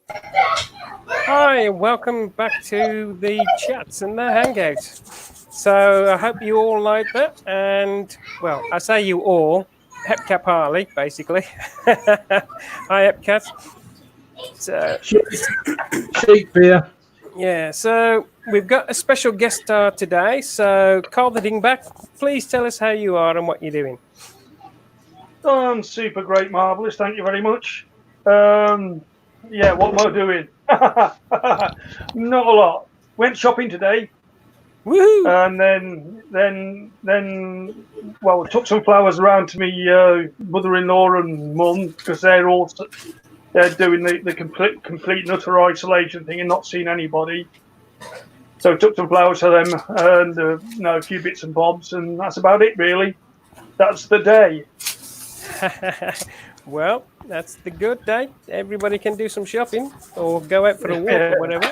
Hi, and welcome back to the chats and the Hangout. So I hope you all like that. And, well, I say you all, Hepcat Harley, basically. Hi, Hepcat. So, Sheep beer. yeah, so we've got a special guest star today. So, Carl the Dingback, please tell us how you are and what you're doing. I'm super great, marvellous. Thank you very much. Yeah, what am I doing? Not a lot. Went shopping today, Woohoo! and then, well, took some flowers around to me mother-in-law and mum because they're doing the complete and utter isolation thing and not seeing anybody. So took some flowers to them and a few bits and bobs, and that's about it, really. That's the day. Well, that's the good day. Everybody can do some shopping or go out for a walk or whatever.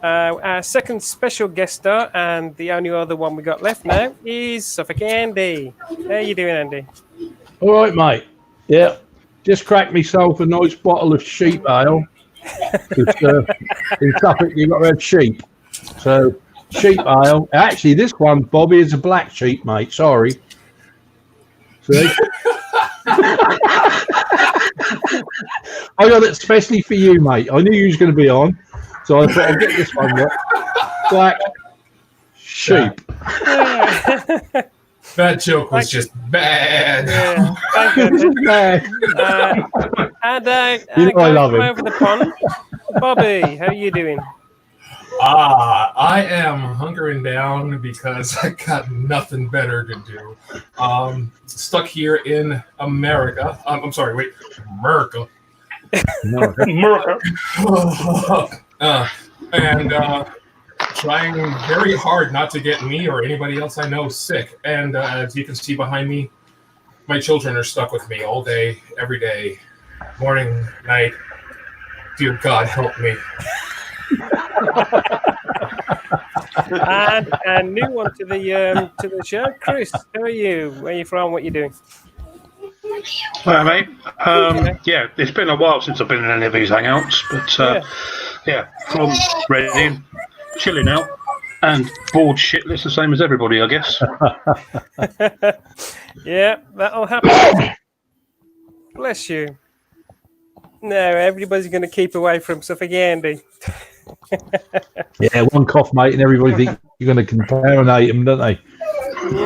Our second special guest star, and the only other one we got left now, is Suffolk Andy. How you doing, Andy? All right, mate. Yeah, just cracked myself a nice bottle of sheep ale. In Suffolk, you've got to have sheep. So, sheep ale. Actually, this one, Bobby, is a black sheep, mate. Sorry. See? I got it especially for you, mate. I knew you was going to be on, so I thought I'd get this one. Right? Black sheep. That joke was just bad. Yeah, thank you. And I love him. over the pond. Bobby, how are you doing? I am hunkering down because I got nothing better to do. Stuck here in America. I'm sorry, wait, America. America. And trying very hard not to get me or anybody else I know sick. And as you can see behind me, my children are stuck with me all day, every day, morning, night. Dear God, help me. And a new one to the show, Chris. How are you? Where are you from? What are you doing? Hello, mate. Yeah, it's been a while since I've been in any of these hangouts, but yeah, from Reading, chilling out, and bored shitless, the same as everybody, I guess. Yeah, that'll happen. Bless you. No, everybody's going to keep away from Suffolk Andy. Yeah, one cough, mate, and everybody thinks you're going to contaminate them, don't they?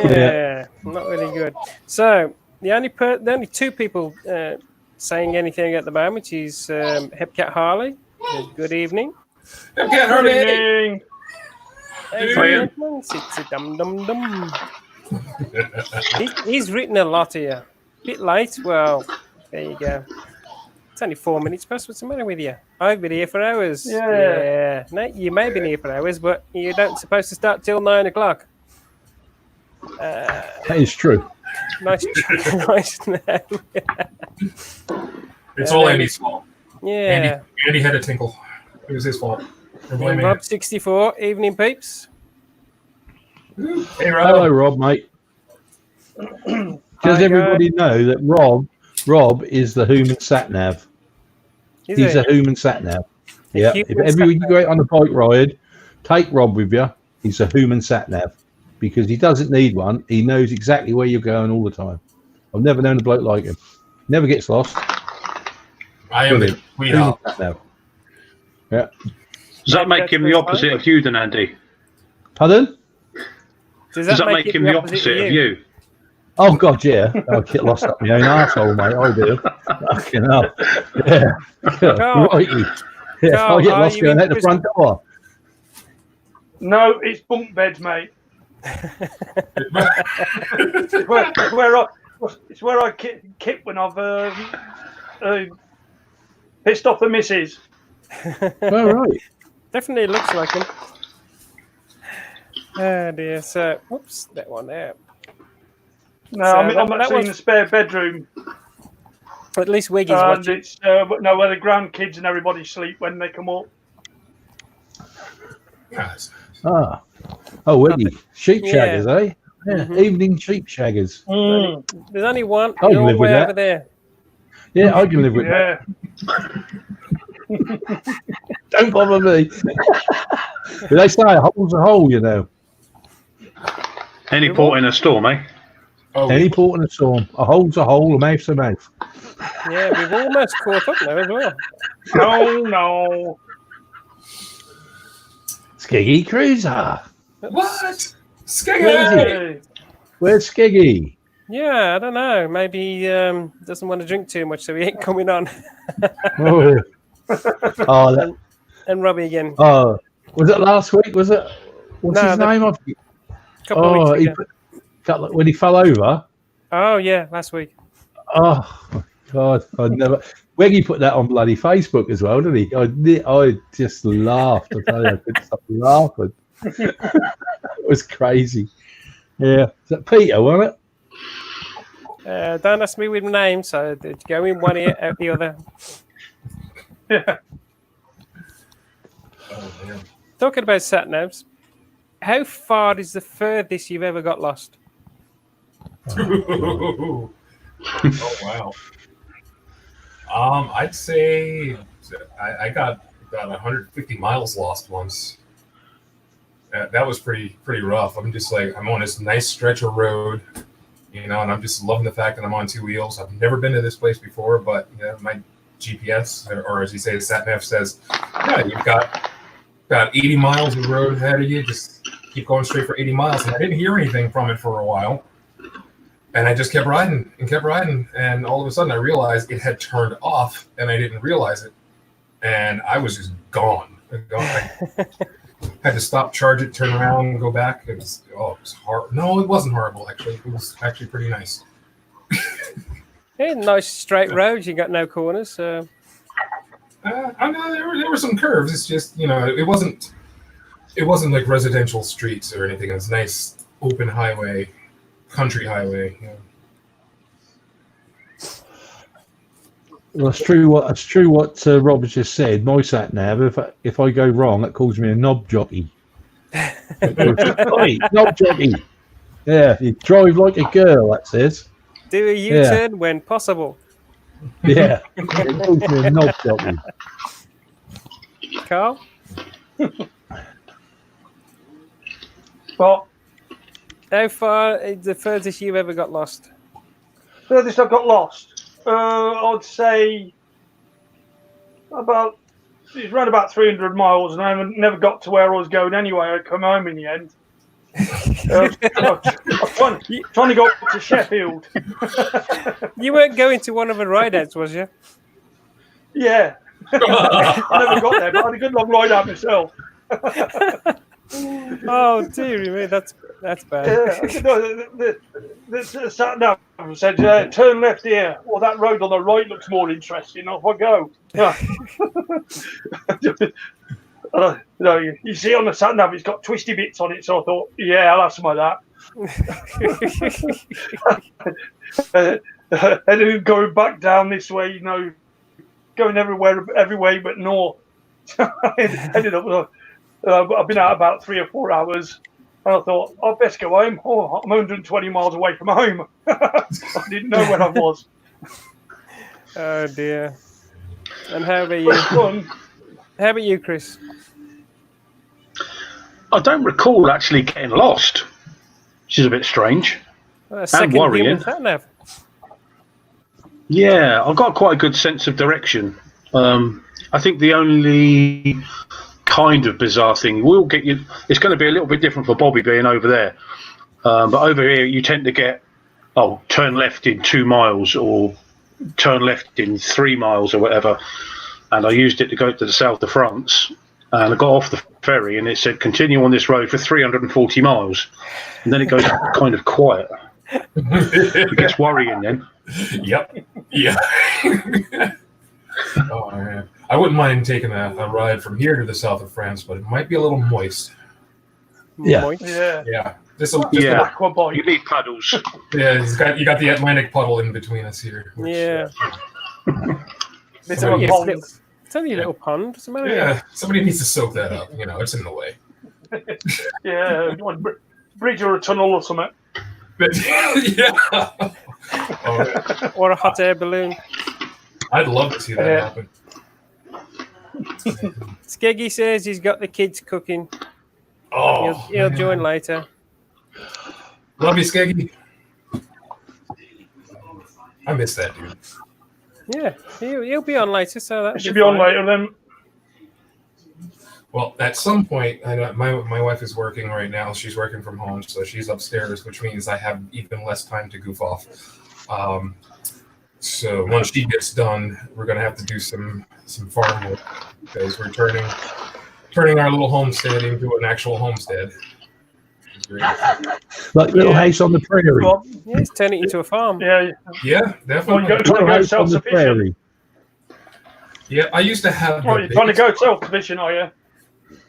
Yeah, not really good. So the only two people saying anything at the moment is Hepcat Harley. Good evening. Hepcat Harley. He's written a lot here. Bit late. Well, there you go. It's only 4 minutes past. What's the matter with you? I've been here for hours. Yeah. No, you may have been here for hours, but you don't supposed to start till 9 o'clock. That is true. Nice. It's all Andy's fault. Yeah. Andy had a tinkle. It was his fault. Rob 64, evening peeps. Hey, Rob. Hello, Rob, mate. Does everybody know that Rob is the human sat nav? He's a human sat nav. Yeah. If ever you go out on a bike ride, take Rob with you. He's a human sat nav because he doesn't need one. He knows exactly where you're going all the time. I've never known a bloke like him. Never gets lost. I am the sweetheart. Yeah. Does that make him the opposite of you then, Andy? Pardon? Does that make him the opposite of you? Oh, God, yeah. I'll get lost up my own arsehole, mate. I do. Fucking hell. Yeah. Righty. Yeah, I'll get lost going out the front door. No, it's bunk beds, mate. It's where I kip when I've pissed off the missus. All right. Definitely looks like him. Oh dear. So, whoops, that one there. No, I'm actually in the spare bedroom. At least Wiggy's watching. It's where the grandkids and everybody sleep when they come up. Yes. Oh, Wiggy. Sheep shaggers, eh? Yeah. Mm-hmm. Evening sheep shaggers. There's only one. I can live with that. Over there. Yeah, I can live with that. Don't bother me. They say a hole's a hole, you know. Any port in a storm, eh? Oh, Any port in a storm. A hole's a hole, a mouth's a mouth. Yeah, we've almost caught up now as well. Oh no. Skiggy Cruiser. what? Skeggy! Hey. Where's Skiggy? Yeah, I don't know. Maybe he doesn't want to drink too much, so he ain't coming on. Oh, that, And Robbie again. oh, was it last week? Was it? What's No, his name? A couple of weeks ago. When he fell over. Oh, yeah, last week. Oh my God! I never. Weggy put that on bloody Facebook as well, didn't he? I just laughed. I tell you, I couldn't stop laughing. It was crazy. Yeah, is that Peter, wasn't it? Don't ask me with my name, so go in one ear, out the other. Yeah. Oh, man. Talking about sat navs, how far is the furthest you've ever got lost? Oh, wow. I'd say I got about 150 miles lost once. That was pretty rough. I'm just like, I'm on this nice stretch of road, and I'm just loving the fact that I'm on two wheels. I've never been to this place before, but my GPS, or as you say, the sat nav says, yeah, you've got about 80 miles of road ahead of you. Just keep going straight for 80 miles. And I didn't hear anything from it for a while. And I just kept riding, and all of a sudden I realized it had turned off, and I didn't realize it. And I was just gone. I had to stop, charge it, turn around, and go back. It was horrible. No, it wasn't horrible, actually. It was actually pretty nice. Yeah, nice straight roads. You got no corners. So. I know there were some curves. It's just it wasn't like residential streets or anything. It was nice open highway, country highway. Well, it's true. What Rob has just said. My sat nav. If I go wrong, it calls me a knob jockey. Hey, knob jockey. Yeah, you drive like a girl. That says. Do a U-turn when possible. Yeah, it calls me a knob jockey. Carl? Well, How far is the furthest you've ever got lost? furthest I've got lost, I'd say it's around about 300 miles, and I never got to where I was going anyway. I come home in the end. I was trying to go up to Sheffield. You weren't going to one of the rideouts, was you? Yeah. I never got there, but I had a good long ride out myself. Oh dear me, that's bad. Yeah, the sat nav said, turn left here, or that road on the right looks more interesting. Off I go. You see on the sat nav, it's got twisty bits on it, so I thought, yeah, I'll have some of that. And then going back down this way, going every way but north. I ended up. I've been out about 3 or 4 hours, and I thought, I'd best go home. Oh, I'm 120 miles away from home. I didn't know where I was. Oh dear. And how about you? How about you, Chris? I don't recall actually getting lost, which is a bit strange And worrying. human sat nav. Yeah, I've got quite a good sense of direction. I think the only kind of bizarre thing will get you. It's going to be a little bit different for Bobby being over there, but over here you tend to get turn left in 2 miles or turn left in 3 miles or whatever. And I used it to go to the south of France, and I got off the ferry and it said continue on this road for 340 miles, and then it goes kind of quiet. It gets worrying then. Yep. Yeah. Oh man, I wouldn't mind taking a ride from here to the south of France, but it might be a little moist. Yeah. Moist. Yeah. Yeah. Aqua bike. You need paddles. Yeah, you got the Atlantic puddle in between us here. Which, Yeah. It's Somebody only, needs- it's only a little pond. What's the matter? Yeah, somebody needs to soak that up. It's in the way. Yeah, bridge or a tunnel or something. But, yeah. Oh, yeah. Or a hot air balloon. I'd love to see that happen. Skeggy says he's got the kids cooking. Oh, He'll join later. Love you, Skeggy. I miss that dude. Yeah, he'll be on later, so that should be on later then. Well, at some point, I know my wife is working right now. She's working from home, so she's upstairs, which means I have even less time to goof off. So once she gets done, we're gonna have to do some farm work because we're turning our little homestead into an actual homestead. Like Little House on the Prairie. Well, Yeah, it's turning it into a farm. Yeah, definitely. Well, Little House on the Prairie. Yeah, I used to have. You're trying to go self-sufficient, are you?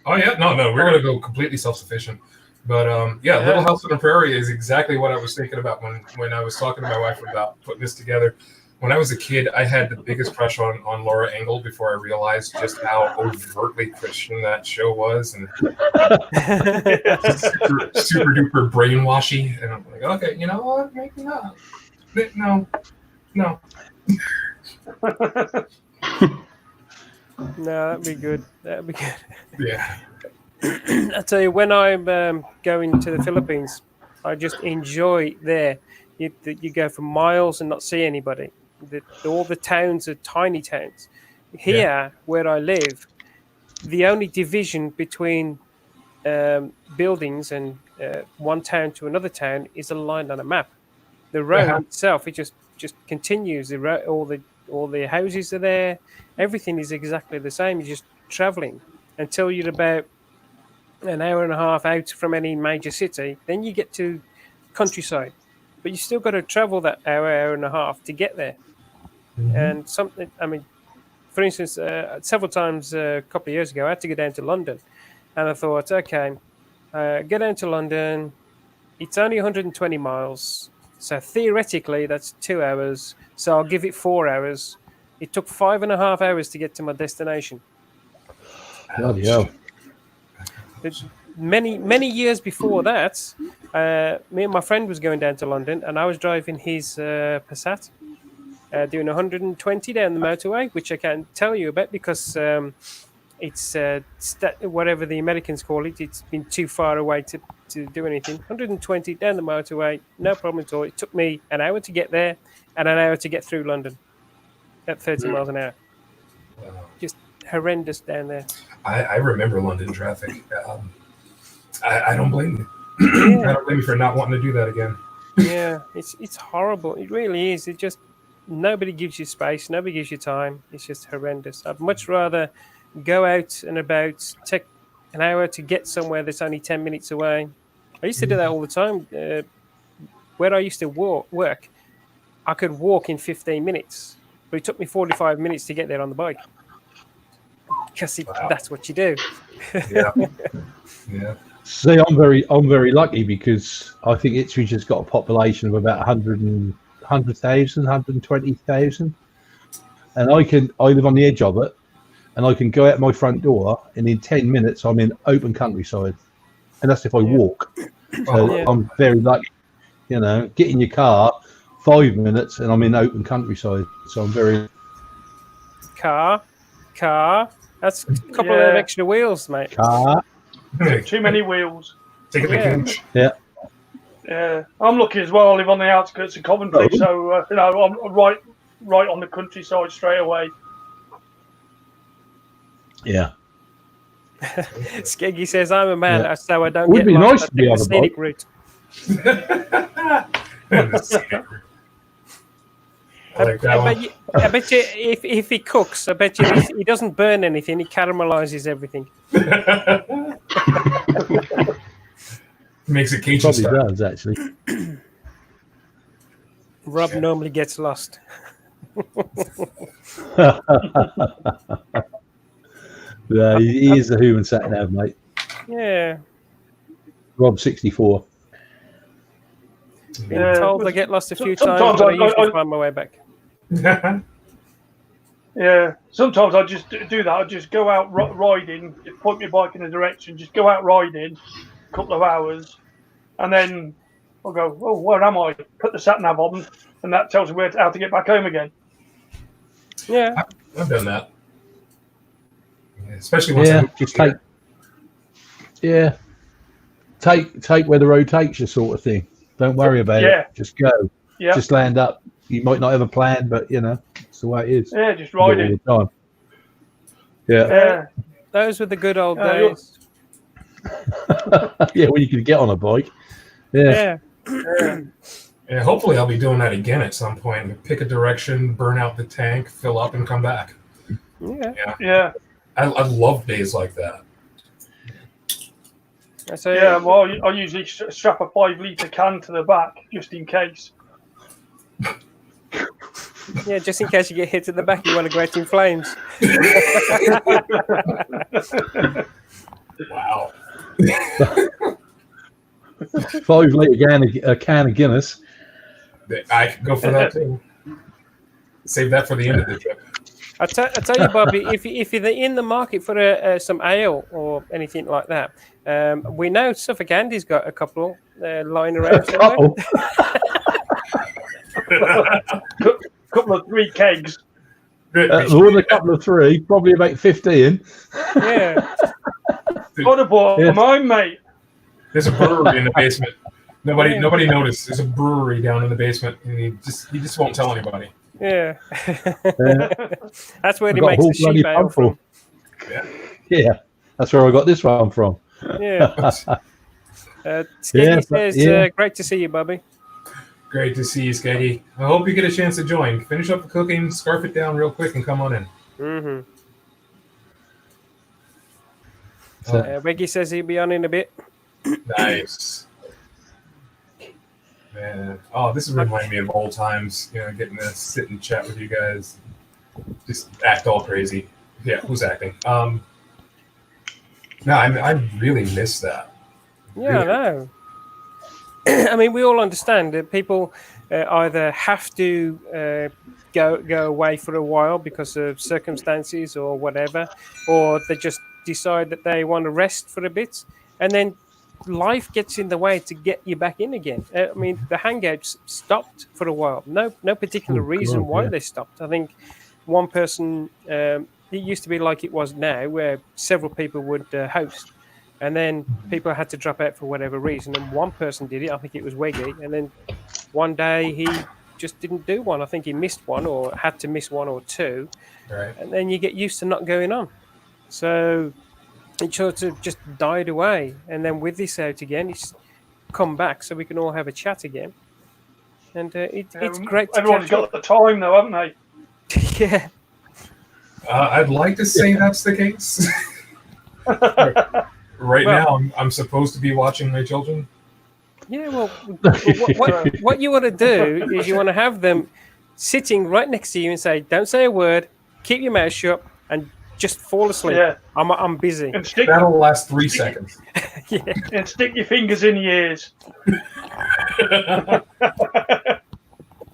Oh yeah, no, we're gonna go completely self-sufficient. But yeah, Little House on the Prairie is exactly what I was thinking about when I was talking to my wife about putting this together. When I was a kid, I had the biggest crush on Laura Ingalls before I realized just how overtly Christian that show was, and super duper brainwashy. And I'm like, okay, you know what? Maybe not. No. No, that'd be good. Yeah. I tell you, when I'm going to the Philippines, I just enjoy it there. You go for miles and not see anybody. All the towns are tiny towns. Here, where I live, the only division between buildings and one town to another town is a line on a map. The road itself, it just continues. All the houses are there. Everything is exactly the same. You're just traveling until you're about an hour and a half out from any major city. Then you get to countryside, but you still got to travel that hour and a half to get there. Mm-hmm. And something, I mean, for instance, several times a couple of years ago, I had to go down to London, and I thought, okay, get down to London. It's only 120 miles, so theoretically that's 2 hours. So I'll give it 4 hours. It took 5.5 hours to get to my destination. Bloody hell. Many years before that, me and my friend was going down to London, and I was driving his Passat, doing 120 down the motorway, which I can't tell you about because it's whatever the Americans call it. It's been too far away to do anything. 120 down the motorway, no problem at all. It took me an hour to get there and an hour to get through London at 30 miles an hour. Just horrendous down there. I remember London traffic. I don't blame you. I don't blame you for not wanting to do that again. Yeah, it's horrible. It really is. It just nobody gives you space. Nobody gives you time. It's just horrendous. I'd much rather go out and about, take an hour to get somewhere that's only 10 minutes away. I used to do that all the time. Where I used to work, I could walk in 15 minutes, but it took me 45 minutes to get there on the bike. Because that's what you do. Yeah. See, I'm very lucky because I think Ipswich got a population of about 100,000, 120,000, and I live on the edge of it, and I can go out my front door, and in 10 minutes I'm in open countryside, and that's if I walk. So I'm very lucky. You know, get in your car, 5 minutes, and I'm in open countryside. So I'm very car. That's a couple of extra wheels, mate. Car. Too many wheels. Take a picture. Yeah, I'm lucky as well. I live on the outskirts of Coventry, so I'm right on the countryside straight away. Yeah. Skeggy says, "I'm a man, so I don't Would get be lost. nice to be on the a scenic bike. route." I bet you if he cooks, I bet you he doesn't burn anything. He caramelizes everything. Makes it Cajun Probably style. does actually. Rob normally gets lost. Yeah, he is a human sat nav, mate. Yeah. Rob 64. Been told I get lost a few times, Sometimes but I usually find my way back. Yeah, sometimes I just do that. I just go out riding, point my bike in a direction, just go out riding a couple of hours, and then I'll go, oh, where am I? Put the sat nav on, and that tells me how to get back home again. Yeah. I've done that. especially once I move just here. take where the road takes you, sort of thing. Don't worry about Yeah. it. Just go. Yeah. Just land up. You might not have a plan, but it's the way it is. Yeah, just You do ride it it. all the time. Yeah. Yeah. Those were the good old you're- days. Yeah, when you could get on a bike. Yeah. Yeah. And hopefully I'll be doing that again at some point. Pick a direction, burn out the tank, fill up, and come back. Yeah. Yeah. I love days like that. So, Yeah. Well, I usually strap a 5-litre can to the back just in case. yeah, just in case you get hit at the back, you want to go out in flames. Wow. 5-litre can of Guinness. I could go for that too. Save that for the end of the trip. I tell you, Bobby, if you're in the market for some ale or anything like that, we know Suffolk Andy's got a couple lying around somewhere. Couple of 3 kegs. More than a couple of 3, probably about 15. Yeah. Got a bought mine, mate. There's a brewery in the basement. Nobody noticed. There's a brewery down in the basement, and he just won't tell anybody. Yeah. That's where he I've got a makes whole the sheep bloody ale pub full. Yeah. Yeah, that's where I got this one from. Yeah. Skeggy says, great to see you, Bobby. Great to see you, Skeggy. I hope you get a chance to join. Finish up the cooking, scarf it down real quick, and come on in. Mm-hmm. So, Reggie says he'll be on in a bit. Nice. Man. Oh, this is reminding me of old times, getting to sit and chat with you guys. Just act all crazy. Yeah, who's acting? No, I really miss that. Yeah, Really. I know. I mean, we all understand that people either have to go away for a while because of circumstances or whatever, or they just decide that they want to rest for a bit, and then life gets in the way to get you back in again. I mean, the Hangouts stopped for a while. No particular reason why they stopped. I think one person, it used to be like it was now, where several people would host, and then people had to drop out for whatever reason, and one person did it. I think it was Weggy, and then one day he just didn't do one. I think he missed one or had to miss one or two, Right. and then you get used to not going on. So it sort of just died away, and then with this out again, it's come back so we can all have a chat again, and it's great to everyone's catch got the time though, haven't they? up. Yeah. I'd like to say that's the case. Right now, I'm supposed to be watching my children. Yeah, well, what you want to do is you want to have them sitting right next to you and say, "Don't say a word, keep your mouth shut, and just fall asleep." Yeah. I'm busy. And stick, That'll last 3 seconds. Yeah. and stick your fingers in your ears.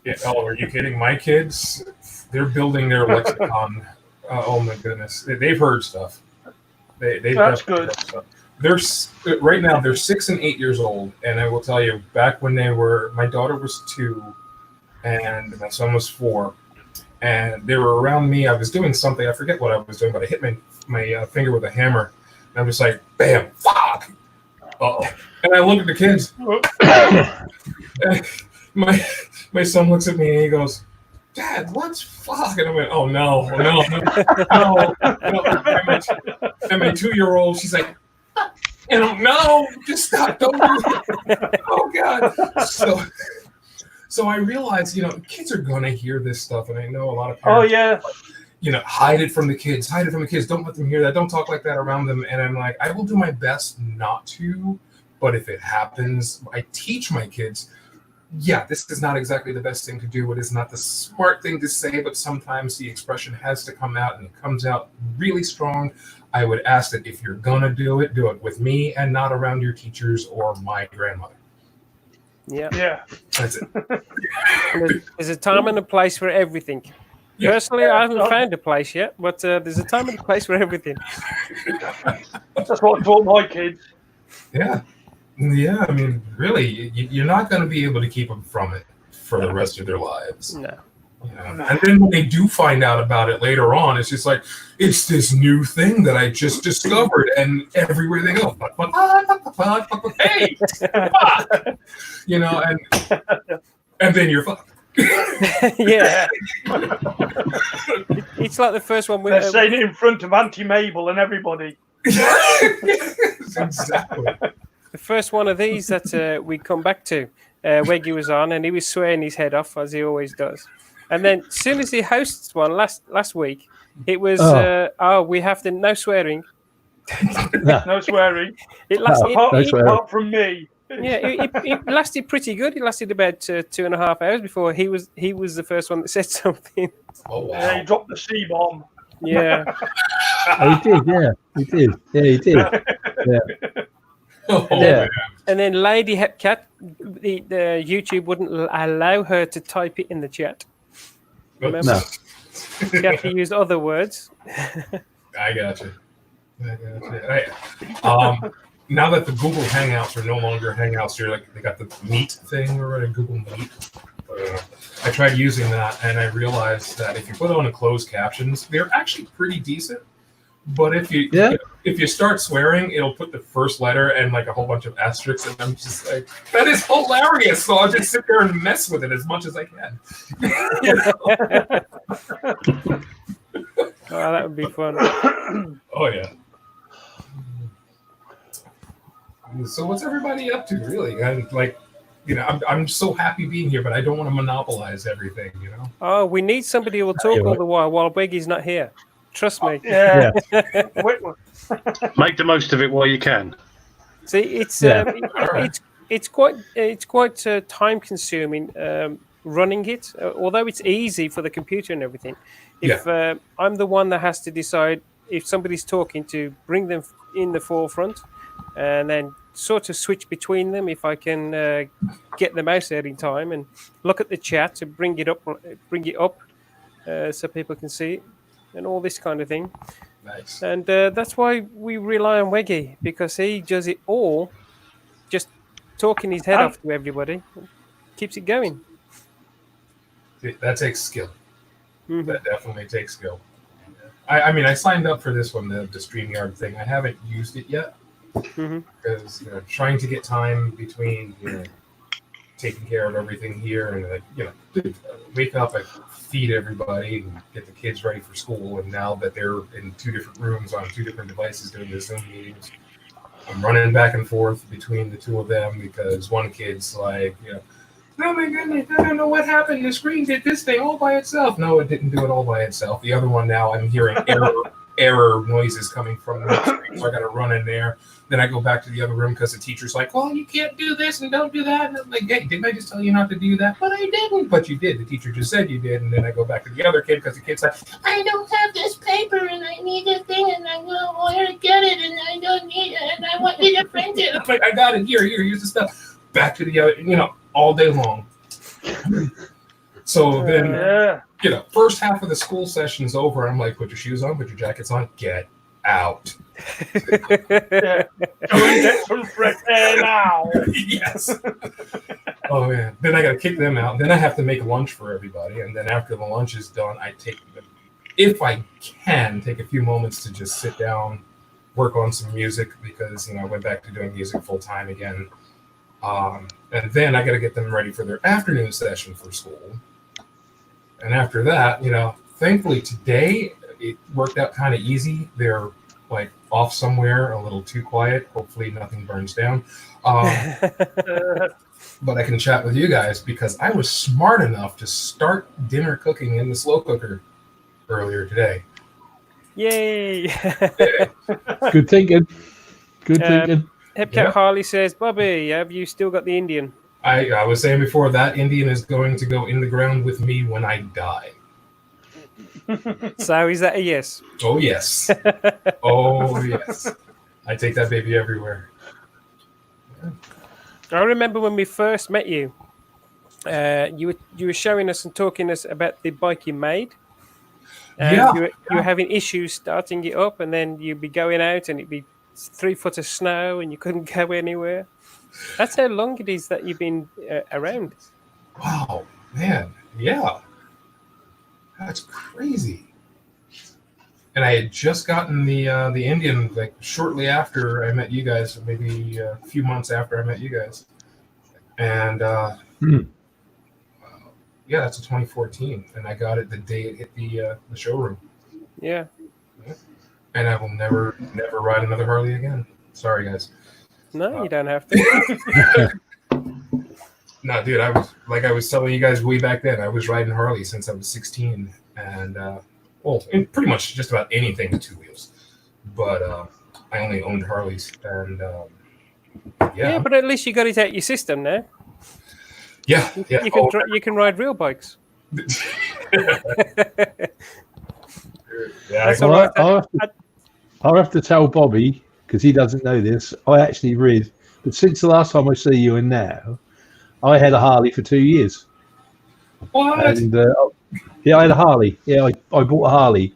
Yeah. Oh, are you kidding? My kids, they're building their lexicon. Oh my goodness, they've heard stuff. They've That's definitely good. heard stuff. They're right now. They're 6 and 8 years old, and I will tell you, back when my daughter was 2, and my son was 4, and they were around me. I was doing something. I forget what I was doing, but I hit my finger with a hammer, and I'm just like, bam, fuck. Uh-oh. And I look at the kids. And my son looks at me and he goes, "Dad, what's fuck?" And I went, "Oh no. And my 2-year-old, she's like, no, just stop, don't do it. Oh God. So I realized, kids are gonna hear this stuff, and I know a lot of Oh parents, yeah. hide it from the kids, don't let them hear that, don't talk like that around them. And I'm like, I will do my best not to, but if it happens, I teach my kids, yeah, this is not exactly the best thing to do. It is not the smart thing to say, but sometimes the expression has to come out, and it comes out really strong. I would ask that if you're gonna do it with me and not around your teachers or my grandmother. Yeah. Yeah. That's it. There's a time and a place for everything. Yeah. Personally, I haven't found a place yet, but there's a time and a place for everything. That's what I taught my kids. Yeah. I mean, really, you're not going to be able to keep them from it for the rest of their lives. No. Yeah. And then when they do find out about it later on, it's just like, it's this new thing that I just discovered, and everywhere they go, hey, fuck! You know, and then you're fucked. Yeah. It's like the first one. They're saying it in front of Auntie Mabel and everybody. Exactly. The first one of these that we come back to, Weggy was on, and he was swearing his head off, as he always does. And then, as soon as he hosts one last week, it was, we have the no swearing. No swearing. It lasted, apart from me. Yeah, it lasted pretty good. It lasted about 2.5 hours before he was the first one that said something. Oh, wow. Yeah, he dropped the C-bomb. Yeah. Oh, he did, yeah. He did. Yeah, he did. Yeah. Oh, Yeah. man. And then Lady Hepcat, the YouTube wouldn't allow her to type it in the chat. Remember? No. She had to use other words. I got you. Now that the Google Hangouts are no longer Hangouts, they got the Meet thing or Google Meet. I tried using that, and I realized that if you put on the closed captions, they're actually pretty decent. But if you start swearing, it'll put the first letter and like a whole bunch of asterisks, and I'm just like, that is hilarious. So I'll just sit there and mess with it as much as I can. Oh, that would be fun. Oh yeah. So what's everybody up to, really? I'm so happy being here, but I don't want to monopolize everything, you know? Oh, we need somebody who will talk all the while Weggy's not here. Trust me. Yeah. Make the most of it while you can. See, it's quite time consuming running it. Although it's easy for the computer and everything. If I'm the one that has to decide if somebody's talking, to bring them in the forefront, and then sort of switch between them if I can get them out there in time, and look at the chat to bring it up so people can see it, and all this kind of thing. Nice. And that's why we rely on Weggy, because he does it all, just talking his head off to everybody, keeps it going. That takes skill. Mm-hmm. That definitely takes skill. I signed up for this one, the StreamYard thing. I haven't used it yet because trying to get time between taking care of everything here and wake up, I feed everybody and get the kids ready for school. And now that they're in 2 different rooms on 2 different devices doing the Zoom meetings, I'm running back and forth between the 2 of them because one kid's like, oh my goodness, I don't know what happened. The screen did this thing all by itself. No, it didn't do it all by itself. The other one now, I'm hearing error noises coming from the screen, so I got to run in there. Then I go back to the other room because the teacher's like, well, you can't do this and don't do that. And I'm like, hey, didn't I just tell you not to do that? But I didn't. But you did. The teacher just said you did. And then I go back to the other kid because the kid's like, I don't have this paper and I need this thing and I don't know where to get it and I don't need it and I want you to print it. I'm like, I got it. Here, here's the stuff. Back to the other, all day long. So then, first half of the school session's over. I'm like, put your shoes on, put your jackets on, get out. Go and get some fresh air now. Yes. Oh man. Then I got to kick them out. Then I have to make lunch for everybody. And then after the lunch is done, I take them, if I can, take a few moments to just sit down, work on some music because I went back to doing music full time again. And then I got to get them ready for their afternoon session for school. And after that, thankfully today it worked out kind of easy. They're like off somewhere, a little too quiet. Hopefully nothing burns down. But I can chat with you guys because I was smart enough to start dinner cooking in the slow cooker earlier today. Yay! Good thinking. Good thinking. Hepcat Harley says, Bobby, have you still got the Indian? I was saying before, that Indian is going to go in the ground with me when I die. So is that a yes? Oh, yes. Oh, yes. I take that baby everywhere. I remember when we first met you, you were showing us and talking us about the bike you made. And you were having issues starting it up, and then you'd be going out and it'd be 3 foot of snow and you couldn't go anywhere. That's how long it is that you've been around. Wow, man. Yeah. That's crazy. And I had just gotten the Indian like shortly after I met you guys, maybe a few months after I met you guys. And yeah, that's a 2014, and I got it the day it hit the showroom. Yeah. And I will never ride another Harley again. Sorry, guys. No, you don't have to. No, dude, I was telling you guys way back then, I was riding Harley since I was 16, and and pretty much just about anything with two wheels. But I only owned Harleys, and yeah, but at least you got it out your system now. Yeah, You can ride real bikes. Yeah, That's all right. I'll have to tell Bobby, because he doesn't know this. I actually read, but since the last time I see you and now, I had a Harley for 2 years. What? And yeah, I had a Harley. Yeah, I bought a Harley.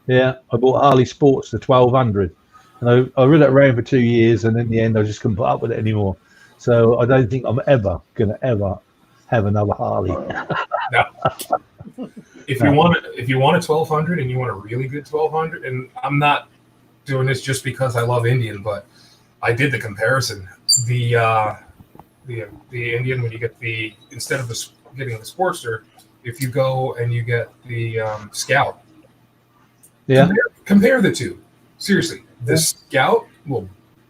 Yeah, I bought a Harley Sports, the 1200. And I rode it around for 2 years, and in the end, I just couldn't put up with it anymore. So I don't think I'm ever going to have another Harley. No. If you want a 1200 and you want a really good 1200, and I'm not doing this just because I love Indian, but I did the comparison. The Indian, when you get instead of getting the Sportster, if you go and you get the Scout, yeah, compare the two. Seriously, the Scout will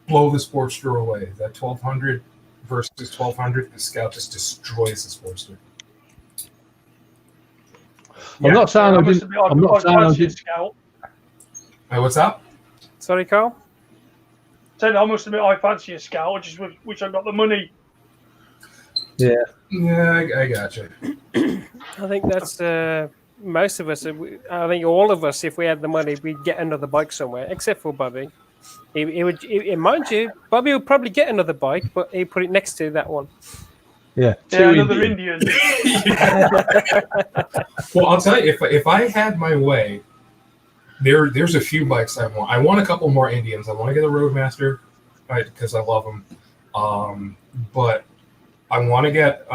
blow the Sportster away. That 1200 versus 1200, the Scout just destroys the Sportster. I'm not saying I didn't. I'm not saying I did. Scout. What's up? Sorry, Carl. Said I must admit I fancy a Scout, which is which I got the money. Yeah. Yeah, I gotcha. I think that's most of us. I think all of us, if we had the money, we'd get another bike somewhere, except for Bobby. He would, mind you, Bobby would probably get another bike, but he'd put it next to that one. Yeah, another Indian. Well, I'll tell you, if I had my way, there's a few bikes I want. I want a couple more Indians. I want to get a Roadmaster, right, because I love them. But I want to get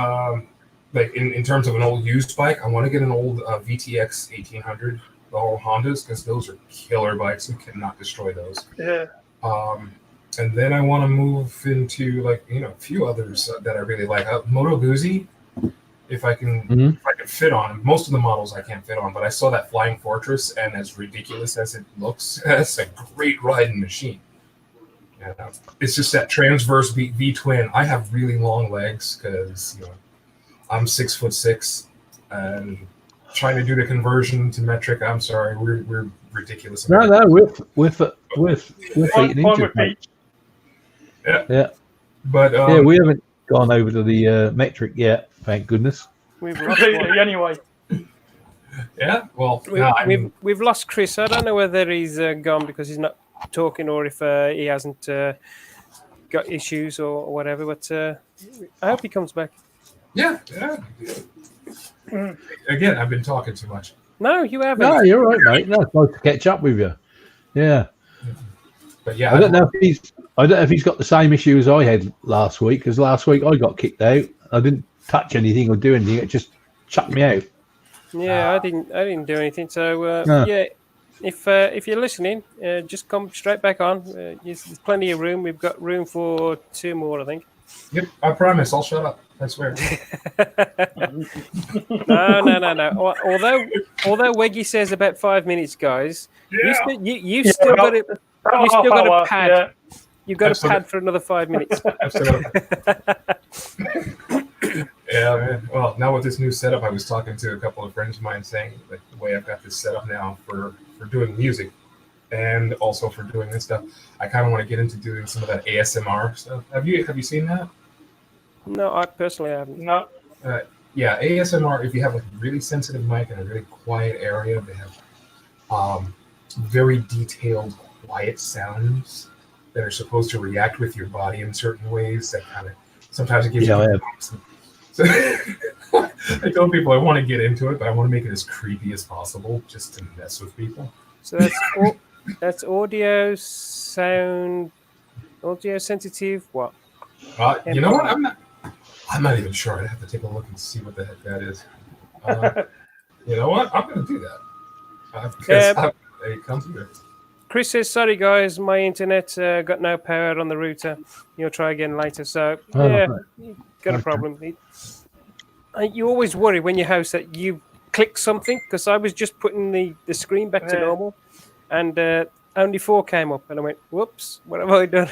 like in terms of an old used bike, I want to get an old VTX 1800, the old Hondas, because those are killer bikes. You cannot destroy those. Yeah. And then I want to move into a few others that I really like. Moto Guzzi, if I can fit on. Most of the models I can't fit on, but I saw that Flying Fortress, and as ridiculous as it looks, that's a great riding machine. And, it's just that transverse V twin. I have really long legs because I'm 6'6", and trying to do the conversion to metric. I'm sorry, we're ridiculous. No, with 8 inches. Mate. Yeah. But yeah, we haven't gone over to the metric yet, thank goodness. We've lost anyway. Yeah, well, we've lost Chris. I don't know whether he's gone because he's not talking or if he hasn't got issues or whatever. But I hope he comes back. Yeah. Again, I've been talking too much. No, you haven't. No, you're right, mate. No, it's nice to catch up with you. Yeah. But yeah, I don't know if he's got the same issue as I had last week, because last week I got kicked out. I didn't touch anything or do anything. It just chucked me out. Yeah, I didn't do anything. So yeah, if you're listening, just come straight back on. There's plenty of room. We've got room for 2 more, I think. Yep, I promise. I'll shut up. I swear. No. Although Weggy says about 5 minutes, guys, you've still got it. You've still got a pad. Yeah. You've got a pad for another 5 minutes. Yeah, man. Well, now with this new setup, I was talking to a couple of friends of mine saying that the way I've got this set up now for doing music and also for doing this stuff, I kind of want to get into doing some of that ASMR stuff. Have you seen that? No, I personally haven't. No. Yeah, ASMR, if you have a really sensitive mic in a really quiet area, they have very detailed, quiet sounds that are supposed to react with your body in certain ways that kind of sometimes it gives you. So, I tell people I want to get into it, but I want to make it as creepy as possible just to mess with people. So that's audio sensitive. What? You know what? I'm not even sure. I'd have to take a look and see what the heck that is. You know what? I'm going to do that. Because it comes here. Chris says, sorry guys, my internet got no power on the router. You'll try again later. So, yeah, you got a problem. You always worry when you host that you click something, because I was just putting the screen back to normal, and only 4 came up, and I went, whoops, what have I done?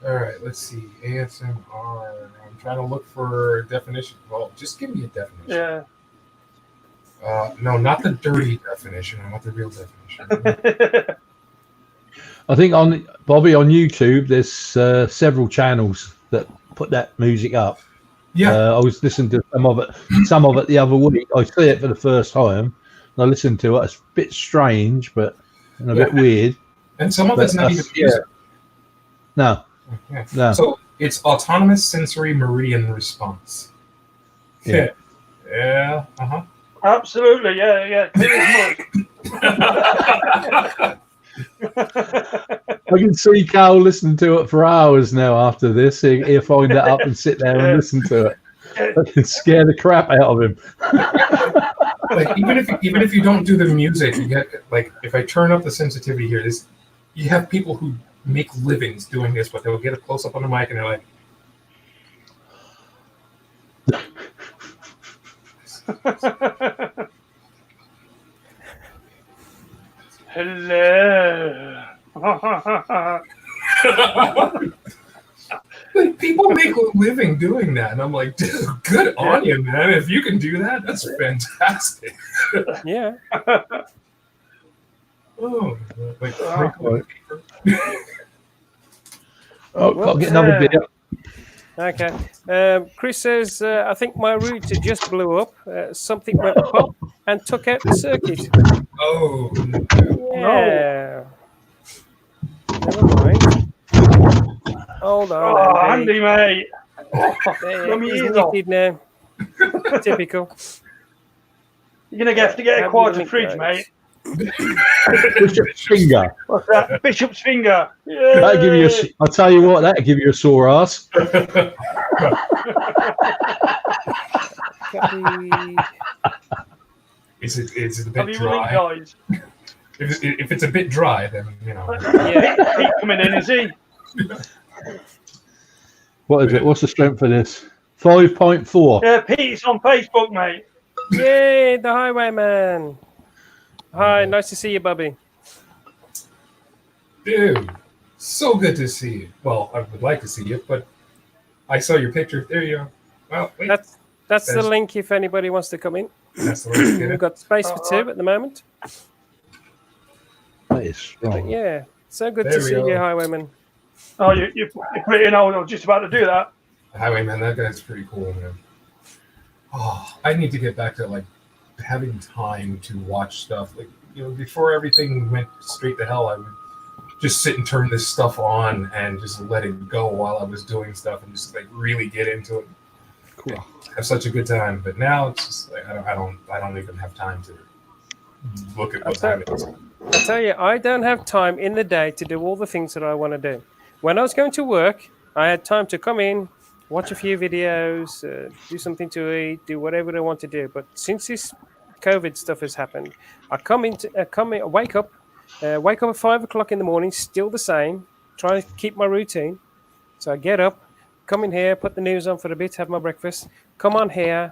All right, let's see. ASMR. I'm trying to look for a definition. Well, just give me a definition. Yeah. No, not the dirty definition. I want the real definition. I think on YouTube, there's several channels that put that music up. Yeah, I was listening to some of it the other week. I see it for the first time. And I listened to it. It's a bit strange, but a bit weird. And some of it's not even music. No. Yeah. No. So it's autonomous sensory meridian response. Yeah. Yeah. Uh-huh. Absolutely, yeah. I can see Carl listening to it for hours now after this. He'll find it up and sit there and listen to it. I can scare the crap out of him. Like even if you don't do the music, you get like if I turn up the sensitivity here, you have people who make livings doing this, but they'll get a close up on the mic and they're like Hello. like, people make a living doing that, and I'm like, dude, good on you, man. If you can do that, that's fantastic. Yeah. Oh, like, I'll get another beer. Okay. Chris says, I think my router just blew up. Something went pop and took out the circuit. oh, Yeah. Never mind. Hold on. Oh, Andy. Andy, mate. There, he's muted now. Typical. You're going to have to get a quarter fridge, mate. Bishop's finger. What's that? Bishop's finger. That'll give you I'll tell you what, that'll give you a sore ass. Is it a Have bit you dry? guys? If it's a bit dry, then you know. Yeah. Pete coming in, is he? What is it? What's the strength of this? 5.4. Yeah, Pete's on Facebook, mate. Yay, the highwayman. Hi, nice to see you, Bubby. Dude, so good to see you. Well, I would like to see you, but I saw your picture. There you go. Well, wait. That's the link if anybody wants to come in. That's the link. We've got space for 2 at the moment. That is strong. But yeah, so good There to we see go. you, highwayman. Oh, you put it in. I was just about to do that. Highwayman, that guy's pretty cool, man. Oh, I need to get back to like having time to watch stuff. Like, you know, before everything went straight to hell, I would just sit and turn this stuff on and just let it go while I was doing stuff and just like really get into it. Cool. Have such a good time. But now it's just like I don't even have time to look at what time it is. I tell you, I don't have time in the day to do all the things that I want to do. When I was going to work, I had time to come in, watch a few videos, do something to eat, do whatever I want to do. But since this COVID stuff has happened, I wake up at 5 o'clock in the morning, still the same, trying to keep my routine. So I get up, come in here, put the news on for a bit, have my breakfast, come on here,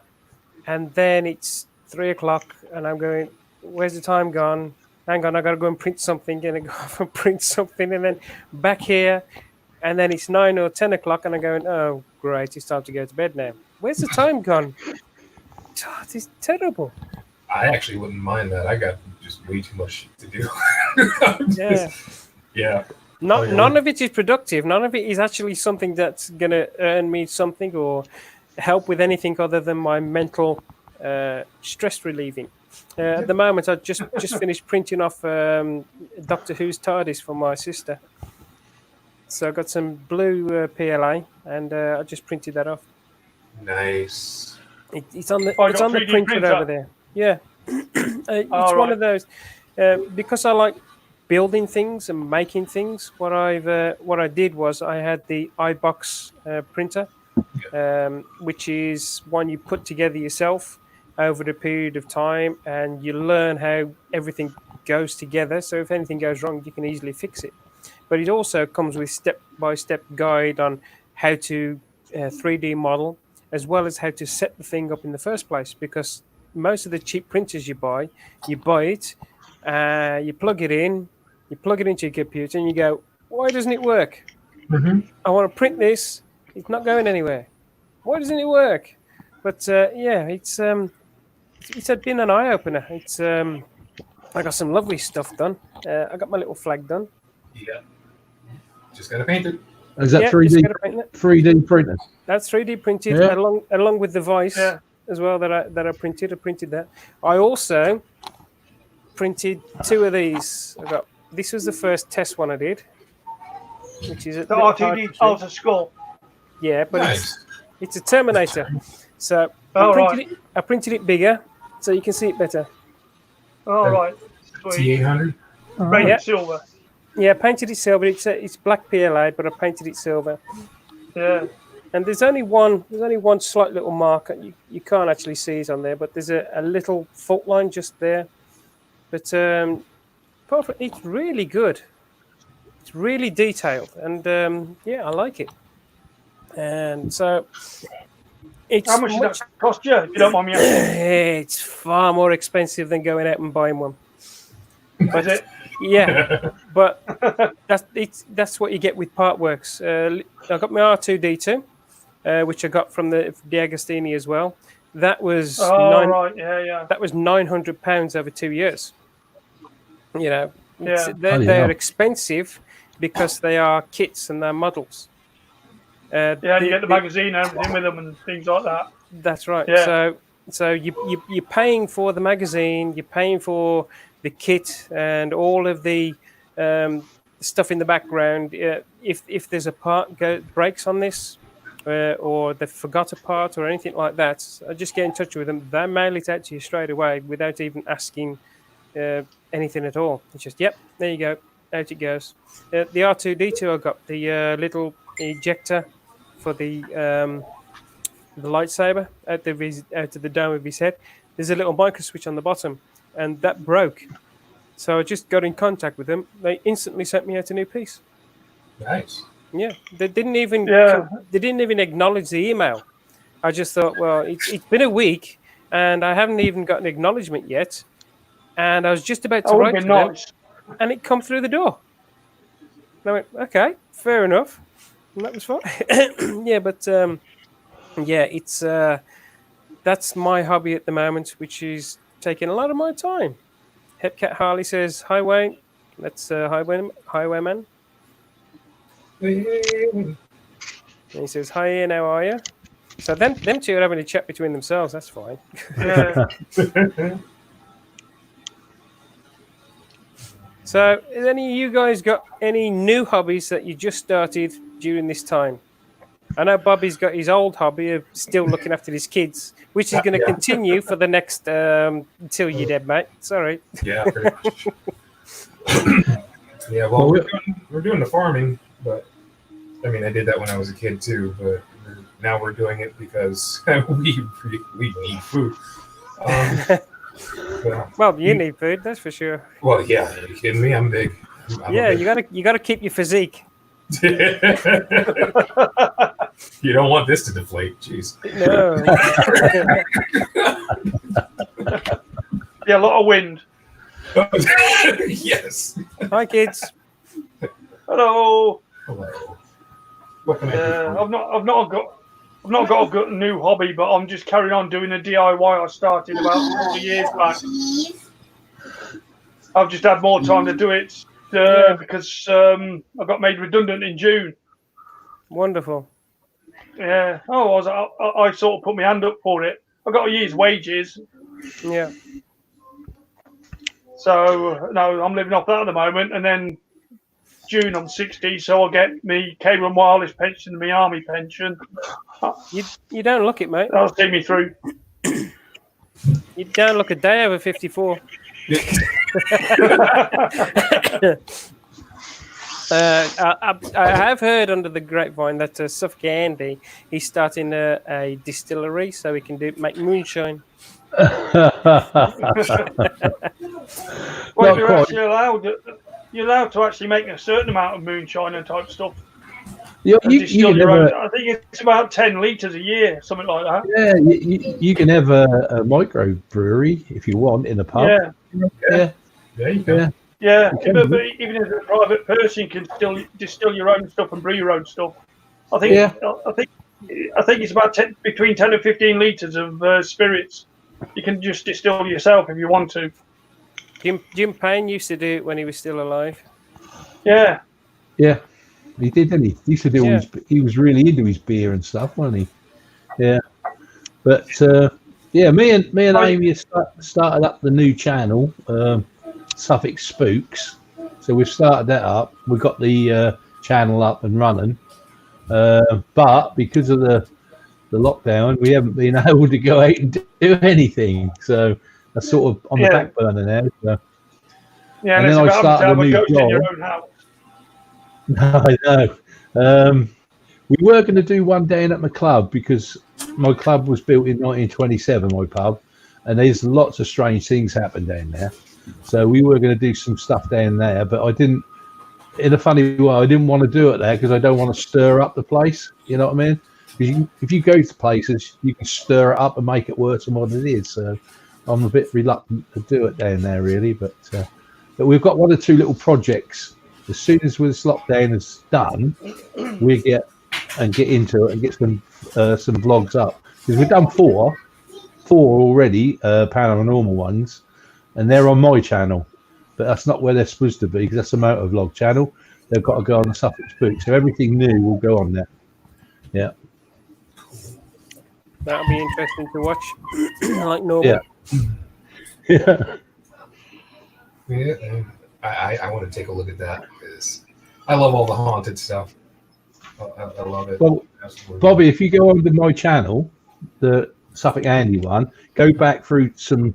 and then it's 3 o'clock, and I'm going, where's the time gone? Hang on, I got to go and print something, and I go off and print something, and then back here, and then it's 9 or 10 o'clock, and I'm going, oh, great, it's time to go to bed now. Where's the time gone? God, it's terrible. I actually wouldn't mind that. I got just way too much shit to do. Yeah. Yeah. None of it is productive. None of it is actually something that's going to earn me something or help with anything other than my mental stress relieving. At the moment, I just finished printing off Doctor Who's TARDIS for my sister. So I got some blue PLA, and I just printed that off. Nice. It's on the printer over there. Yeah, it's one of those. Because I like building things and making things. What I did was I had the iBox printer, which is one you put together yourself over the period of time, and you learn how everything goes together. So if anything goes wrong, you can easily fix it. But it also comes with step-by-step guide on how to 3D model, as well as how to set the thing up in the first place. Because most of the cheap printers you buy it, you plug it into your computer, and you go, why doesn't it work? I want to print this. It's not going anywhere. Why doesn't it work? But it's been an eye opener. I got some lovely stuff done. I got my little flag done. Yeah. Just gotta paint it. Is that 3D printed? That's 3D printed along with the vice as well that I printed. I printed that. I also printed 2 of these. This was the first test one I did, which is the RTD Alta Skull. Yeah, but it's a Terminator. So I printed it bigger so you can see it better. Right. T800. Painted silver. Yeah, painted it silver. It's black PLA, but I painted it silver. Yeah. And there's only one slight little mark. You can't actually see it on there, but there's a little fault line just there. But apart from it's really good. It's really detailed, and I like it. And so, how much did that cost you? If you don't mind me asking. It's far more expensive than going out and buying one. Is it? Yeah, but that's what you get with Partworks. I got my R2D2, which I got from the Agostini as well. That was that was £900 over 2 years. You know, they're expensive because they are kits and they're models. You get the magazine and everything with them and things like that. That's right. Yeah. So you're paying for the magazine, you're paying for the kit and all of the stuff in the background. If there's a part breaks on this, or they forgot a part or anything like that, I just get in touch with them. They mail it out to you straight away without even asking anything at all. It's just, there you go, out it goes. The R2D2, I got the little ejector for the lightsaber out of the dome of his head. There's a little micro switch on the bottom, and that broke. So I just got in contact with them. They instantly sent me out a new piece. Nice. Yeah, they didn't even acknowledge the email. I just thought, well, it's been a week, and I haven't even got an acknowledgement yet. And I was just about to write to them, and it come through the door. And I went, okay, fair enough. And that was fine. It's that's my hobby at the moment, which is taking a lot of my time. Hepcat Harley says, hi, Wayne. That's Highwayman. And he says, hi, Ian, how are you? So them two are having a chat between themselves. That's fine. Yeah. So, has any of you guys got any new hobbies that you just started during this time? I know Bobby's got his old hobby of still looking after his kids, which is going to continue for the next until you're dead, mate. Sorry. Yeah. Pretty much. Yeah. Well, we're doing the farming, but I mean, I did that when I was a kid too. But now we're doing it because we need food. Well, you need food, that's for sure. Well, yeah. Are you kidding me? I'm big. You gotta keep your physique. You don't want this to deflate, jeez. No. Yeah, a lot of wind. Yes. Hi, kids. Hello. Hello. What can I do for you? I've not got a new hobby, but I'm just carrying on doing a DIY I started about 4 years back. I've just had more time to do it because I got made redundant in June. Wonderful. Yeah. I sort of put my hand up for it. I got a year's wages. Yeah. So no, I'm living off that at the moment, and then June I'm 60, so I'll get me K1 Wireless pension and my army pension. You don't look it, mate. That'll see me through. You don't look a day over 54. I have heard under the grapevine that Suffolk Andy, he's starting a distillery so he can make moonshine. Well, you're actually allowed. You're allowed to actually make a certain amount of moonshine and type stuff. You Distill your never, own. I think it's about 10 litres a year, something like that. yeah, you can have a microbrewery if you want in a pub. Yeah, There you go. yeah. Okay. But even as a private person, you can still distill your own stuff and brew your own stuff. I think. Yeah. I think it's about between 10 and 15 litres of spirits. You can just distill yourself if you want to. Jim Payne used to do it when he was still alive. Yeah. Yeah, he did, didn't he? He used to do he was really into his beer and stuff, wasn't he? Yeah. But yeah, me and Amy started up the new channel, Suffolk Spooks. So we've started that up. We've got the channel up and running. But because of the lockdown, we haven't been able to go out and do anything. So that's sort of on the back burner now. So. Yeah, and then I started a new in your blog. own house. No, I know. We were going to do one down at my club because my club was built in 1927, my pub, and there's lots of strange things happen down there. So we were going to do some stuff down there, but I didn't. In a funny way, I didn't want to do it there because I don't want to stir up the place. You know what I mean? Because if you go to places, you can stir it up and make it worse than what it is. So I'm a bit reluctant to do it down there, really. But we've got one or two little projects. As soon as this lockdown is done, we get into it and get some vlogs up. Because we've done four already, paranormal ones, and they're on my channel. But that's not where they're supposed to be because that's a motovlog channel. They've got to go on the Suffolk Spook. So everything new will go on there. Yeah. That'll be interesting to watch, like normal. Yeah. Yeah. I want to take a look at that because I love all the haunted stuff. I love it. Well, Bobby, if you go onto my channel, the Suffolk Andy one, go back through some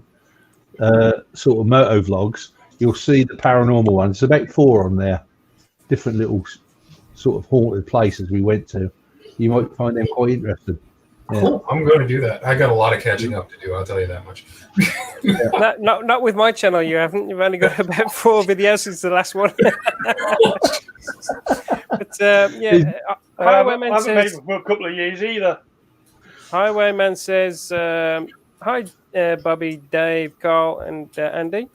sort of moto vlogs, you'll see the paranormal ones. There's about 4 on there, different little sort of haunted places we went to. You might find them quite interesting. Yeah. Cool. I'm going to do that. I got a lot of catching up to do. I'll tell you that much. Not with my channel. You haven't. You've only got about 4 videos since the last one. But yeah, Highwayman says made it for a couple of years either. Highwayman says, "Hi, Bobby, Dave, Carl, and Andy.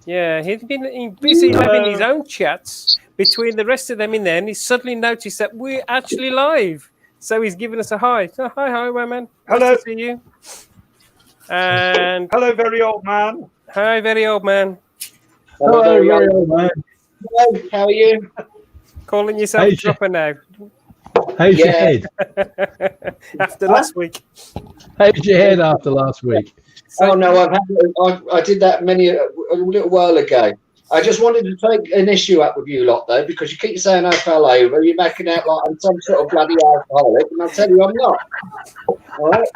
Yeah, he's been busy having his own chats between the rest of them in there, and he suddenly noticed that we're actually live." So he's giving us a hi. So, hi, Highwayman. Hello. Nice to see you. And hello, very old man. Hi, very old man. Hello, very old man. Hello, how are you? Calling yourself dropper now. How's your head? After last week. How's your head after last week? Oh no, I did that a little while ago. I just wanted to take an issue up with you lot though, because you keep saying I fell over. You're making out like I'm some sort of bloody alcoholic, and I'll tell you I'm not. All right?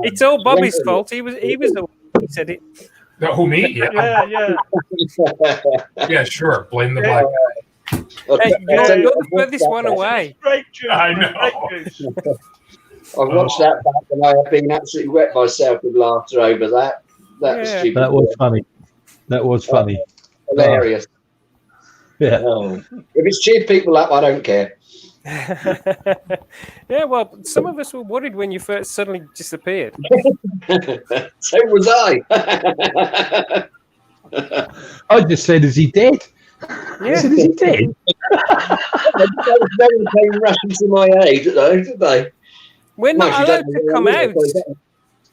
It's all Bobby's fault. He was the one who said it. No, who, me? Yeah. Yeah, sure. Blame the black guy. Okay. Hey, you're the furthest one away. Great juice. I know. Great juice. I've watched that back, and I have been absolutely wet myself with laughter over that. That was stupid. That was funny. That was funny. Hilarious. Yeah. If it's cheered people up, I don't care. Yeah, well, some of us were worried when you first suddenly disappeared. So was I. I just said, is he dead? Yeah. I said, is he dead? No one came rushing to my aid, though, did they? We're not allowed to come out.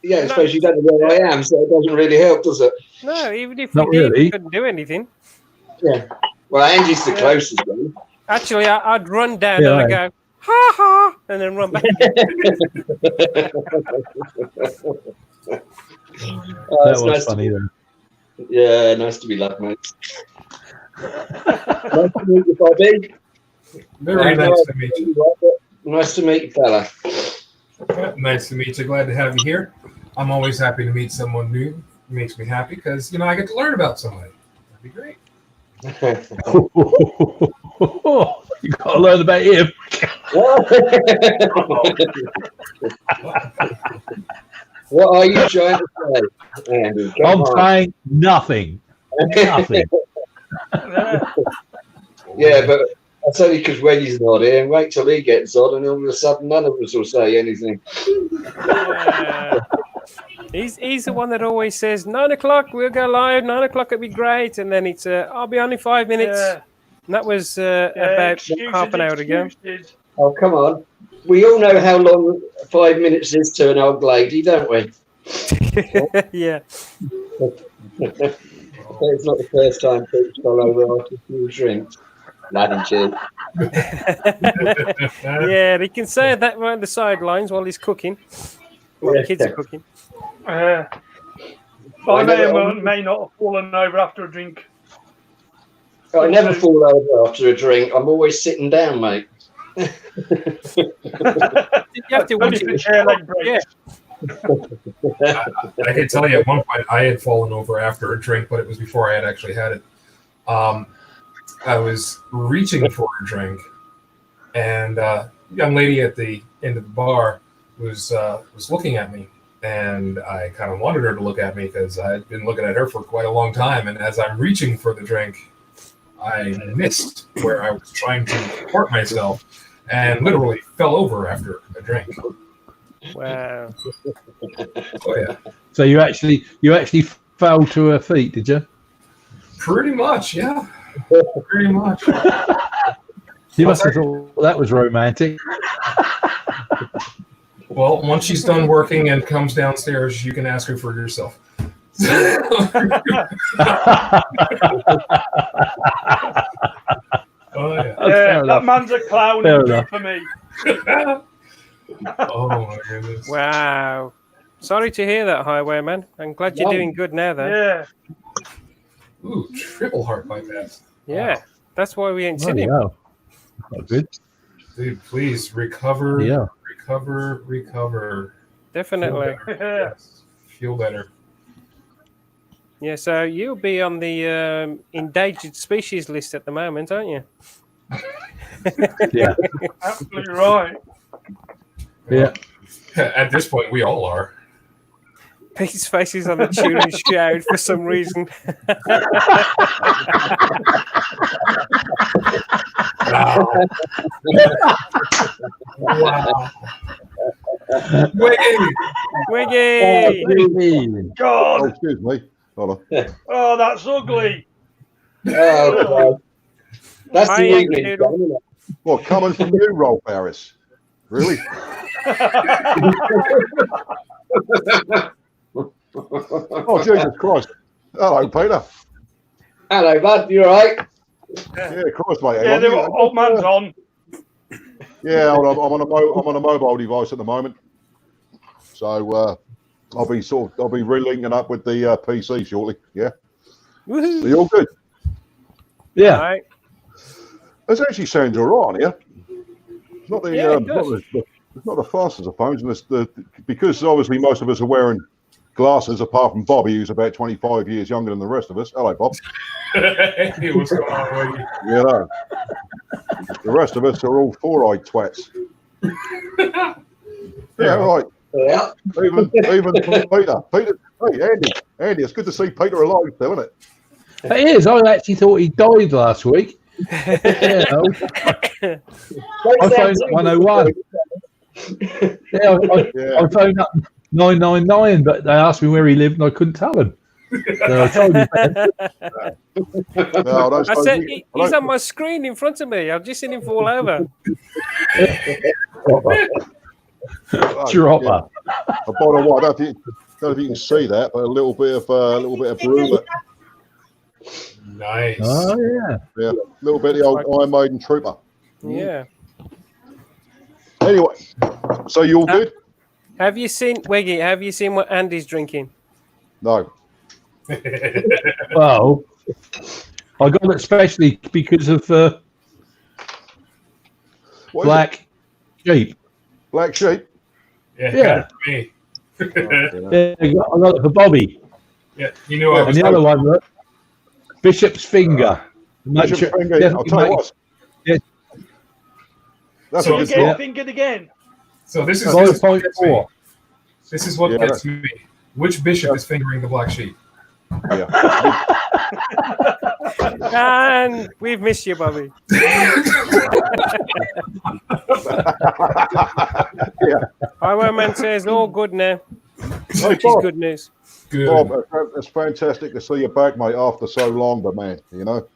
Yeah, I suppose you don't know where I am, so it doesn't really help, does it? No, even if Not we did, really. we couldn't do anything. Yeah. Well, Angie's the closest one. Actually, I'd run down Yeah, and I'd go, ha ha, and then run back. That was funny, then. Yeah, nice to be loved, mate. Nice to meet you, Bobby. Very nice to meet you. Nice to meet you, fella. Nice to meet you. Glad to have you here. I'm always happy to meet someone new. It makes me happy because, I get to learn about somebody. That'd be great. You got to learn about him. What are you trying to say, Andy? I'm saying nothing. Nothing. Yeah, but that's only because Weddy's not here. And wait till he gets on, and all of a sudden none of us will say anything. He's the one that always says 9 o'clock we'll go live. 9 o'clock it'd be great, and then it's I'll be on in 5 minutes. Yeah. And that was about half an hour ago. Oh, come on. We all know how long 5 minutes is to an old lady, don't we? Yeah. It's not the first time Pete's gone over after a few drinks. Bloody cheers. Yeah, he can say that around the sidelines while he's cooking. While the kids are cooking. I may not have fallen over after a drink. I never fall over after a drink. I'm always sitting down, mate. You have to watch it. Chair leg break. Yeah. I can tell you at one point I had fallen over after a drink, but it was before I had actually had it. I was reaching for a drink, and a young lady at the end of the bar was looking at me, and I kind of wanted her to look at me because I had been looking at her for quite a long time. And as I'm reaching for the drink, I missed where I was trying to support myself, and literally fell over after a drink. Wow. Oh yeah. So you actually fell to her feet, did you? Pretty much, yeah. Pretty much. You must have thought that was romantic. Well, once she's done working and comes downstairs, you can ask her for yourself. Oh yeah. That man's a clown for me. Oh my goodness. Wow. Sorry to hear that, Highwayman. I'm glad you're doing good now, though. Yeah. Ooh, triple heart bypass. Yeah. Wow. That's why we ain't seen him. Oh, good. Dude, please recover. Yeah. Recover. Definitely. Yes. Feel better. Yeah, so you'll be on the endangered species list at the moment, aren't you? Yeah. Absolutely right. Yeah. At this point, we all are. Pete's face is on the tuning shroud for some reason. Wow. Wow. Wiggy! God. Oh, excuse me. Hold on. Oh, that's ugly. Oh, God. That's Hi, the Yankee evening, Doodle. isn't it? What, coming from you, Rolf Harris? Really? Oh, Jesus Christ. Hello, Peter. Hello, bud. You all right? Yeah, Christ, mate. Yeah, the old man's on. Yeah, I'm on a mobile device at the moment. So I'll be relinking up with the PC shortly. Yeah. Woohoo! Are you all good? Yeah. All right. It actually sounds all right on here. It's not the Yeah, it does. it's not the fastest of phones, and because obviously most of us are wearing glasses, apart from Bobby, who's about 25 years younger than the rest of us. Hello, Bob. Hey, what's going on with you? You know, the rest of us are all four-eyed twats. Yeah, right. Yeah. Even Peter. Hey, Andy, it's good to see Peter alive, still, isn't it? It is. I actually thought he died last week. Yeah, I phoned up 101. I phoned up 999, but they asked me where he lived and I couldn't tell them. So I told him. No, I said, he's on my screen in front of me. I've just seen him fall over. Dropper. Yeah. By the way, I don't know if you can see that, but a little bit of Bruma. Nice. Oh, yeah. Yeah, a little bit of the old Iron Maiden Trooper. Yeah. Anyway, so you all good? Have you seen, Wiggy, have you seen what Andy's drinking? No. Well, I got it especially because of Black Sheep. Black Sheep? Yeah. Me. Yeah, I got it for Bobby. Yeah, you knew I was. And the other one, look, Bishop's Finger. Make sure, I'll tell you what. Yeah. That's So a good Get thought. fingered again. So this is 5.4. This is what Yeah, gets me. Which bishop is fingering the black sheep? Yeah. And we've missed you, Bobby. Yeah. Our man says all good now, Hey, which is Bob, good news. Good. Bob, it's fantastic to see you back, mate, after so long, but man, you know.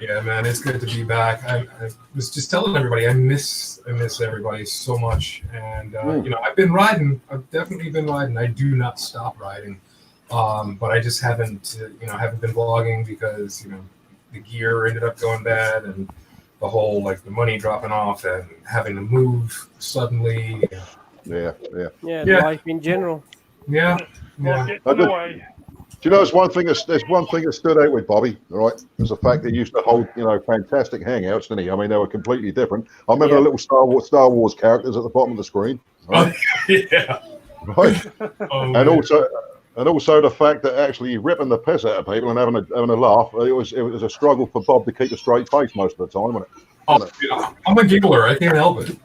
Yeah, man, it's good to be back. I was just telling everybody I miss everybody so much, and you know, I've been riding. I've definitely been riding. I do not stop riding, but I just haven't been vlogging because the gear ended up going bad, and the whole the money dropping off and having to move suddenly. Yeah. Life in general. Yeah. Get them away. Do you know there's one thing that stood out with Bobby, right? Is the fact that he used to hold, fantastic hangouts, didn't he? I mean, they were completely different. I remember the little Star Wars characters at the bottom of the screen. Right? Yeah. Right. Oh, and also the fact that actually ripping the piss out of people and having a laugh, it was a struggle for Bob to keep a straight face most of the time, wasn't it? Yeah. I'm a giggler. I can't help it.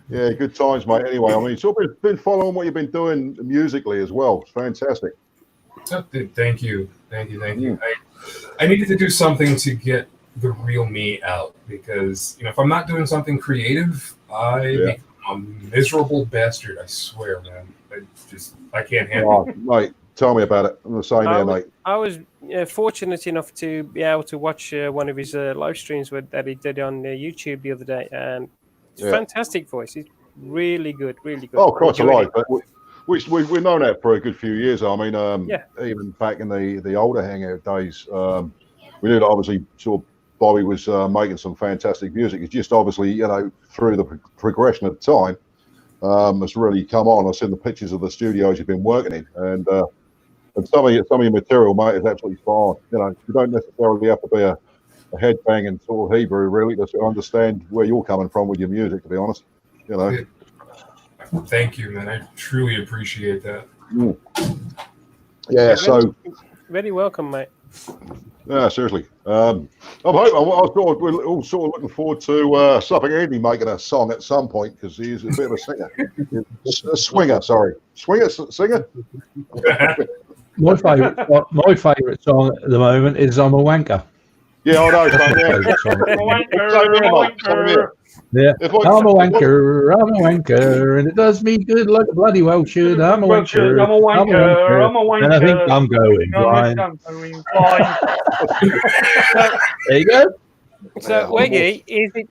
Yeah, good times, mate. Anyway, I mean, it's been following what you've been doing musically as well. It's fantastic. Thank you. I needed to do something to get the real me out because if I'm not doing something creative, I become a miserable bastard. I swear, man. I can't handle it. Mate, tell me about it. I'm the same here, mate. I was fortunate enough to be able to watch one of his live streams that he did on YouTube the other day, and fantastic voice. He's really good, really good. Oh, quite alive. But we've known that for a good few years. I mean, even back in the older Hangout days, we knew that obviously Bobby was making some fantastic music. It's just obviously, through the progression of time, has really come on. I've seen the pictures of the studios you've been working in, and some of your material, mate, is absolutely fine. You don't necessarily have to be a headbanging sort of Hebrew, really, to understand where you're coming from with your music, to be honest. Thank you, man. I truly appreciate that. Yeah, so very welcome, mate. Yeah, seriously. I'm hoping. We're all sort of looking forward to Suffolk Andy making a song at some point because he's a bit of a singer, a swinger. Sorry, singer. My favourite song at the moment is "I'm a Wanker." Yeah, I know. Yeah, I'm a wanker, and it does me good like a bloody well should. I'm a wanker, and I think I'm going blind. There you go. So, Weggy, is it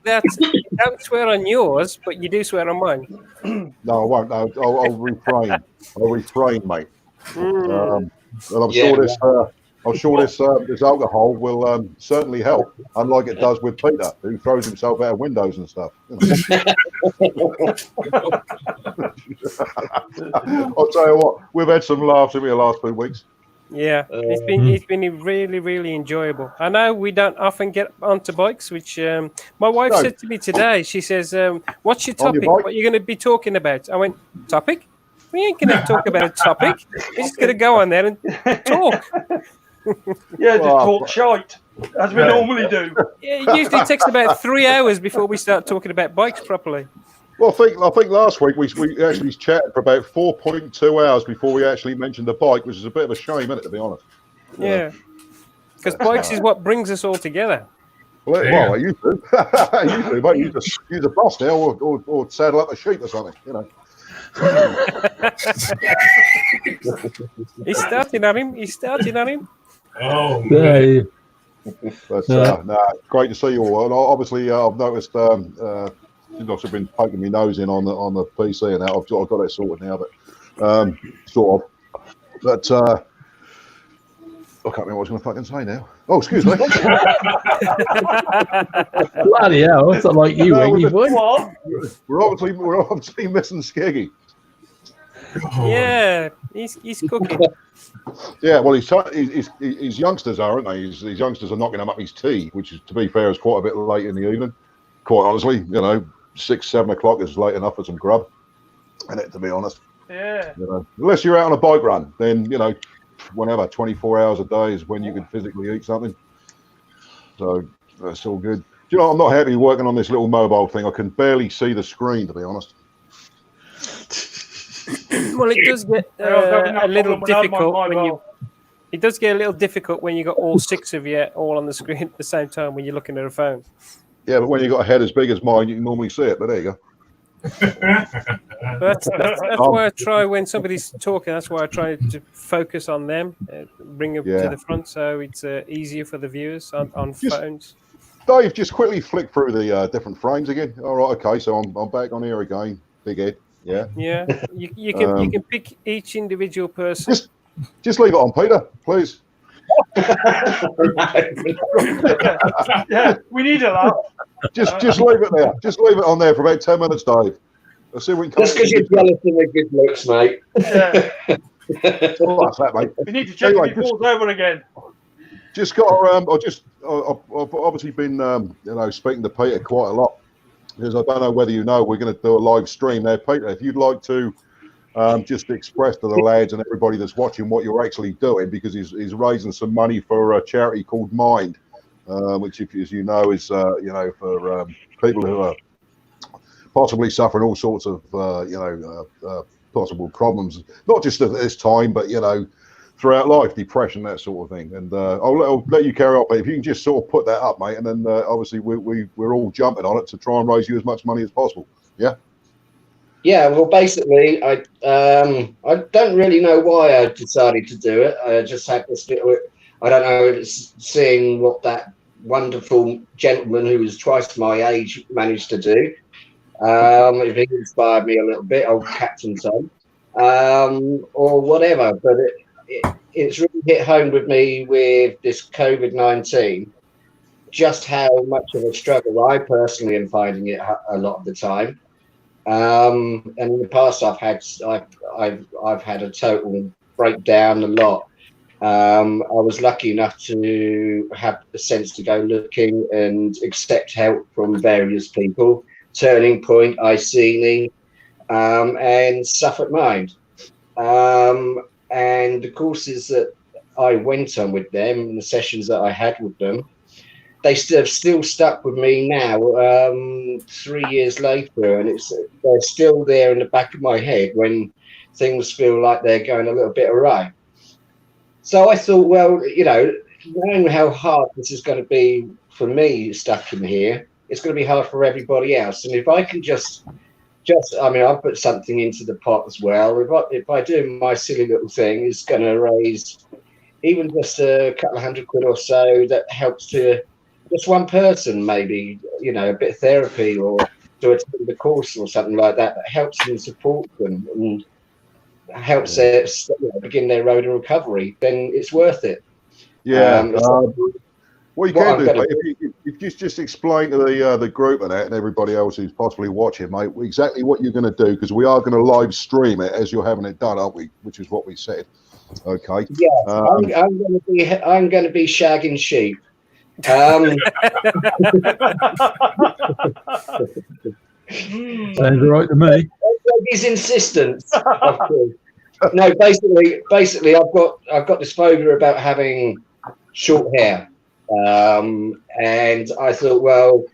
that you don't swear on yours, but you do swear on mine? No, I won't. No, I'll refrain. I'll refrain, mate. And I'm sure this alcohol will certainly help, unlike it does with Peter, who throws himself out of windows and stuff. I'll tell you what, we've had some laughs in the last 2 weeks. Yeah, it's been really, really enjoyable. I know we don't often get onto bikes, which my wife said to me today. She says, "What's your topic? What are you going to be talking about?" I went, "Topic? We ain't going to talk about a topic. We're just going to go on there and talk." Just talk shite, as we normally do. Yeah, it usually takes about 3 hours before we start talking about bikes properly. Well, I think last week we actually chatted for about 4.2 hours before we actually mentioned the bike, which is a bit of a shame, isn't it, to be honest? Yeah, because bikes is what brings us all together. Well, you do. You do, mate. You just use a bus now or saddle up a sheep or something, He's starting on him. Oh, yeah. But great to see you all. And obviously, I've noticed you've also been poking my nose in on the PC and that. I've got it sorted now, but sort of. But I can't remember what I was going to fucking say now. Oh, excuse me. Bloody hell, that's not like you, Wiggy boy. We're obviously missing Skeggy. Yeah, he's cooking. Yeah, well, his youngsters are, aren't they? His youngsters are knocking him up his tea, which is, to be fair, is quite a bit late in the evening. Quite honestly, 6, 7 o'clock is late enough for some grub, and to be honest. Yeah. Unless you're out on a bike run, then whenever 24 hours a day is when you can physically eat something. So that's all good. Do you know, I'm not happy working on this little mobile thing. I can barely see the screen, to be honest. Well, it does get a little difficult when you. It does get a little difficult when you got all 6 of you all on the screen at the same time when you're looking at a phone. Yeah, but when you've got a head as big as mine, you can normally see it. But there you go. That's why I try when somebody's talking. That's why I try to focus on them, bring them to the front, so it's easier for the viewers on phones. Dave, just quickly flick through the different frames again. All right, okay, so I'm back on here again. Big head, yeah. Yeah, you can pick each individual person. Just leave it on, Peter, please. Yeah, we need a lot. Just leave it there. Just leave it on there for about 10 minutes, Dave. Let's see if we can. Just because you're jealous of the good looks, mate. Yeah. Oh, that's that, mate. We need to check if he falls over again. Just got. I've obviously been, speaking to Peter quite a lot because I don't know whether you know we're going to do a live stream there, Peter. If you'd like to. Just express to the lads and everybody that's watching what you're actually doing, because he's raising some money for a charity called Mind, which, as you know, is for people who are possibly suffering all sorts of possible problems, not just at this time, but throughout life, depression, that sort of thing. And I'll let you carry on, but if you can just sort of put that up, mate, and then obviously we're all jumping on it to try and raise you as much money as possible. Yeah. Yeah, well, basically, I don't really know why I decided to do it. I just had this little, I don't know, seeing what that wonderful gentleman who was twice my age managed to do. If he inspired me a little bit, old Captain Tom, or whatever. But it's really hit home with me with this COVID-19, just how much of a struggle I personally am finding it a lot of the time. And in the past, I've had a total breakdown a lot. I was lucky enough to have the sense to go looking and accept help from various people. Turning Point, Iceni, and Suffolk Mind. And the courses that I went on with them and the sessions that I had with them, they still stuck with me now, 3 years later, and they're still there in the back of my head when things feel like they're going a little bit awry. So I thought, well, knowing how hard this is going to be for me stuck in here, it's going to be hard for everybody else. And if I can I'll put something into the pot as well. If I do my silly little thing, it's going to raise even just a couple of £100 or so that helps to just one person, maybe, a bit of therapy or to attend the course or something like that helps them, support them and helps them begin their road of recovery, then it's worth it. Yeah. What you can do, mate, if you just explain to the group and that and everybody else who's possibly watching, mate, exactly what you're going to do, because we are going to live stream it as you're having it done, aren't we? Which is what we said. Okay. Yeah, I'm going to be shagging sheep. Sounds right to me. His insistence. Of course. No, basically, I've got this phobia about having short hair, and I thought, well,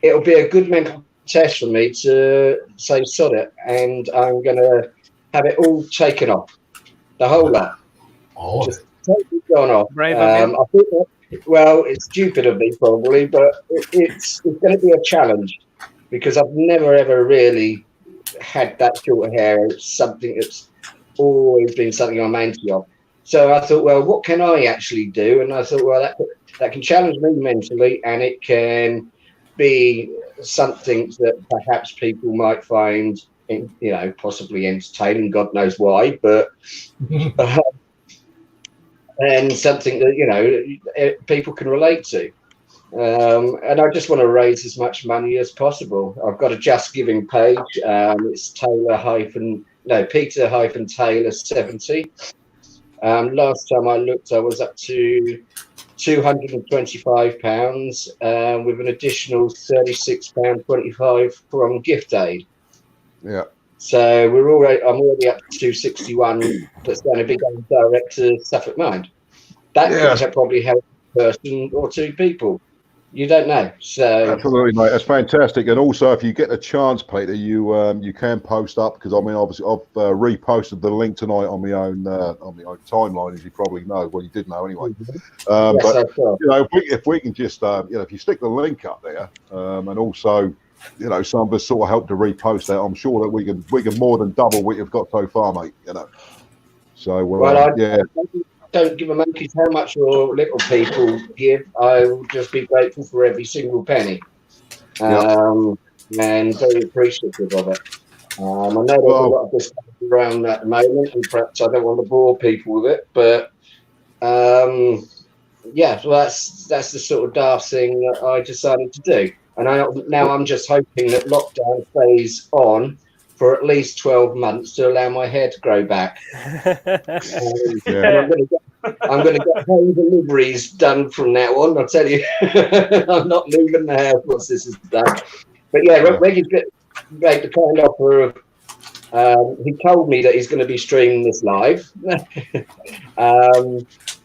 it'll be a good mental test for me to say sod it, and I'm going to have it all taken off, the whole lot. Oh, just totally gone off. Brave I think that, well, it's stupid of me probably, but it's going to be a challenge because I've never ever really had that short hair. It's something that's always been something I'm anti of. So I thought, well, what can I actually do? And I thought, well, that can challenge me mentally, and it can be something that perhaps people might find, possibly entertaining. God knows why, but. And something that people can relate to, and I just want to raise as much money as possible. I've got a Just Giving page. It's Peter-Taylor 70. Last time I looked, I was up to £225, with an additional £36.25 from Gift Aid. Yeah. So I'm already up to 261. That's going to be going direct to Suffolk Mind. That could probably help a person or two people. You don't know. So absolutely, mate. That's fantastic. And also, if you get a chance, Peter, you can post up, because I mean, obviously, I've reposted the link tonight on my own timeline, as you probably know. Well, you did know anyway. Yes, but you know, if we can just if you stick the link up there, and also, you know, some of us sort of help to repost that, I'm sure that we can more than double what you've got so far, mate. You know. So I don't give a monkey's how much your little people give. I will just be grateful for every single penny, and very appreciative of it. I know there's a lot of discussion around at the moment, and perhaps I don't want to bore people with it, but yeah, so that's the sort of daft thing that I decided to do. And I'm just hoping that lockdown stays on for at least 12 months to allow my hair to grow back. I'm going to get home deliveries done from now on. I'll tell you, I'm not leaving the house once this is done. But yeah, Reggie's made the kind offer of. He told me that he's going to be streaming this live,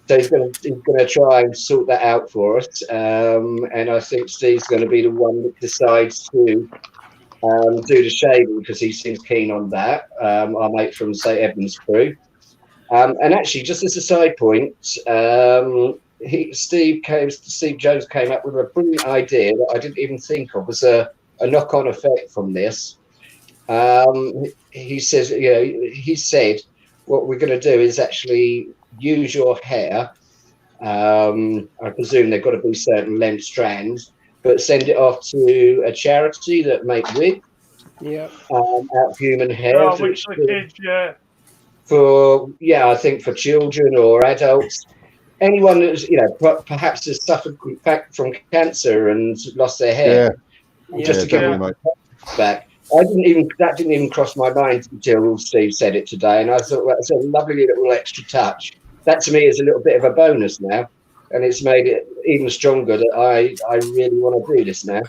so he's going to try and sort that out for us. And I think Steve's going to be the one that decides to do the shaving, because he seems keen on that. Our mate from St Edmunds crew. And actually, just as a side point, Steve Jones came up with a brilliant idea that I didn't even think of as a knock-on effect from this. He said, what we're going to do is actually use your hair. I presume they've got to be certain length strands, but send it off to a charity that make wigs. Yeah. Out of human hair. Oh, which for kids, yeah. I think for children or adults, anyone that's perhaps has suffered from cancer and lost their hair, just to get them back. That didn't even cross my mind until Steve said it today, and I thought that's a lovely little extra touch. That to me is a little bit of a bonus now, and it's made it even stronger that I really want to do this now.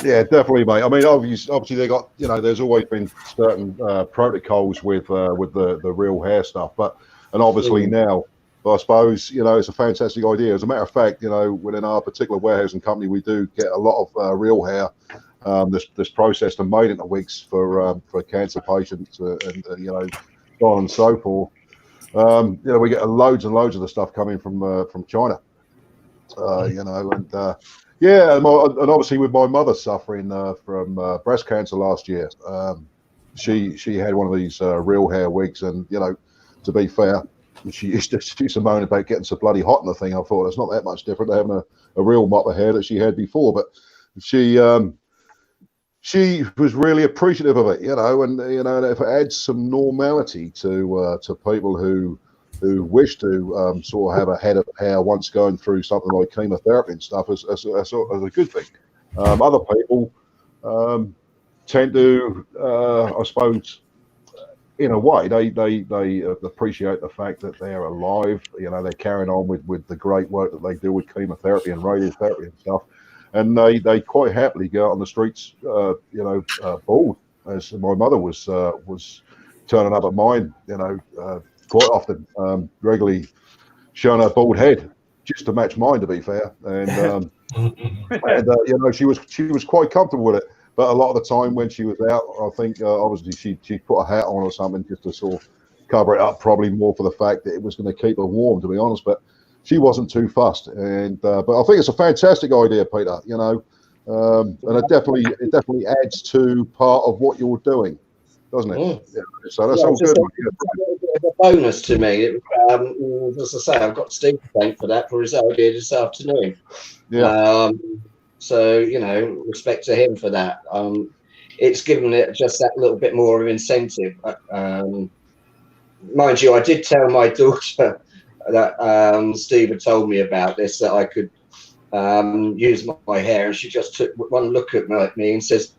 Yeah, definitely, mate. I mean, obviously they got, there's always been certain protocols with the real hair stuff, and obviously now, I suppose, it's a fantastic idea. As a matter of fact, within our particular warehousing company, we do get a lot of real hair this processed and made into wigs for cancer patients, and so on and so forth. We get loads and loads of the stuff coming from China, and obviously with my mother suffering from breast cancer last year, she had one of these real hair wigs, and to be fair, she used to moan about getting so bloody hot in the thing. I thought it's not that much different to having a real mop of hair that she had before, but she was really appreciative of it, and if it adds some normality to people who wish to sort of have a head of hair once going through something like chemotherapy and stuff, is a good thing. Other people tend to, I suppose, in a way, they appreciate the fact that they're alive. They're carrying on with the great work that they do with chemotherapy and radiotherapy and stuff, and they quite happily go out on the streets, bald, as my mother was turning up at mine, quite often, regularly showing her bald head just to match mine, to be fair, and she was quite comfortable with it. But a lot of the time when she was out, I think obviously she put a hat on or something just to sort of cover it up, probably more for the fact that it was going to keep her warm, to be honest. But she wasn't too fussed, and but I think it's a fantastic idea, Peter. And it definitely adds to part of what you're doing, doesn't it? Yeah. So that's all good. It's a bonus to me. As I say, I've got Steve to thank for that, for his idea this afternoon. Yeah. So, respect to him for that. It's given it just that little bit more of incentive. Mind you, I did tell my daughter that Steve had told me about this, that I could use my hair, and she just took one look at me and says,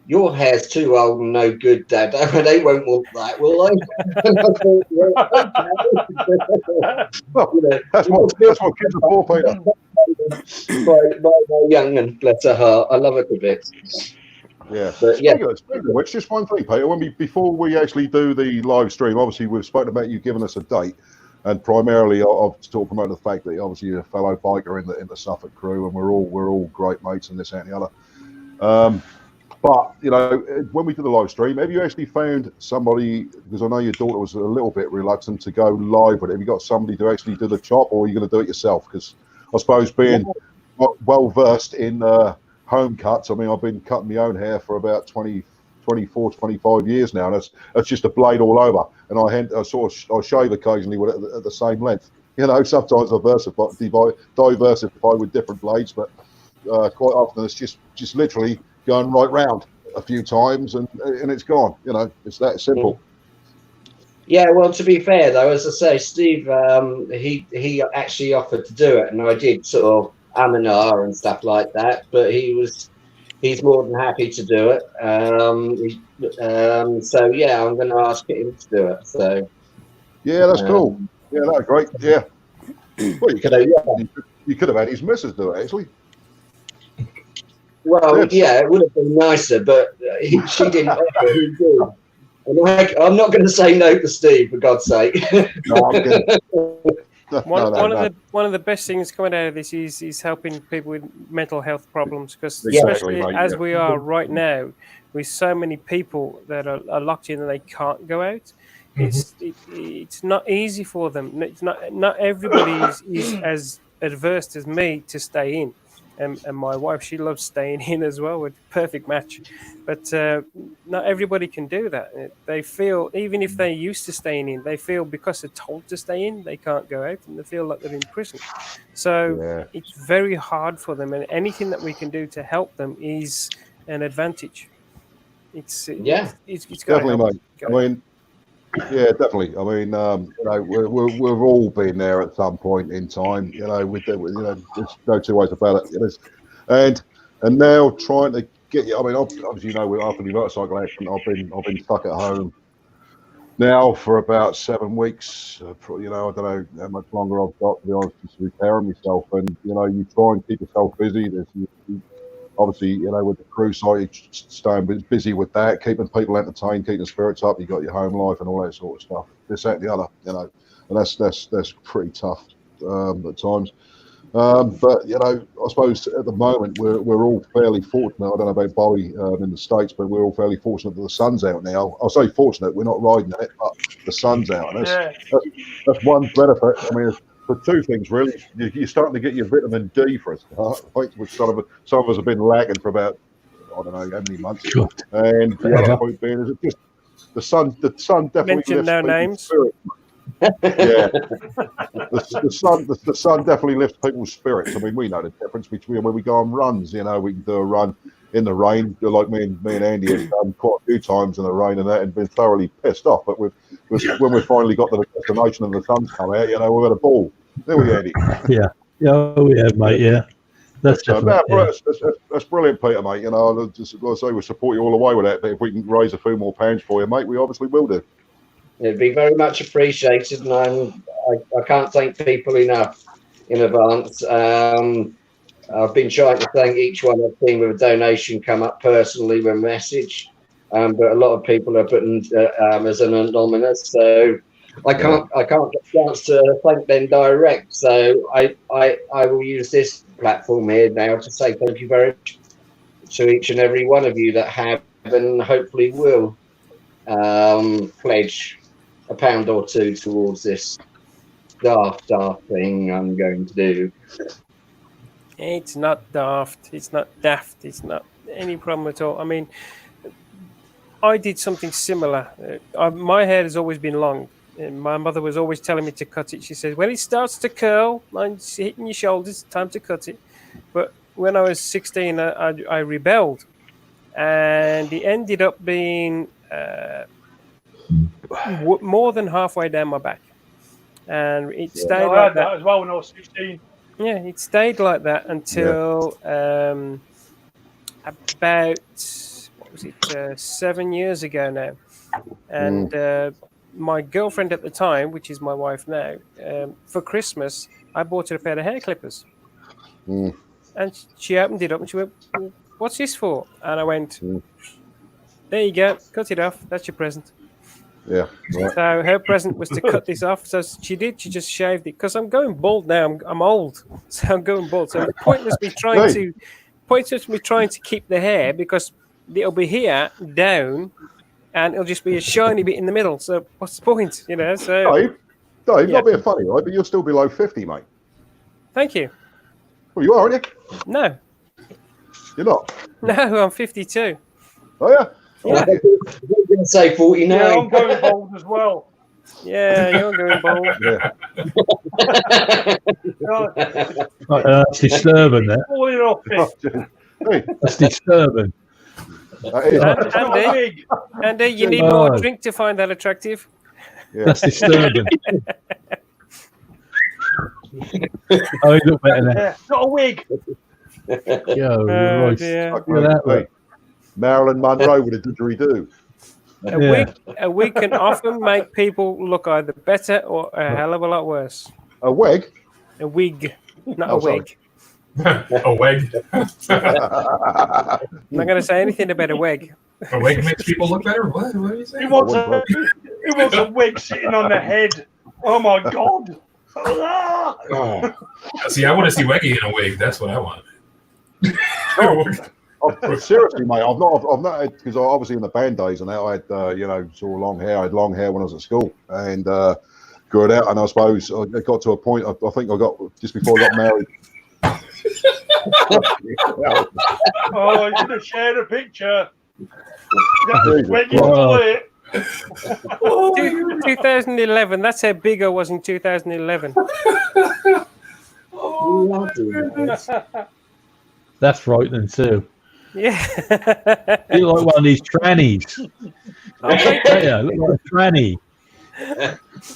"Your hair's too old and no good, Dad. They won't want that, will they?" That's what kids are for, Peter. My young and bless her heart, I love her to bits. Yeah. But yeah, Speaking of which, just one thing, Peter. Before we actually do the live stream, obviously we've spoken about you giving us a date, and primarily I've sort of promoted the fact that obviously you're a fellow biker in the Suffolk crew, and we're all great mates and this, that, and the other. But when we did the live stream, have you actually found somebody? Because I know your daughter was a little bit reluctant to go live with it. Have you got somebody to actually do the chop, or are you going to do it yourself? Because I suppose being well versed in home cuts, I mean, I've been cutting my own hair for about 24, 25 years now, and that's just a blade all over. And I shave occasionally with it at the same length. Sometimes I diversify with different blades, but quite often it's just literally going right round a few times and it's gone. It's that simple. Yeah, well, to be fair though, as I say, Steve, he actually offered to do it, and I did sort of and stuff like that, but he's more than happy to do it. So yeah, I'm going to ask him to do it. So yeah, that's cool. Yeah, that's great. Yeah. Well, you could have had his missus do it actually. Well, yeah, it would have been nicer, but she didn't offer. He did. And I'm not going to say no to Steve, for God's sake. No, I'm kidding. One of the best things coming out of this is helping people with mental health problems, because especially as we are right now, with so many people that are locked in and they can't go out, it's not easy for them. It's not everybody is as adverse as me to stay in. And my wife, she loves staying in as well, with perfect match. But not everybody can do that. They feel, even if they're used to staying in, they feel because they're told to stay in, they can't go out, and they feel like they're in prison. So it's very hard for them, and anything that we can do to help them is an advantage. It's definitely, mate. I mean, yeah, definitely. I mean, we've all been there at some point in time. There's no two ways about it. And now trying to get you. I mean, obviously, after the motorcycle accident, I've been stuck at home now for about 7 weeks. I don't know how much longer I've got, to be honest, just repairing myself. And you try and keep yourself busy. Obviously, with the crew site, staying busy with that, keeping people entertained, keeping spirits up. You got your home life and all that sort of stuff. This, that, and the other, and that's pretty tough at times. But I suppose at the moment we're all fairly fortunate. I don't know about Bowie in the States, but we're all fairly fortunate that the sun's out now. I'll say fortunate. We're not riding it, but the sun's out, and that's one benefit. I mean, for two things really. You're starting to get your vitamin D for a start, which some of us have been lacking for about I don't know how many months. And the other point being is it just the sun definitely mention no names. Spirits. Yeah, the sun definitely lifts people's spirits. I mean, we know the difference between when we go on runs. We can do a run in the rain, like me and Andy have done quite a few times in the rain and that, and been thoroughly pissed off. But when we finally got to the destination and the sun's come out, we've had a ball. There we Andy. Yeah, mate. Yeah. That's brilliant, Peter, mate. Just like I say, we support you all the way with that. But if we can raise a few more pounds for you, mate, we obviously will do. It'd be very much appreciated, and I can't thank people enough in advance. I've been trying to thank each one I've seen with a donation come up personally with a message, but a lot of people are putting as an anonymous, so I can't get a chance to thank them direct. So I will use this platform here now to say thank you very much to each and every one of you that have and hopefully will pledge £1 or £2 towards this daft thing I'm going to do. It's not daft. It's not daft. It's not any problem at all. I mean, I did something similar. My hair has always been long. And my mother was always telling me to cut it. She said, when it starts to curl, and it's hitting your shoulders, it's time to cut it. But when I was 16, I rebelled. And it ended up being more than halfway down my back. And it stayed like that as well when I was 16. Yeah, it stayed like that until about 7 years ago now. And my girlfriend at the time, which is my wife now, for Christmas, I bought her a pair of hair clippers. And she opened it up and she went, well, what's this for? And I went, there you go, cut it off. That's your present. Yeah. Right. So her present was to cut this off. So she did. She just shaved it because I'm going bald now. I'm old, so I'm going bald. So the point was me trying to keep the hair because it'll be here down, and it'll just be a shiny bit in the middle. So what's the point? You know. So Dave, Yeah. not being funny, right? But you're still below 50, mate. thank you. Well, you are, aren't you? No, You're not. no, I'm 52. Oh yeah. Yeah. I'm going to say 49. Yeah, I'm going bold as well. Yeah, you're going bald. Yeah. That's disturbing. That. Falling off it. Hey, That's disturbing. that is, Andy, Andy, you need more drink to find that attractive. yeah. That's disturbing. Oh, he looked better now. Yeah, got a wig. Yo, Oh, right. dear. Like, Look at that, hey, Marilyn Monroe with a didgeridoo. A wig can often make people look either better or a hell of a lot worse. A wig? A wig, not Oh, a wig. A wig. I'm not going to say anything about a wig. A wig makes people look better. What? What are you He saying? wants a wig sitting on the head. Oh my god. Ah! Oh. See, I want to see Weggy in a wig. That's what I want. Seriously, mate, I've not, because obviously in the band days and that, I had, sort of long hair. I had long hair when I was at school and grew it out. And I suppose it got to a point, I think I got, just before I got married. Oh, you should have shared a picture. Jesus When you Christ. saw it. 2011. That's how big I was in 2011. That's frightening too. Yeah. You look like one of these trannies. Yeah, look like a tranny.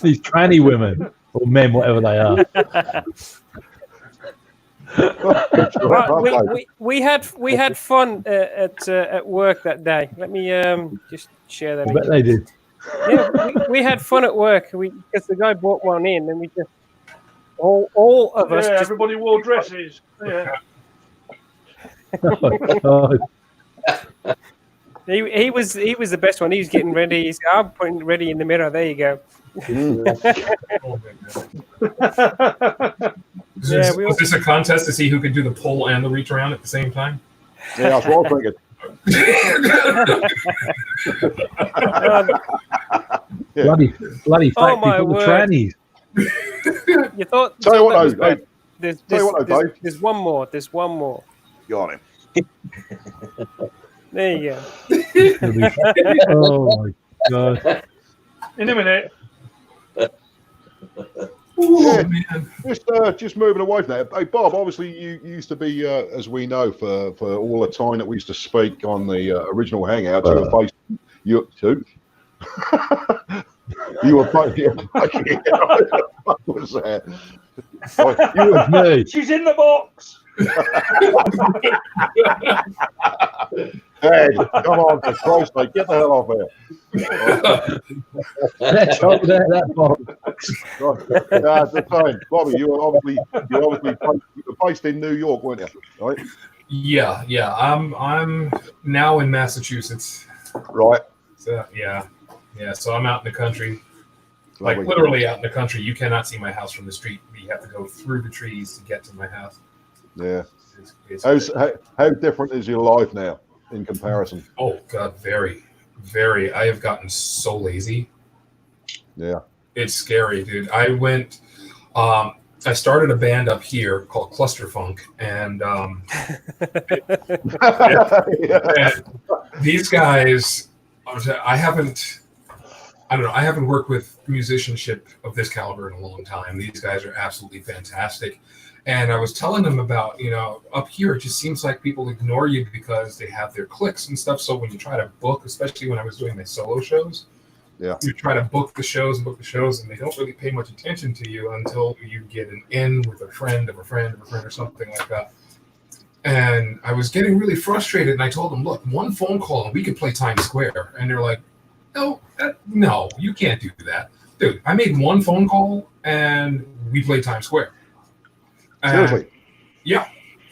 These tranny women or men, whatever they are. Right, we had fun at work that day. Let me just share that. I bet they did. Yeah, we had fun at work. Because the guy brought one in, and we just all of us. Yeah, Just, everybody wore dresses. Yeah. Oh, he was the best one. He was getting ready. He's I'm putting ready in the mirror. There you go. Was this a contest to see who could do the pull and the reach around at the same time? Yeah, that's what I was thinking. bloody fat Oh, my people, the word. trannies. You thought? Tell you what, that was though, bad. Dave. Tell you what, though, Dave. There's one more. There's one more. Got him. There you go. Oh my god. In a minute. Yeah, just moving away from that. Hey, Bob, obviously you used to be, as we know, for all the time that we used to speak on the original Hangouts, you were based. You were based. What was that? You were Me. She's in the box. Ed, come on, for Christ's sake, get the hell off here. Let's hope that Bob. That's the time. Bobby, you were obviously based in New York, weren't you? Right? Yeah. I'm now in Massachusetts. Right. So yeah. So I'm out in the country, Lovely. like literally out in the country. You cannot see my house from the street. You have to go through the trees to get to my house. Yeah. It's How different is your life now in comparison? Oh God, very, very. I have gotten so lazy. Yeah. It's scary, dude. I started a band up here called Cluster Funk, and, and these guys, I haven't worked with musicianship of this caliber in a long time. These guys are absolutely fantastic. And I was telling them about, up here, it just seems like people ignore you because they have their cliques and stuff. So when you try to book, especially when I was doing my solo shows, Yeah. you try to book the shows, and they don't really pay much attention to you until you get an in with a friend of a friend of a friend or something like that. And I was getting really frustrated, and I told them, look, one phone call and we could play Times Square. And they're like, no, you can't do that. Dude, I made one phone call and we played Times Square. Seriously? Yeah.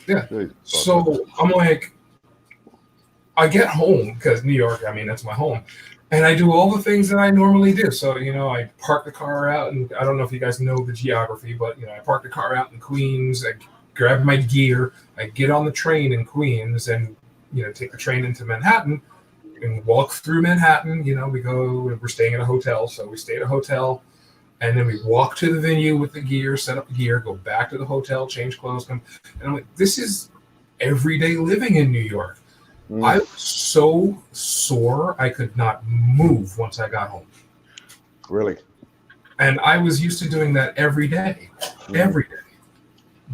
Dude, So I'm like, I get home because New York, I mean, that's my home. And I do all the things that I normally do. So, I park the car out, and I don't know if you guys know the geography, but, I park the car out in Queens. I grab my gear. I get on the train in Queens and, take the train into Manhattan and walk through Manhattan. We're staying in a hotel. So we stay at a hotel, and then we walk to the venue with the gear, set up the gear, go back to the hotel, change clothes. And I'm like, this is everyday living in New York. I was so sore I could not move once I got home. Really? And I was used to doing that every day.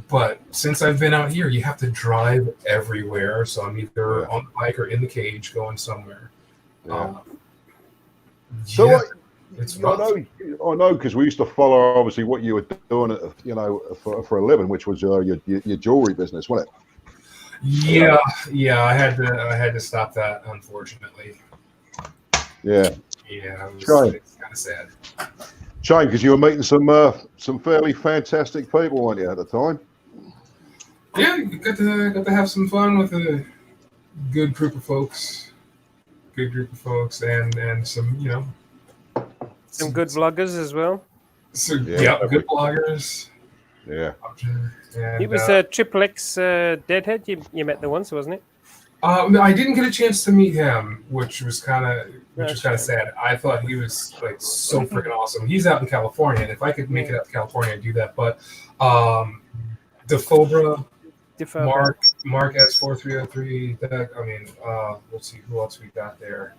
But since I've been out here, you have to drive everywhere. So I'm either on the bike or in the cage going somewhere. It's rough. I know, because we used to follow obviously what you were doing, for a living, which was your jewelry business, wasn't it? Yeah. I had to stop that, unfortunately. Yeah. It's kind of sad. Shame, because you were meeting some fairly fantastic people, weren't you, at the time? Yeah, you got to have some fun with a good group of folks. And some, some good vloggers as well. So good bloggers. Yeah. And, it was Triple X Deadhead. You met there once, wasn't it? I didn't get a chance to meet him, which was kind of sad. I thought he was like so freaking awesome. He's out in California, and if I could make it out to California, I'd do that. But Defobra, Mark S4303. Let's see who else we got there.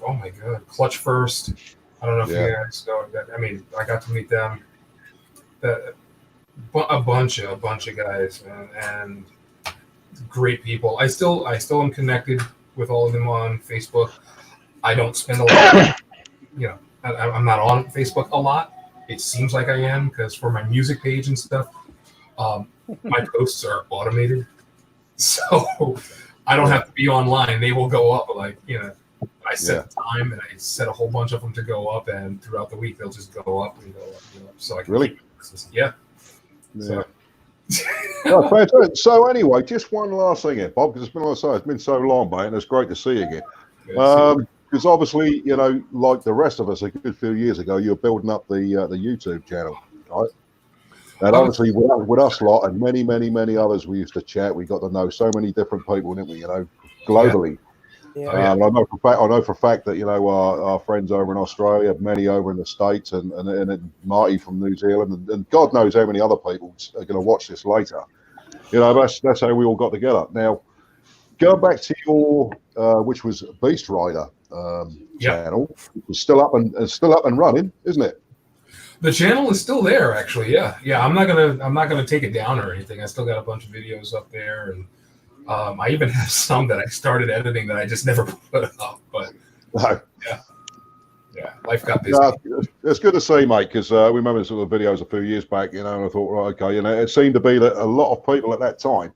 Oh my God, Clutch First. I don't know if you guys know that. I mean, I got to meet them. A bunch of guys, man, and great people. I still am connected with all of them on Facebook. I don't spend a lot. I'm not on Facebook a lot. It seems like I am, because for my music page and stuff, my posts are automated, so I don't have to be online. They will go up. I set the time, and I set a whole bunch of them to go up, and throughout the week they'll just go up and go up. So I can really. Yeah. So. So anyway, just one last thing here, Bob, because it's been so long, mate, and it's great to see you again. Because obviously, like the rest of us, a good few years ago, you were building up the YouTube channel, right? And obviously, with us lot and many others, we used to chat. We got to know so many different people, didn't we? Globally. Yeah. I know for a fact that our friends over in Australia, many over in the States, and Marty from New Zealand, and God knows how many other people are going to watch this later. That's how we all got together. Now, going back to your which was Beast Rider channel, it's still up and running, isn't it? The channel is still there, actually. Yeah. I'm not gonna take it down or anything. I still got a bunch of videos up there, and I even have some that I started editing that I just never put up. But life got busy. It's good to see, mate, because we remember some of the videos a few years back, and I thought, right, okay, it seemed to be that a lot of people at that time,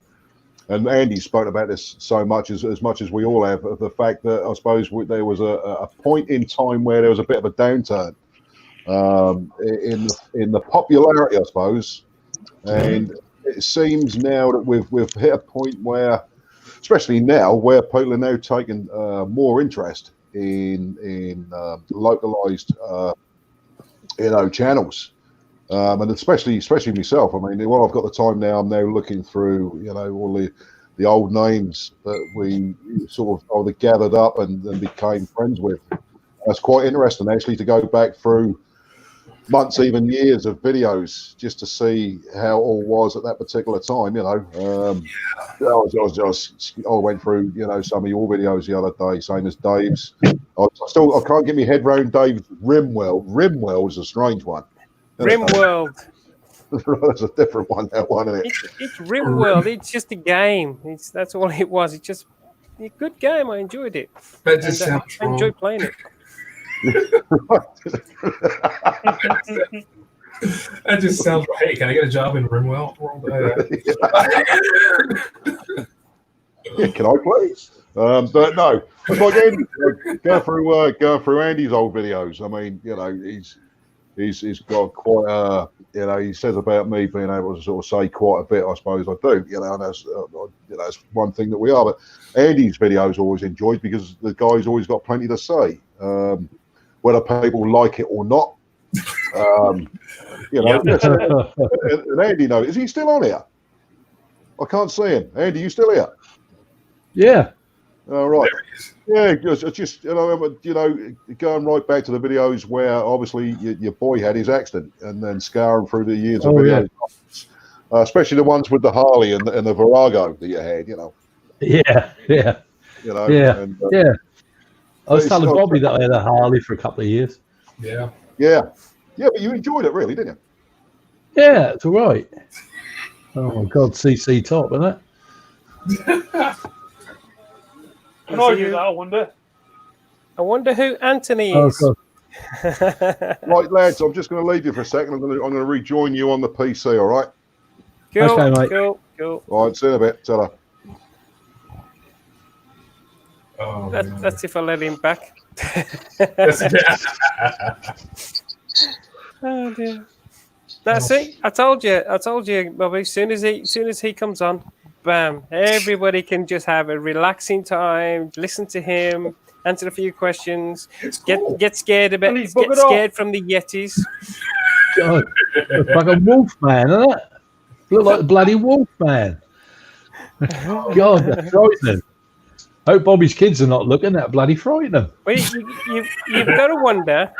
and Andy spoke about this so much as we all have, of the fact that I suppose there was a point in time where there was a bit of a downturn in the popularity, I suppose, and it seems now that we've hit a point where, especially now, where people are now taking more interest in localized channels, and especially myself. I mean, while I've got the time now, I'm now looking through all the old names that we sort of either gathered up and became friends with. That's quite interesting, actually, to go back through months, even years of videos, just to see how all was at that particular time. I went through some of your videos the other day, same as Dave's. I can't get my head round Dave's Rimworld. Rimworld is a strange one. Rimworld. That's a different one. That one, isn't it? It's Rimworld. It's just a game. That's all it was. It's just a good game. I enjoyed it. That just sounds I enjoy playing it. That just sounds right. Hey, can I get a job in Rimworld? Can I please? But no. But again, go through Andy's old videos. I mean, he's got quite he says about me being able to sort of say quite a bit. I suppose I do, and that's that's one thing that we are. But Andy's videos always enjoyed because the guy's always got plenty to say, whether people like it or not. And Andy knows. Is he still on here? I can't see him. Andy, you still here? Yeah. All right. Yeah, just going right back to the videos where obviously your boy had his accident, and then scouring through the years of videos, especially the ones with the Harley and the Virago that you had. Yeah. I was telling Bobby that I had a Harley for a couple of years. Yeah. But you enjoyed it, really, didn't you? Yeah, it's all right. Oh my God, CC top, isn't it? Can I do that? I wonder who Anthony is. Oh, Right, lads, I'm just going to leave you for a second. I'm going to rejoin you on the PC. All right. Cool, okay, mate. Cool. All right, see you in a bit. Ta-ra. Oh, That's if I let him back. Oh dear. That's it. I told you, Bobby. As soon as he comes on, bam! Everybody can just have a relaxing time, listen to him, answer a few questions, get scared a bit, get scared from the Yetis. God, it's like a wolf man, isn't it? Look like a bloody wolf man. God, that's frightening. Hope Bobby's kids are not looking. That bloody frightening. Well, you've got to wonder.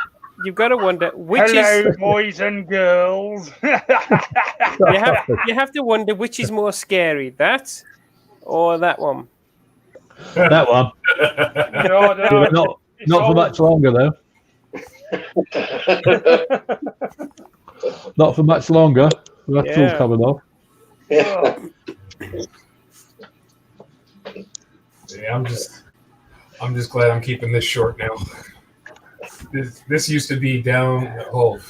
You've got to wonder which Hello, boys and girls. you have to wonder which is more scary, that or that one. That one. No, not for much longer though. Not for much longer. That's all coming off. Yeah. Yeah, I'm just glad I'm keeping this short now. This used to be down long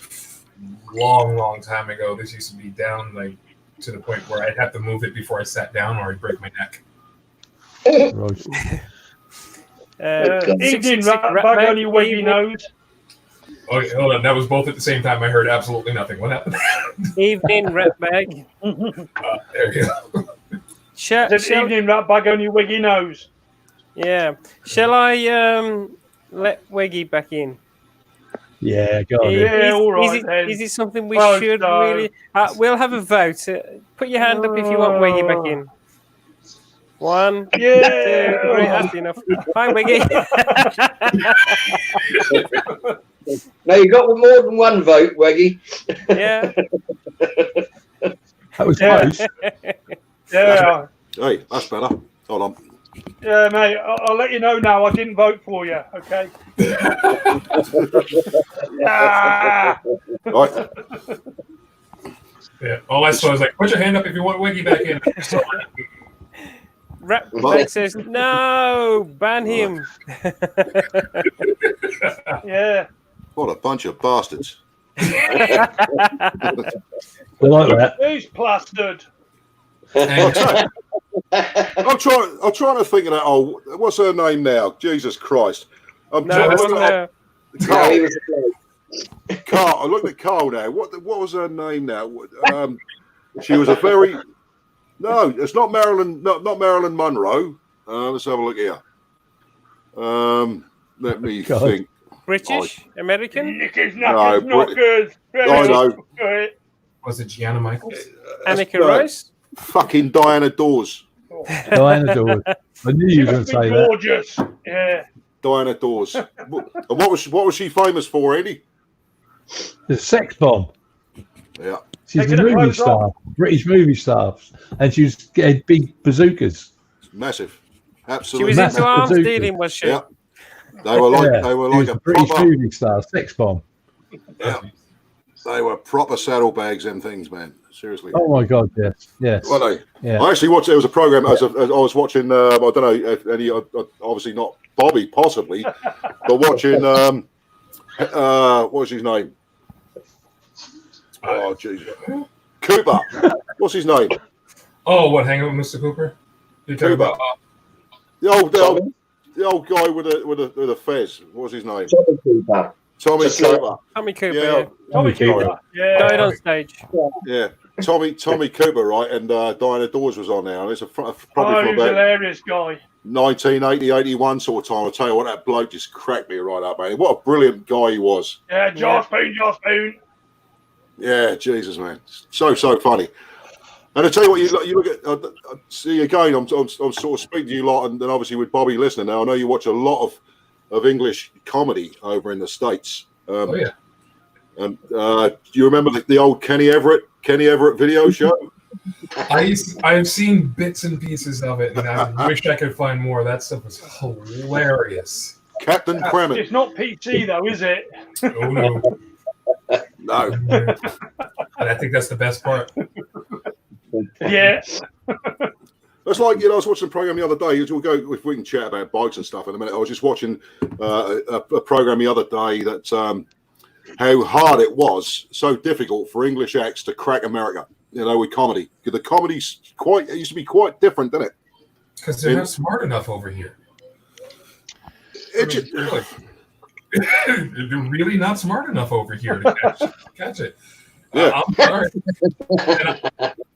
time ago. This used to be down like to the point where I'd have to move it before I sat down or I'd break my neck. Right. Evening, rat on your wiggy nose. Oh, hold on. That was both at the same time. I heard absolutely nothing. What happened? Evening, rat bag. There you go. Evening, rat bag on your wiggy nose. Yeah. Shall I let Wiggy back in? Yeah, go on. All right. Is it something we should really? We'll have a vote. Put your hand up if you want Wiggy back in. 1, 2, 3. That's enough. Hi, Wiggy. Now you got more than one vote, Weggy. Yeah. That was close. Yeah. Hey, that's better. Hold on. Yeah, mate. I'll let you know now. I didn't vote for you. Okay. Right. Yeah. All I saw was like, put your hand up if you want Wiggy back in. Rat bag says no. Ban him. Yeah. What a bunch of bastards. I like that. Who's plastered? I'm trying to think of that. Oh, what's her name now? Jesus Christ! No. Carl. I looked at Carl now. What was her name now? She was a very no. It's not Marilyn. Not Marilyn Monroe. Let's have a look here. Let me think. British, American. Knickers, knockers. I know. Was it Gianna Michaels? Annika Rice. Fucking Diana Dawes. Diana Dawes. I knew you were going to say that. Gorgeous. Yeah. Diana Dawes. And what was she famous for, Eddie? The sex bomb. Yeah. She's a movie star, British movie star, and she was getting big bazookas. Massive. She Absolutely. was into arms dealing, was she? Yeah. They were like a British movie star, sex bomb. Yeah. They were proper saddlebags and things, man. Seriously. Oh my God, yes. Well, I actually watched. There was a program. I was watching. I don't know if any. Obviously not Bobby, possibly, but watching. What was his name? Oh, Jesus. Cooper. What's his name? Oh, what? Hangout with Mr. Cooper? You talking about the old guy with a fez. What was his name? Tommy Cooper. Tommy Just like- Cooper. Tommy Cooper. Yeah. Yeah. Tommy Cooper. Yeah. Died on stage. Yeah, Tommy Cooper, right? And Diana Dawes was on there. And it's probably Oh, from he was a about hilarious guy. 1980, 81 sort of time. I'll tell you what, that bloke just cracked me right up, man. What a brilliant guy he was. Yeah, Josh Spoon. Yeah, Jesus, man. So funny. And I tell you what, you look at, see again, I'm sort of speaking to you a lot, and then obviously with Bobby listening now, I know you watch a lot of English comedy over in the States. Oh, yeah. And do you remember the old Kenny Everett video show? I've seen bits and pieces of it, and I wish I could find more. That stuff was hilarious. Captain Cremant. It's not PC though, is it? Oh no, No. and I think that's the best part. Yeah. That's like, I was watching a program the other day. We'll go if we can chat about bikes and stuff in a minute. I was just watching a program the other day that how hard it was, so difficult for English acts to crack America. With comedy. The comedy's it used to be quite different, didn't it? Because they're not smart enough over here. Really. They're really not smart enough over here to catch it. Yeah. I'm sorry.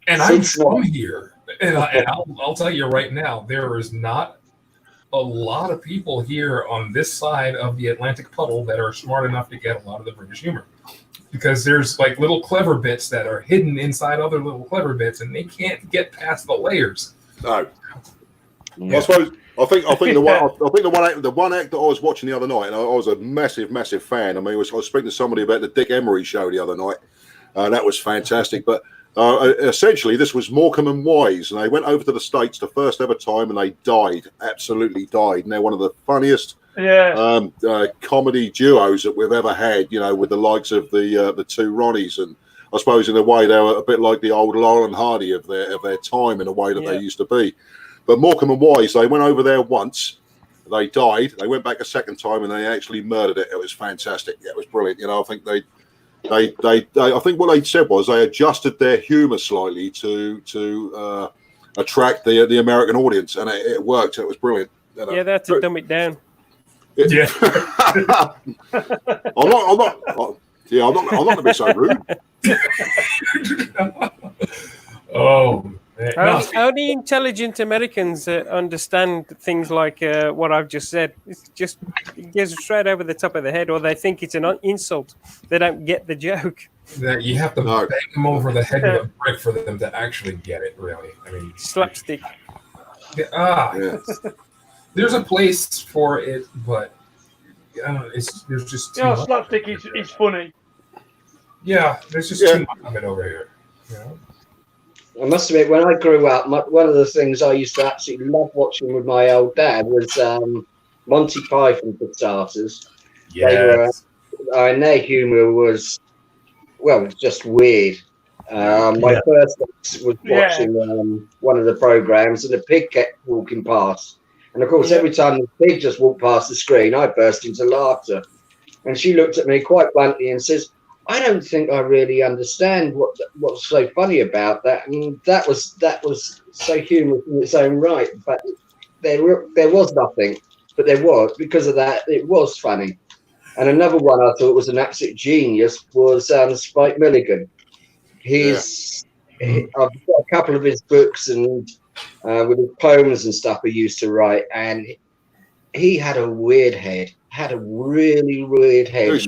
And I'm from here. And I'll tell you right now, there is not a lot of people here on this side of the Atlantic puddle that are smart enough to get a lot of the British humor. Because there's like little clever bits that are hidden inside other little clever bits, and they can't get past the layers. No. Yeah. I suppose I think the one act that I was watching the other night, and I was a massive fan. I mean, I was speaking to somebody about the Dick Emery show the other night. That was fantastic. But essentially, this was Morecambe and Wise, and they went over to the States the first ever time, and they absolutely died. And they're one of the funniest comedy duos that we've ever had. With the likes of the two Ronnies, and I suppose in a way they were a bit like the old Laurel and Hardy of their time in a way that they used to be. But Morecambe and Wise, they went over there once, they died, they went back a second time, and they actually murdered it. It was fantastic. It was brilliant. I think I think what they said was they adjusted their humour slightly to attract the American audience, and it worked. It was brilliant. Yeah, that's to dumb it down. Yeah. I'm not going to be so rude. Oh, man. Only intelligent Americans understand things like what I've just said. It goes straight over the top of the head, or they think it's an insult. They don't get the joke. That you have to bang them over the head with a brick for them to actually get it. Really, I mean, slapstick. There's a place for it, but I don't know. There's just too much. Slapstick is funny. Yeah, there's just too much of it over here. I must admit, when I grew up, one of the things I used to absolutely love watching with my old dad was Monty Python, for starters. Yes. And their humour was, just weird. My first was watching one of the programmes, and a pig kept walking past. And, of course, every time the pig just walked past the screen, I burst into laughter. And she looked at me quite bluntly and says, I don't think I really understand what's so funny about that. And that was so humorous in its own right. But there was nothing, but there was, because of that, it was funny. And another one I thought was an absolute genius was Spike Milligan. I've got a couple of his books and with his poems and stuff he used to write, and he had a weird head. Had a really weird head.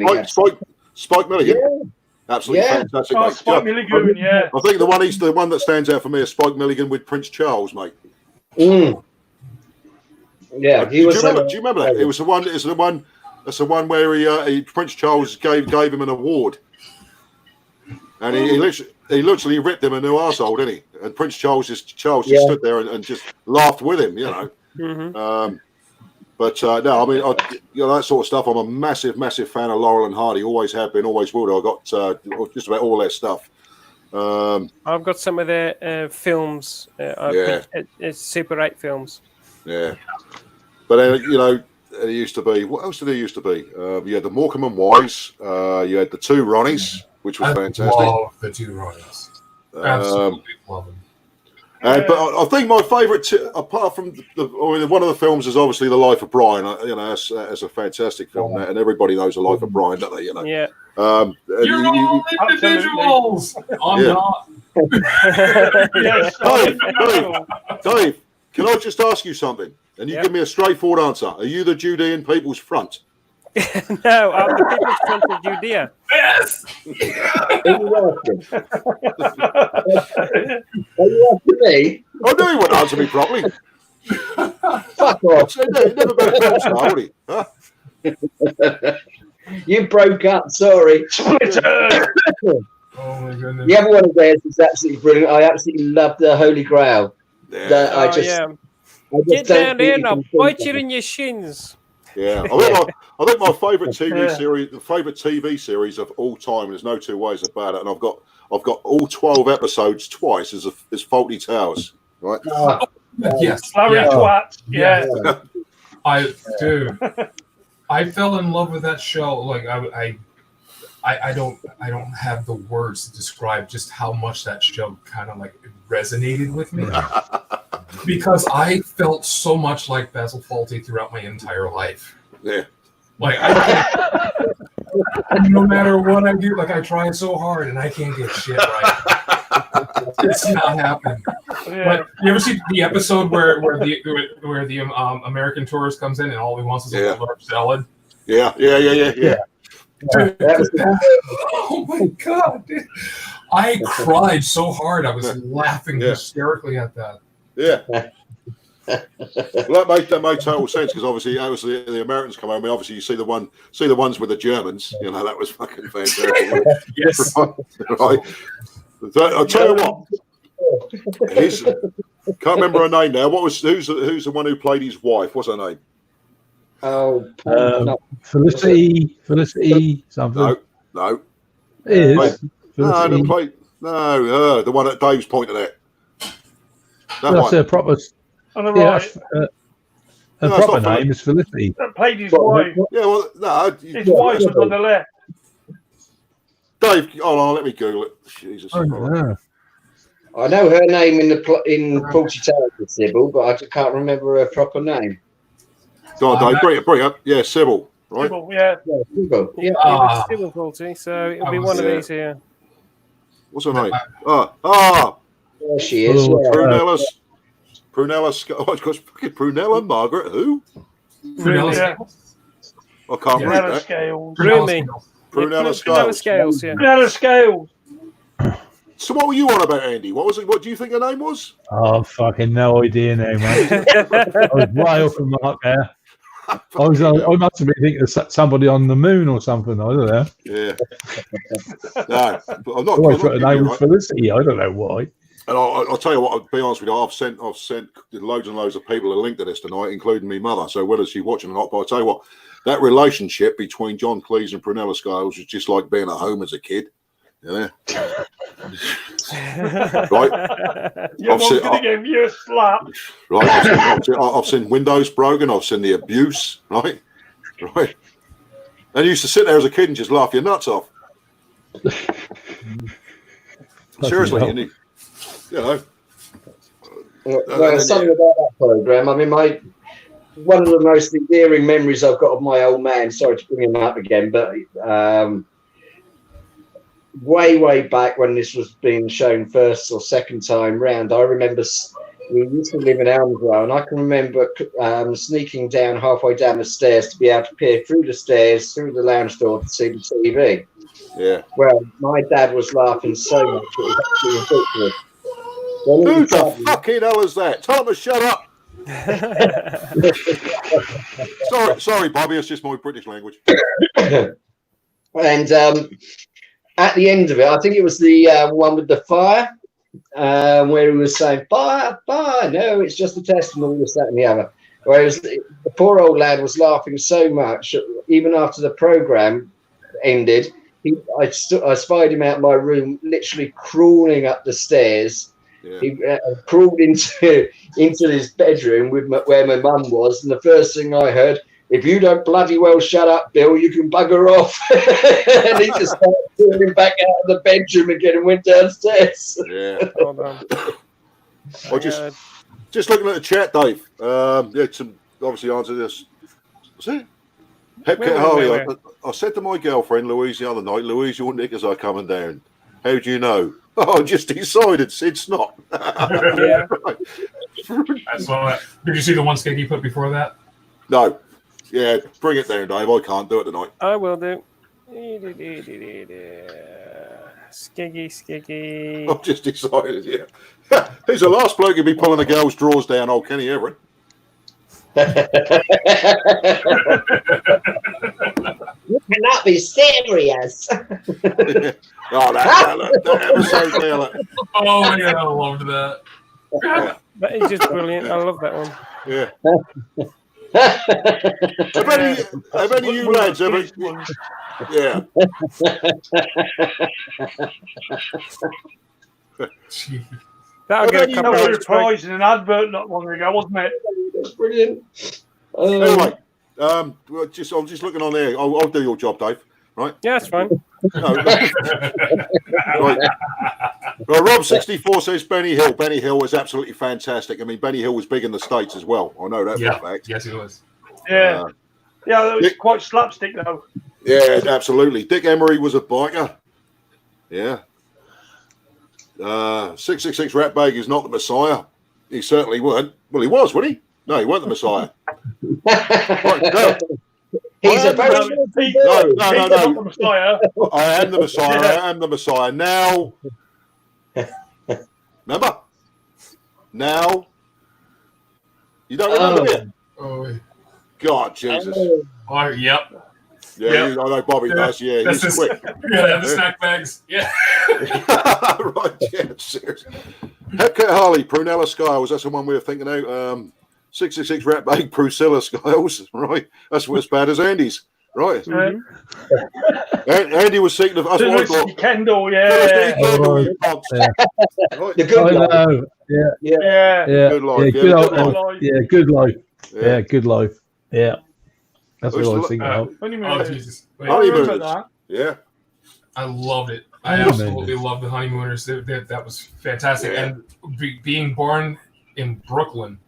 Spike Milligan, absolutely fantastic. Oh, Spike Milligan, yeah. I think the one that stands out for me is Spike Milligan with Prince Charles, mate. Yeah, do you remember that? It was the one. It's the one. That's the one where Prince Charles gave him an award, and he literally ripped him a new arsehole, didn't he? And Prince Charles just stood there and just laughed with him, Mm-hmm. But no, I mean, that sort of stuff. I'm a massive fan of Laurel and Hardy. Always have been, always will. I got just about all their stuff. I've got some of their films. It's Super 8 films. Yeah, but there used to be. What else did there used to be? You had the Morecambe and Wise. You had the two Ronnies, which was fantastic. Love the two Ronnies. Absolutely love them. But I think my favourite, apart from one of the films, is obviously The Life of Brian. You know, that's a fantastic film, and everybody knows The Life of Brian, don't they? You know. Yeah. You're all individuals. I'm not. Yes, Dave, can I just ask you something? And you give me a straightforward answer. Are you the Judean People's Front? No, I'm the People's Front of Judea. Yes. Are you asking me? I knew he wouldn't answer me properly. Fuck off. Never been a film star, would he? Huh? You broke up, sorry. Oh my goodness. The other one of theirs is absolutely brilliant. I absolutely love the Holy Grail. Yeah. I just Get don't down there think and you I'll can bite think you of in your shins. Yeah, I think my favourite TV series of all time. There's no two ways about it, and I've got all 12 episodes twice as Faulty Towers, right? Yes. Larry Twat. Yeah. I fell in love with that show. Like I don't have the words to describe just how much that show kind of like resonated with me. Because I felt so much like Basil Fawlty throughout my entire life. Yeah. Like no matter what I do, like I try so hard and I can't get shit right. It's not happening. Yeah. But you ever see the episode where the American tourist comes in and all he wants is a large salad? Yeah. Dude, oh my god! Dude. I cried so hard. I was laughing hysterically at that. Yeah. Well, that made total sense because obviously the Americans come home. Obviously, you see the ones with the Germans. You know that was fucking fantastic. Yes. Right. So, I'll tell you what. Can't remember her name now. Who's the one who played his wife? What's her name? Oh, Felicity something. No. It is. No, the one that Dave's pointed at. That's her proper. On the right. Her proper name is Felicity. That played his wife. Yeah, well, no. His wife was on the left. Dave, hold on, let me Google it. Jesus. Oh, no. I know her name in Faulty Towers, Sybil, but I can't remember her proper name. Go on, Dave, bring it up. Yeah, Sybil, right? Sybil, yeah. Sybil. Yeah, it's Sybil Fawlty, so it'll be one of these here. What's her name? There she is. Prunella Margaret, who? Yeah. I can't read Prunella that. Scales. Rumi. Prunella Prunella Scales. Scales, yeah. Prunella Scales. So what were you on about, Andy? What was it? What do you think her name was? Oh, fucking no idea now, mate. I was way off the mark there. I must have been thinking of somebody on the moon or something. I don't know. Yeah. No, but I'm not. Her name was Felicity. I don't know why. And I'll tell you what. I'll be honest with you. I've sent loads and loads of people a link to this tonight, including me mother. So whether she's watching or not, but I'll tell you what. That relationship between John Cleese and Prunella Scales was just like being at home as a kid. Yeah. Right. Your mom's going to give you a slap. Right. I've seen windows broken. I've seen the abuse. Right. And I used to sit there as a kid and just laugh your nuts off. Seriously, and you know. Something about that program. I mean, one of the most endearing memories I've got of my old man. Sorry to bring him up again, but way back when this was being shown first or second time round, I remember we used to live in Elmswell, and I can remember sneaking down halfway down the stairs to be able to peer through the stairs, through the lounge door to see the TV. Yeah. Well, my dad was laughing so much it was actually ridiculous. Who the fucking hell is that? Tell him to shut up. sorry, Bobby. It's just my British language. And at the end of it, I think it was the one with the fire, where he was saying, fire, no, it's just a test and all this, that and the other. Whereas the poor old lad was laughing so much, even after the programme ended, I spied him out of my room, literally crawling up the stairs. Yeah. He crawled into his bedroom where my mum was, and the first thing I heard, if you don't bloody well shut up, Bill, you can bugger off. And he just started pulling back out of the bedroom again and went downstairs. Yeah. I just looking at the chat, Dave. Yeah, to obviously answer this. Was it? Hepcat Harley. I said to my girlfriend Louise the other night, Louise, your knickers are coming down. How do you know? Oh, I just decided. It's not. Yeah. I saw that. Did you see the one skate you put before that? No. Yeah, bring it down, Dave. I can't do it tonight. I will do. Skiggy. I've just decided, yeah. He's the last bloke who'd be pulling a girl's drawers down, old Kenny Everett. You cannot be serious. Oh, that episode there. Oh, yeah, I loved that. That is just brilliant. I love that one. Yeah. Have any of you lads ever... Yeah. That'll get a couple of reprised in an advert not long ago, wasn't it? That's brilliant. Anyway, I'm just looking on there. I'll do your job, Dave. Right? Yeah, that's fine. No. Right. Well, Rob64 says Benny Hill. Benny Hill was absolutely fantastic. I mean, Benny Hill was big in the States as well. I know that for a fact. Yes, he was. Yeah. Yeah, that was quite slapstick, though. Yeah, absolutely. Dick Emery was a biker. Yeah. 666 Ratbag is not the Messiah. He certainly weren't. Well, he was, wasn't he? No, he wasn't the Messiah. Right, no. He's a very no. The Messiah. I am the Messiah. I am the Messiah. Now, remember? Now, you don't remember it? Oh, God, Jesus. oh yep. Yeah, Yep. I know Bobby does. Yeah, That's he's quick. Yeah, the snack bags. Yeah. Right, yeah, seriously. Hepcat Harley, Prunella Skiles. That's the one we were thinking out. 666 Ratbag, Prusilla Skiles. Right, that's as bad as Andy's. Right. Mm-hmm. Andy was thinking of. That's what I thought. Kendall, yeah. Right. The good life. Yeah. Good life. Good life. Yeah, good life. Yeah, good life. Yeah. That's what I was thinking of. Oh, Jesus. Wait, I remember that. Yeah. I loved it. I absolutely loved the Honeymooners. That was fantastic. Yeah. And being born in Brooklyn,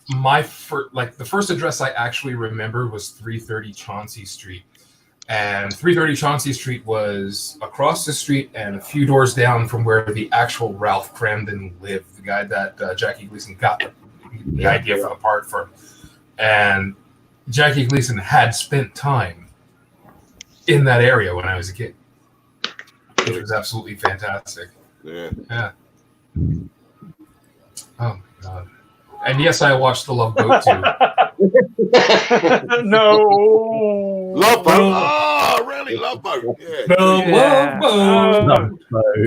the first address I actually remember was 330 Chauncey Street. And 330 Chauncey Street was across the street and a few doors down from where the actual Ralph Cramden lived, the guy that Jackie Gleason got the idea for the part from. And Jackie Gleason had spent time in that area when I was a kid, which was absolutely fantastic. Yeah. Oh my God. And yes, I watched The Love Boat too. No. Love Boat. Oh, really? Love Boat. Yeah. Love Boat.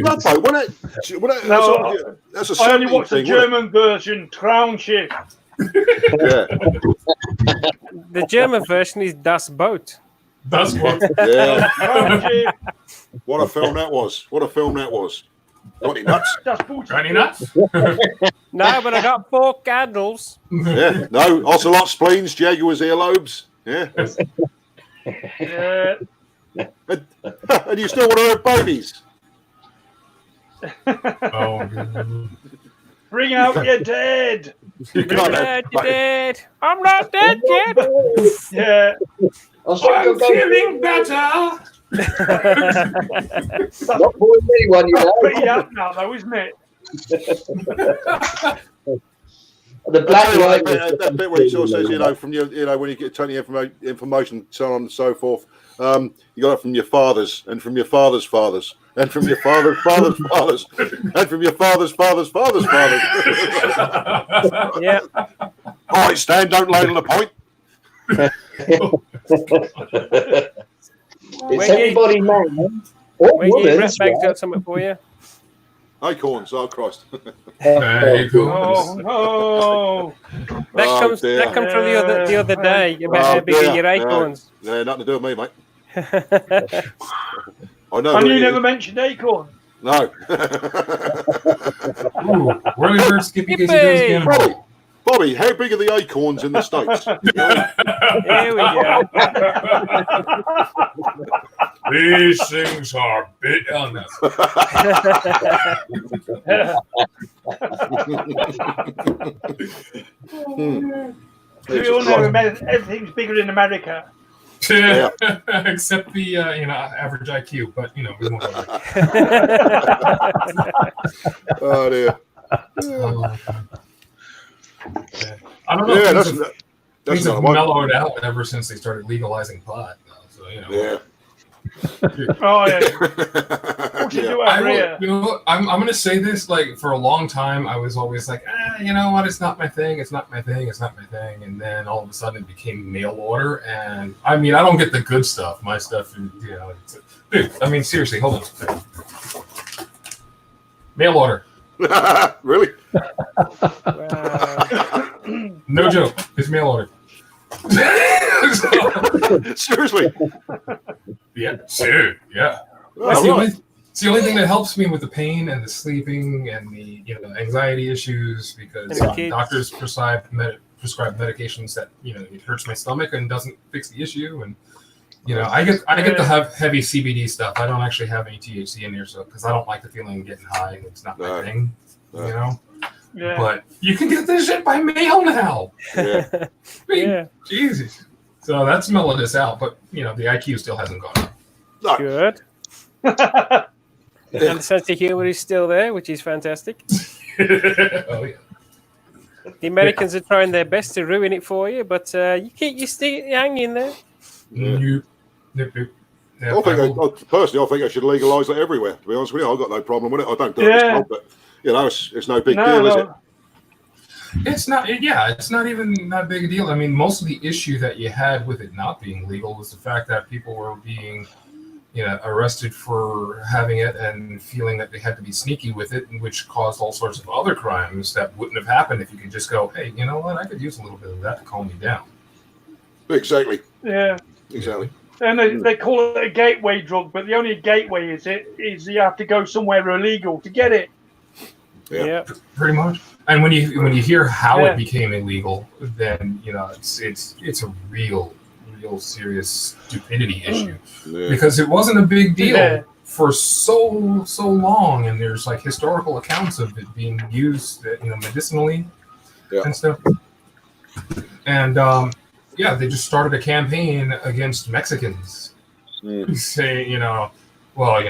Love Boat. That's a I only watched the thing, German version, Traumschiff. Yeah. The German version is Das Boot. That's what. Yeah. Traumschiff. What a film that was. Got any nuts? Got any nuts? No, but I got 4 candles. Yeah. No. Ocelot spleens, Jaguars earlobes. Yeah. Yeah. And you still want to have babies? Oh. Bring out your dead. You're dead. I'm not dead yet. Yeah. I'm feeling better. Not more than anyone, you That's know. pretty up now, though, isn't it? The black light. That bit where he sort of says, from your, when you get Tony information, so on and so forth, you got it from your fathers, and from your father's fathers, and from your father's father's fathers, and from your father's father's father's fathers. Yeah. All right, Stan, don't ladle the point. It's everybody, man. Or woman. Ratbag's got something for you. Acorns, oh Christ. Oh, no. That comes from the other day about how big are your acorns. Yeah, nothing to do with me, mate. I know. And you never mentioned acorn. No. Whirly bird, Skippy, Casey, Jones, Cannonball. Bobby, how big are the acorns in the States? Here we go. These things are big on them. We all know everything's bigger in America. Yeah. Except the average IQ, but we won't go there. Oh dear. I don't know. Yeah, things have not one. mellowed out ever since they started legalizing pot. So Yeah. Oh yeah. What you do over here? I'm going to say this. Like for a long time, I was always like, you know what? It's not my thing. It's not my thing. It's not my thing. And then all of a sudden, it became mail order. And I mean, I don't get the good stuff. My stuff, dude. I mean, seriously, hold on. Mail order. Really? No joke. It's mail order. Seriously? Yeah, sure. Yeah. Oh, It's the only thing that helps me with the pain and the sleeping and the anxiety issues because doctors prescribe medications that it hurts my stomach and doesn't fix the issue. And I get to have heavy CBD stuff. I don't actually have any THC in there, so because I don't like the feeling of getting high. It's not my thing. Yeah. But you can get this shit by mail now. Yeah. Yeah. Jesus. So that's mellowed us out, but the IQ still hasn't gone up. No. Good. And the sense of humor is still there, which is fantastic. Oh yeah. The Americans are trying their best to ruin it for you, but you still hang in there. Nope. Yeah, Personally, I think I should legalise it everywhere. To be honest with you, I've got no problem with it. I don't do it myself, but it's no big deal, is it? It's not. Yeah, it's not even that big a deal. I mean, most of the issue that you had with it not being legal was the fact that people were being, arrested for having it and feeling that they had to be sneaky with it, which caused all sorts of other crimes that wouldn't have happened if you could just go, hey, you know what? I could use a little bit of that to calm me down. Exactly. Yeah. Exactly. And they call it a gateway drug, but the only gateway is you have to go somewhere illegal to get it. Yeah. Pretty much. And when you hear how it became illegal, then it's a real serious stupidity issue because it wasn't a big deal for so long, and there's like historical accounts of it being used medicinally and stuff. And they just started a campaign against Mexicans, saying you don't want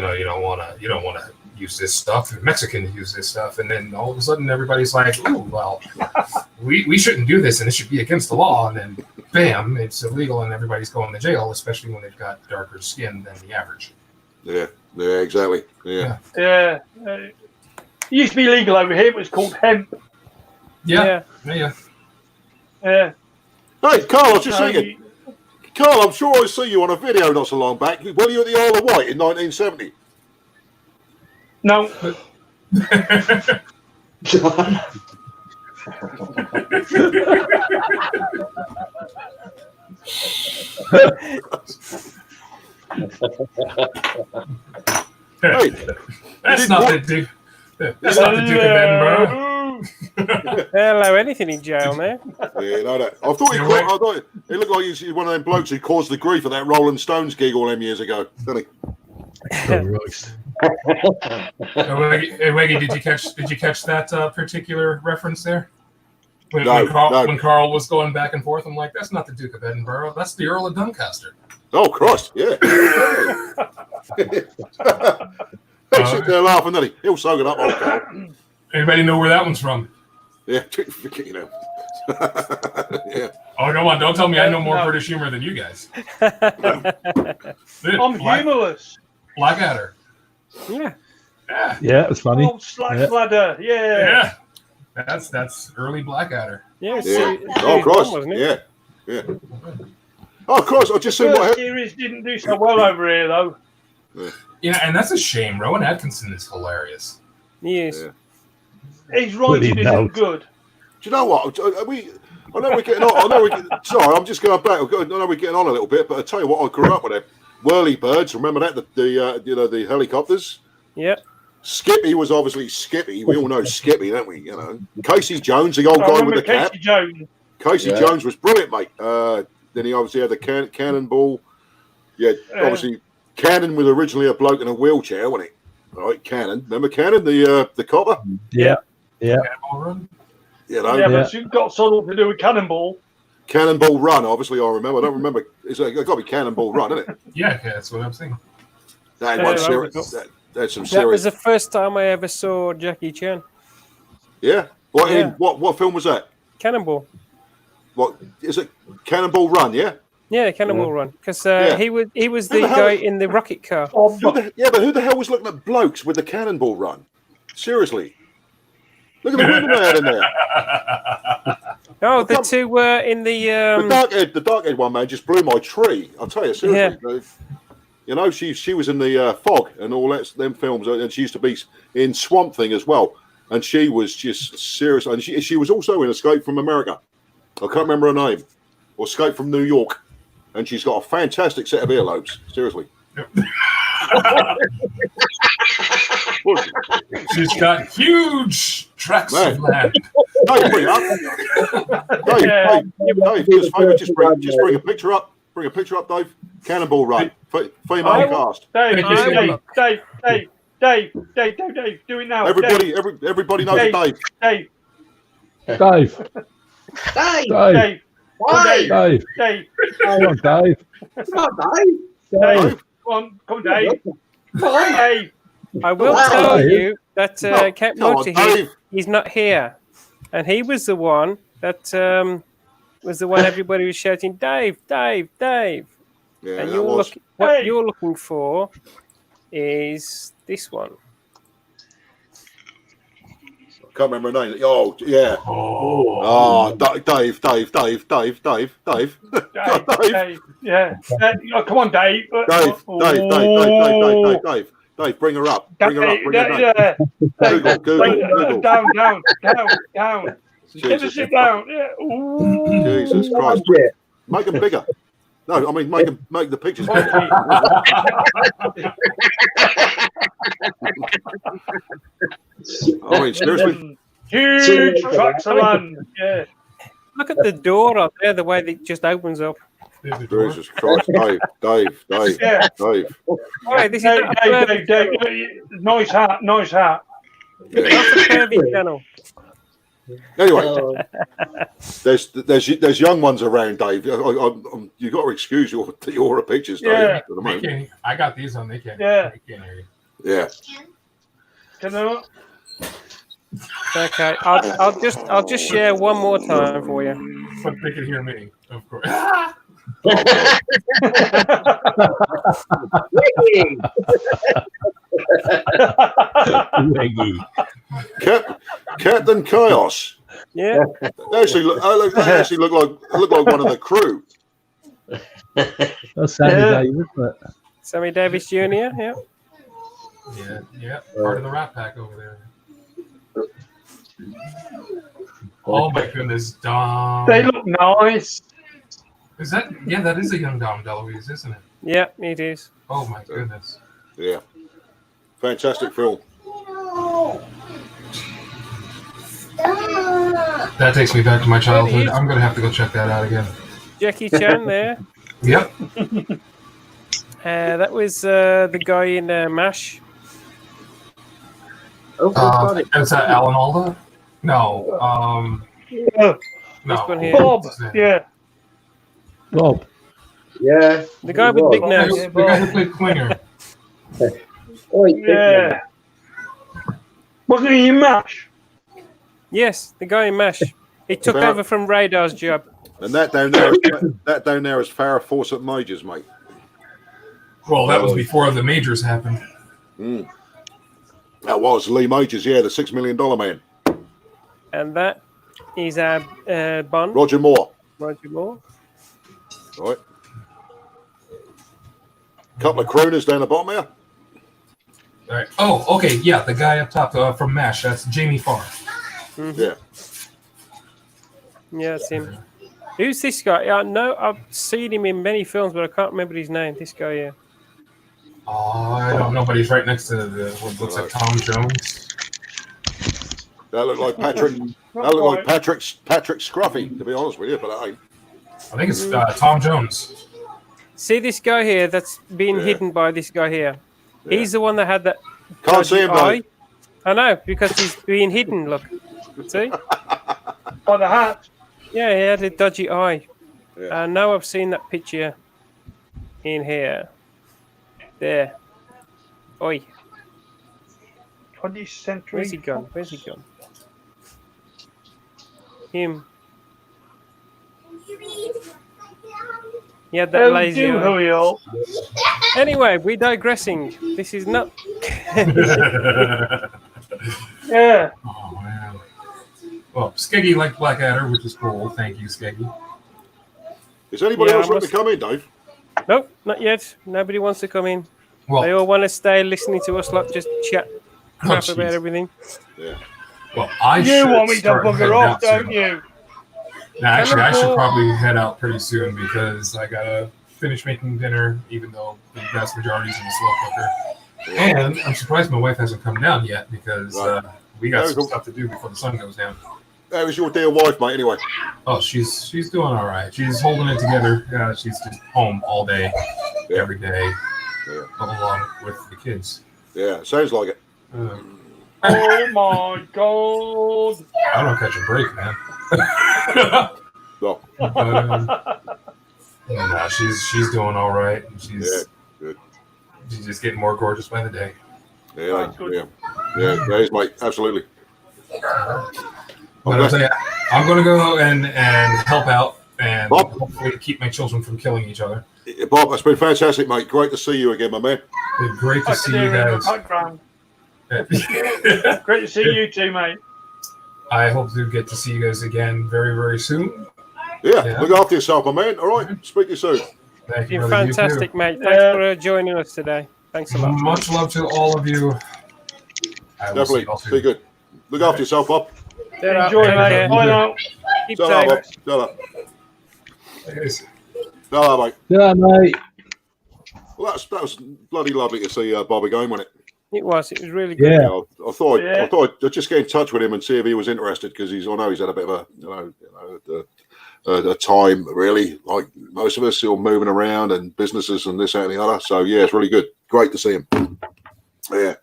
to use this stuff. Mexicans use this stuff, and then all of a sudden everybody's like, "Ooh, well, we shouldn't do this, and it should be against the law." And then, bam, it's illegal, and everybody's going to jail, especially when they've got darker skin than the average. Yeah, exactly. Yeah. It used to be legal over here. It was called hemp. Yeah. Yeah. Hey, Carl, I was just thinking. Carl, I'm sure I see you on a video not so long back. Were you at the Isle of Wight in 1970? No. Hey, that's not the Duke. That's not the Duke of Edinburgh. They'll allow anything in jail now. Yeah, no. I thought it looked like he's one of them blokes who caused the grief at that Rolling Stones gig all them years ago, didn't he? Hey, Weggy, did you catch that particular reference there? When Carl was going back and forth, I'm like, that's not the Duke of Edinburgh, that's the Earl of Doncaster. Oh, Christ, yeah. He's sitting there laughing, doesn't he? He'll soak it up, old Carl. Anybody know where that one's from? Yeah, yeah. Oh, come on, don't tell me I know more British humor than you guys. I'm humorless. Blackadder. Yeah. Yeah, it's funny. Oh, Slackladder. Yeah. That's early Blackadder. Yeah. Oh, Christ. Yeah. Oh, of course. I just seen what happened. Series didn't do so well over here, though. Yeah, and that's a shame. Rowan Atkinson is hilarious. Yes. Yeah. His writing isn't good. Do you know what? I know we're getting on. Sorry, I'm just going back. I know we're getting on a little bit, but I tell you what, I grew up with them whirly birds. Remember that the helicopters. Yeah. Skippy was obviously Skippy. We all know Skippy, don't we? Casey Jones, the old guy with the cap. Casey Jones was brilliant, mate. Then he obviously had the cannonball. Yeah, obviously Cannon was originally a bloke in a wheelchair, wasn't he? All right, Cannon. Remember Cannon, the copper? Yeah. Yeah. Cannonball Run. You know, Yeah, but it's got something to do with Cannonball. Cannonball Run. Obviously, I remember. I don't remember. It's got to be Cannonball Run, isn't it? Yeah, that's what I'm saying. That Yeah, one that serious. was That's some That serious. was the first time I ever saw Jackie Chan. Yeah. What Yeah. in what film was that? Cannonball. What is it? Cannonball Run. Yeah. Yeah, Cannonball Run. Because Yeah. he was Who the the hell guy is- in the rocket car. Oh, Yeah, but who the hell was looking at blokes with the Cannonball Run? Seriously. Look at the women they had in there. Oh, the two were in the. The dark head one, man, just blew my tree. I'll tell you seriously. You know, she was in the Fog and all that them films, and she used to be in Swamp Thing as well. And she was just serious. And she was also in Escape from America. I can't remember her name, or Escape from New York. And she's got a fantastic set of earlobes. Seriously. She's got huge tracts of land. Dave, bring it up. Dave, do us a favour, just bring a picture up. Bring a picture up, Dave. Cannonball Run, female cast. Dave, Dave, do it now. Everybody knows Dave, Dave. Dave. Dave, Why? Dave. Dave, Come on, Dave. Come on, Dave. Dave, come on, Dave. Dave. I will Wow. tell you that Count come on, Monty, Dave. he's not here, and he was the one that was the one everybody was shouting, "Dave, Dave, Dave!" Yeah, And that was. what Hey. you're looking for is this one. Can't remember her name. Oh, yeah. Oh, Dave. Dave, yeah. Come on, Dave. Dave, bring her up. Bring her up. Bring her Yeah. down. Google. Down. Get the Jesus. shit down. Yeah. Ooh. Jesus Christ. Make them bigger. No, I mean, make the pictures bigger. I mean, seriously. Huge tracts of land. Yeah. Look at the door up there, the way it just opens up. Jesus Christ. Dave. Yeah. Dave. All right, this is Dave. Nice hat. Yeah. that's a curvy channel. Anyway, there's young ones around, Dave. You got to excuse your pictures, Dave. Yeah. At the moment. I got these on. They can't. Yeah. They can't hear you. Yeah. Can I? Okay, I'll just share one more time for you. But they can hear me, of course. Captain Chaos. Yeah, They actually look like one of the crew. That's Sammy Davis, isn't it? Sammy Davis Jr. Yeah. Yeah. Part of the Rat Pack over there. Oh my goodness, Dom. They look nice. Is that? Yeah, that is a young Dom DeLuise, isn't it? Yeah, it is. Oh my goodness. Yeah. Fantastic film. That takes me back to my childhood. I'm gonna have to go check that out again. Jackie Chan there. Yep. That was the guy in MASH. Is that Alan Alda? No. Yeah. This No. one here. Bob. Yeah. Bob. Yeah. The guy with big The nose. guy who played Klinger. Yeah. Wasn't he in MASH? Yes, the guy in MASH. He took About- over from Radar's job. And that down there is Farrah Fawcett Majors, mate. Well, that was before the majors happened. That was Lee Majors, yeah, the $6 million man. And that is our Bond, Roger Moore, Roger Moore. right? Couple of crooners down the bottom here. All right. Oh, okay. Yeah, the guy up top from MASH. That's Jamie Farr. Yeah. Yeah, that's him. Who's this guy? I know I've seen him in many films, but I can't remember his name. This guy here. Oh, I don't know, but he's right next to what looks like Tom Jones. That looked like Patrick. That looked like Patrick Scruffy, to be honest with you, but that ain't. I think it's Tom Jones. See this guy here that's being Yeah. hidden by this guy here. He's the one that had that. Can't see him, dodgy though. eye. I know, because he's being hidden. Look. See? By the hat. Yeah, he had a dodgy eye. Yeah. And now I've seen that picture in here. There. Oi. 20th century. Where's he gone? Where's he gone? Him. He had that lazy eye. Hurry up. Anyway, we're digressing. This is not. Yeah. Oh man. Well, Skeggy liked Blackadder, which is cool. Thank you, Skeggy. Is anybody Yeah, else I wanting to come in, Dave? Nope, not yet. Nobody wants to come in. Well, They all want to stay listening to us, like just chat crap jeez. about everything. Yeah. Well, I You should want me to start bugger heading off, out don't soon. you? No, actually, I should Chemical- probably head out pretty soon because I gotta finish making dinner, even though the vast majority is in the slow cooker. And I'm surprised my wife hasn't come down yet because we got some stuff to do before the sun goes down. How is your dear wife, mate, anyway? Oh, she's doing all right. She's holding it together. She's just home all day, every day, along with the kids. Yeah, sounds like it. Oh my god. I don't catch a break, man. No. No, she's doing all right. She's good. She's just getting more gorgeous by the day. Yeah, that is, mate. Absolutely. But I'll tell you, I'm going to go and help out and Bob? hopefully keep my children from killing each other. Bob, it's been fantastic, mate. Great to see you again, my man. It's great to I see can you hear it in the guys. background. Great to see you too, mate. I hope to get to see you guys again very, very soon. Yeah, look after yourself, my man. All right, speak to you soon. Thank you, You're brother. You fantastic, too. mate. Thanks for joining us today. Thanks a lot. Much love to all of you. I will see Definitely. you all soon. Be good. Look after yourself, Bob. Enjoy, mate. Bye now. Keep Shut up, safe. Bob. Shut up. Yes. Shut up, mate. Yeah, mate. Well, that was bloody lovely to see Bob again, wasn't it? It was really good. Yeah. I thought I'd just get in touch with him and see if he was interested because I know he's had a bit of a time really, like most of us, still moving around and businesses and this, that, and the other. So yeah, it's really good. Great to see him. Yeah.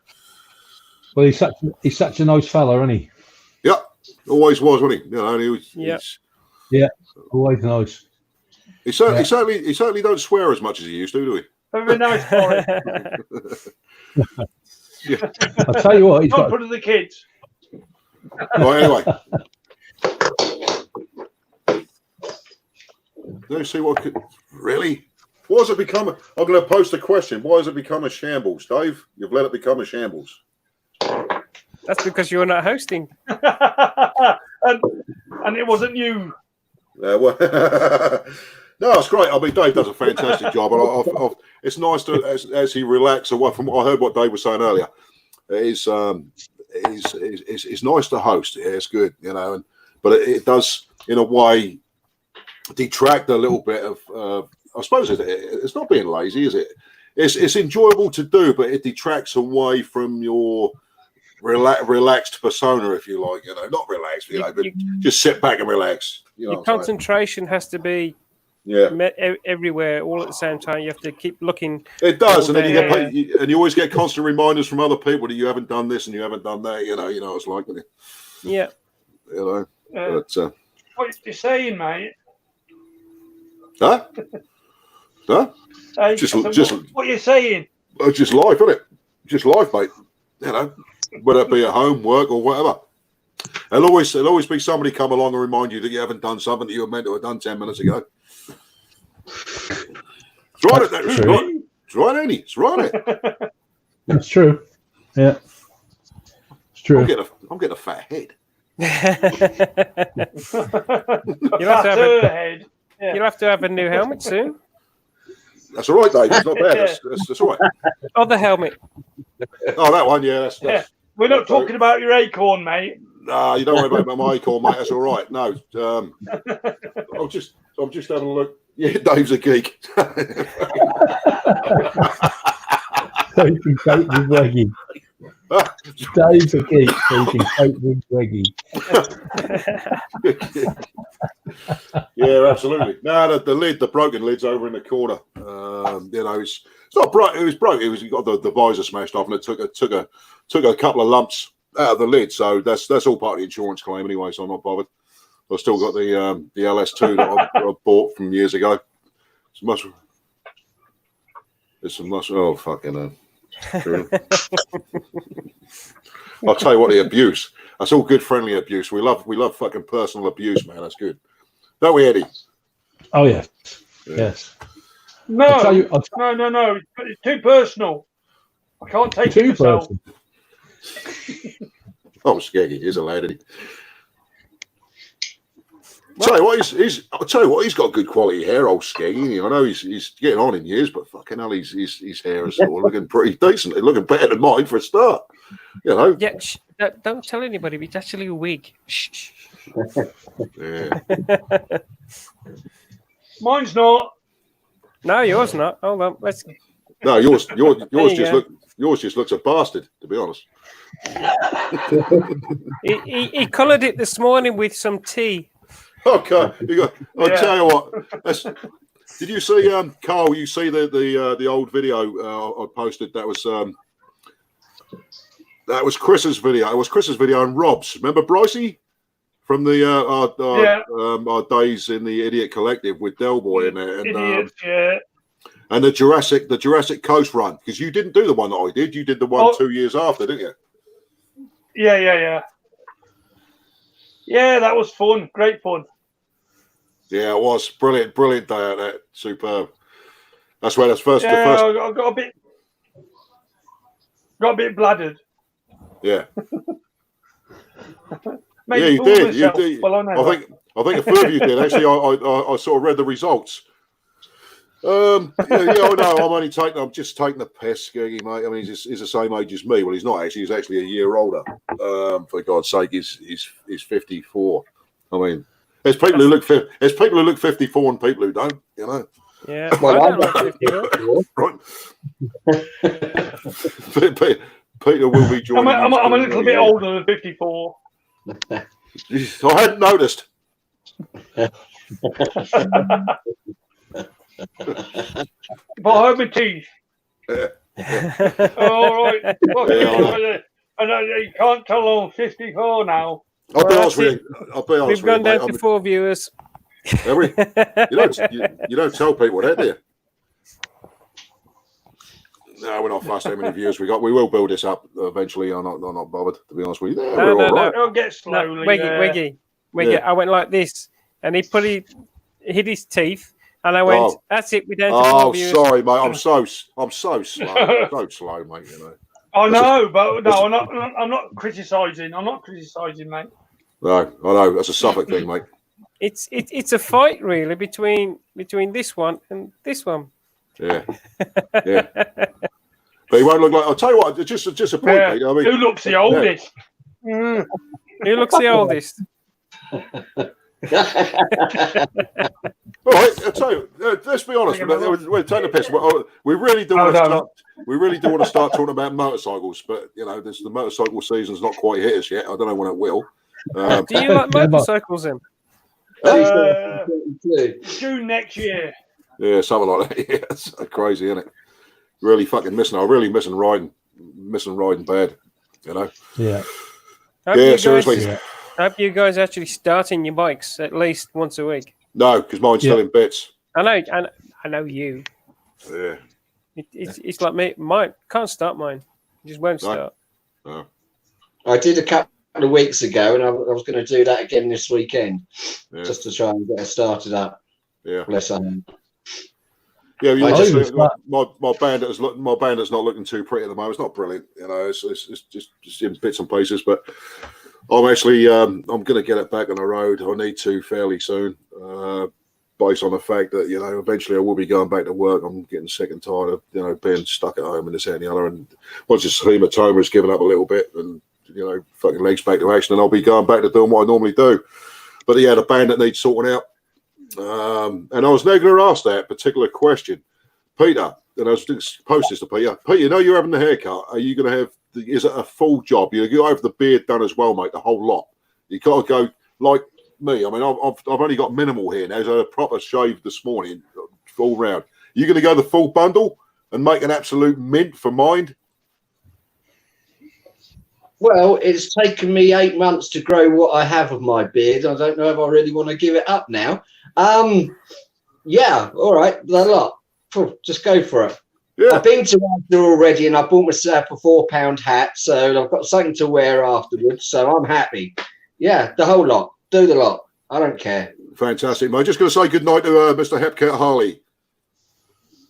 Well, he's such a nice fella, isn't he? Yeah. Always was, wasn't he? You know, and he was. Yeah. Always nice. He certainly don't swear as much as he used to, do he? Very nice boy. Yeah. I'll tell you what, he's Not got. put to the kids. Right, anyway. Let's see what could really. Why has it become? I'm going to post a question. Why has it become a shambles, Dave? You've let it become a shambles. That's because you're not hosting. and it wasn't you. Well, no, it's great. I mean, Dave does a fantastic job, and it's nice to as he relaxes. From what I heard, what Dave was saying earlier, it's nice to host. Yeah, it's good, you know, but it does in a way detract a little bit of. I suppose it's not being lazy, is it? It's enjoyable to do, but it detracts away from your relaxed persona, if you like. You know, not relaxed, but just sit back and relax. You know, your concentration has to be everywhere all at the same time. You have to keep looking. It does, and then you always get constant reminders from other people that you haven't done this and you haven't done that. You know it's like, yeah. You know, but What you saying, mate? huh? Just what you saying? It's just life, isn't it? Just life, mate. You know, whether it be at home, work, or whatever. There'll always be somebody come along and remind you that you haven't done something that you were meant to have done 10 minutes ago. It's right, it's right, Andy. It's right. That's true. Yeah, it's true. I'm getting a fat head. You'll have to have a new helmet soon. That's all right, Dave. It's not bad. That's all right. Oh, the helmet. Oh, that one. Yeah, that's We're not talking about your acorn, mate. Nah, you don't worry about my acorn, mate. That's all right. No, I'm just having a look. Yeah, Dave's a geek. So he can cope with Reggie. Dave's a geek, so he can cope with Reggie. Yeah, absolutely. No, the broken lid's over in the corner. It's not broke. It was broke. It got the visor smashed off, and it took a couple of lumps out of the lid. So that's all part of the insurance claim anyway. So I'm not bothered. I've still got the LS2 that I bought from years ago. There's some much. Oh fucking hell! I'll tell you what, the abuse. That's all good, friendly abuse. We love fucking personal abuse, man. That's good. Don't we, Eddie? Oh yes, yes. No, no. It's too personal. I can't take it myself. Oh, Skeggy, he's a lad, isn't he? I'll tell you what, he's got good quality hair, old Skeggy. I know he's getting on in years, but fucking hell, his hair is sort of looking pretty decent. It's looking better than mine for a start. You know. Yeah, don't tell anybody. It's actually a wig. Shh. Yeah. Mine's not. No, yours not. Hold on. Let's. No, yours just looks a bastard, to be honest. He coloured it this morning with some tea. Okay, I'll tell you what. Did you see, Carl? You see the old video I posted? That was Chris's video. It was Chris's video and Rob's. Remember Brycey from the our days in the Idiot Collective with Del Boy in there, and Idiots, yeah. And the Jurassic Coast run, because you didn't do the one that I did. You did the one 2 years after, didn't you? Yeah. Yeah, that was fun. Great fun. Yeah, it was brilliant day out there. Superb. That's where that's first. Yeah, the first. I got a bit bladdered. Yeah. Yeah, you did. You did. Well, I think a few of you did. Actually, I sort of read the results. I know. I'm just taking the piss, Skeggy, mate. I mean, he's the same age as me. Well, he's not actually. He's actually a year older. For God's sake, he's 54. I mean, there's people who look 54 and people who don't. You know. Yeah. Well, I don't right. Peter will be joining. I'm a little bit older than 54. I hadn't noticed. If I hurt my teeth. All right. You can't tell I'm 54 now. I'll be honest with you. We've gone down to 4 viewers. Have we? You don't tell people that, do you? No, we're not fussed how many viewers we got. We will build this up eventually. I'm not bothered, to be honest with you. No. It'll get slowly. Wiggy. Yeah. I went like this, and he hit his teeth, and I went, "That's it. We're down to 4 viewers." Oh, sorry, mate. I'm so slow. So slow, mate. You know. I know, but no, I'm not criticising. I'm not criticising, mate. No, I know that's a Suffolk thing, mate. It's a fight really between this one and this one. Yeah. But he won't look like. I'll tell you what. Just a point, Pete. I mean, who looks the oldest? Who looks the oldest? All right, I'll tell you. Let's be honest. We're taking the piss. We really do want to start. We really do want to start talking about motorcycles, but you know, the motorcycle season's not quite hit us yet. I don't know when it will. Do you like motorcycles then? June next year. Yeah, something like that. Yeah, it's crazy, isn't it? Really fucking missing. I'm really missing riding bad. You know. Yeah. Seriously. Hope you guys actually starting your bikes at least once a week. No, because mine's still in bits. I know you. Yeah. It's like me. Mine can't start mine. It just won't start. No. I did a couple of weeks ago, and I was going to do that again this weekend, just to try and get it started up. Yeah. Bless them. Yeah, my bandit's not looking too pretty at the moment. It's not brilliant, you know. It's just in bits and pieces, but I'm actually I'm going to get it back on the road. I need to fairly soon, based on the fact that eventually I will be going back to work. I'm getting sick and tired of being stuck at home and this and the other. And once this hematoma has given up a little bit, and fucking legs back to action, and I'll be going back to doing what I normally do. But the bandit needs sorting out. And I was never going to ask that particular question, Peter. And I was going to post this to Peter. Peter, you're having the haircut. Are you going to have? Is it a full job? You got to have the beard done as well, mate. The whole lot. You got to go like me. I mean, I've only got minimal here now. So I had a proper shave this morning, full round. You going to go the full bundle and make an absolute mint for mine? Well, it's taken me 8 months to grow what I have of my beard. I don't know if I really want to give it up now. Yeah, all right, a lot. Just go for it. Yeah. I've been to Asda already, and I bought myself a £4 hat, so I've got something to wear afterwards. So I'm happy. Yeah, the whole lot. Do the lot. I don't care. Fantastic, mate. Just going to say good night to Mr. Hepcat Harley.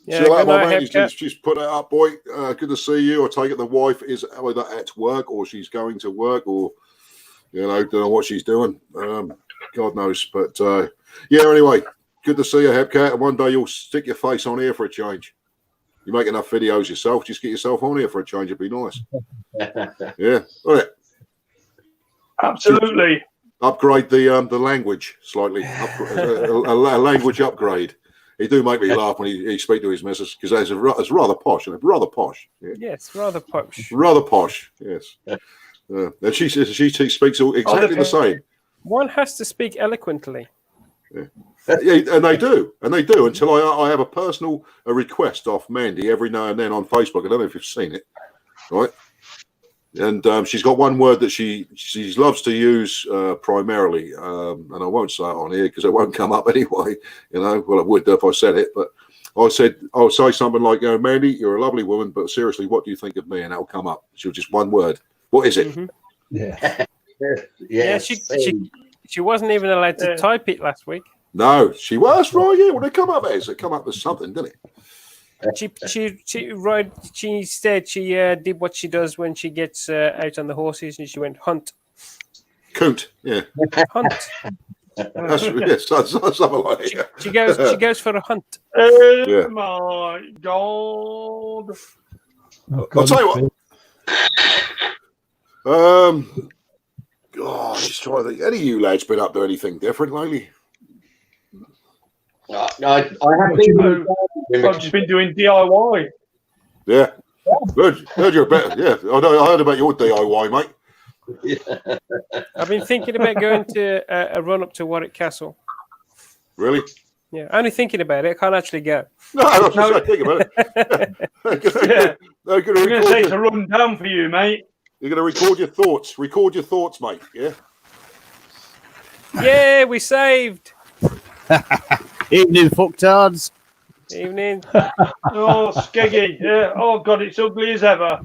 Yeah, See you later, good night, my man. Hepcat. She's put it up, boy. Good to see you. I take it the wife is either at work or she's going to work, or don't know what she's doing. God knows. But yeah, anyway, good to see you, Hepcat. And one day you'll stick your face on here for a change. You make enough videos yourself, just get yourself on here for a change. It'd be nice. Yeah, all right. Absolutely. Upgrade the language slightly. A language upgrade. He do make me laugh when he speak to his missus, because it's rather posh, isn't it? Rather posh. Yeah. Yes, rather posh. Rather posh. Yes. And she speaks exactly the same. One has to speak eloquently. Yeah. Yeah, and they do, until I have a personal request off Mandy every now and then on Facebook. I don't know if you've seen it, right? And she's got one word that she loves to use primarily, and I won't say it on here because it won't come up anyway. Well, it would if I said it, but I'll say something like, Mandy, you're a lovely woman, but seriously, what do you think of me? And that'll come up. She'll just one word. What is it? Mm-hmm. Yeah. Yeah, she wasn't even allowed to type it last week. No, she was right. Yeah, well, it come up as something, didn't it? She said she did what she does when she gets out on the horses, and she went hunt. Coot, yeah. Hunt. Yes, something like that. She goes for a hunt. Oh my God! I'll tell you what. God, just trying to think. Any of you lads been up to anything different lately? I have been. I've just been doing DIY. Yeah. Heard you're better. Yeah, I heard about your DIY, mate. I've been thinking about going to a run up to Warwick Castle. Really? Yeah, only thinking about it. I can't actually go. No, I'm just thinking about it. Yeah. I'm going to say it's a run down for you, mate. You're going to record your thoughts. Record your thoughts, mate. Yeah. Yeah, we saved. Evening, fucktards. Evening. Oh, skeggy. Yeah. Oh, God, it's ugly as ever.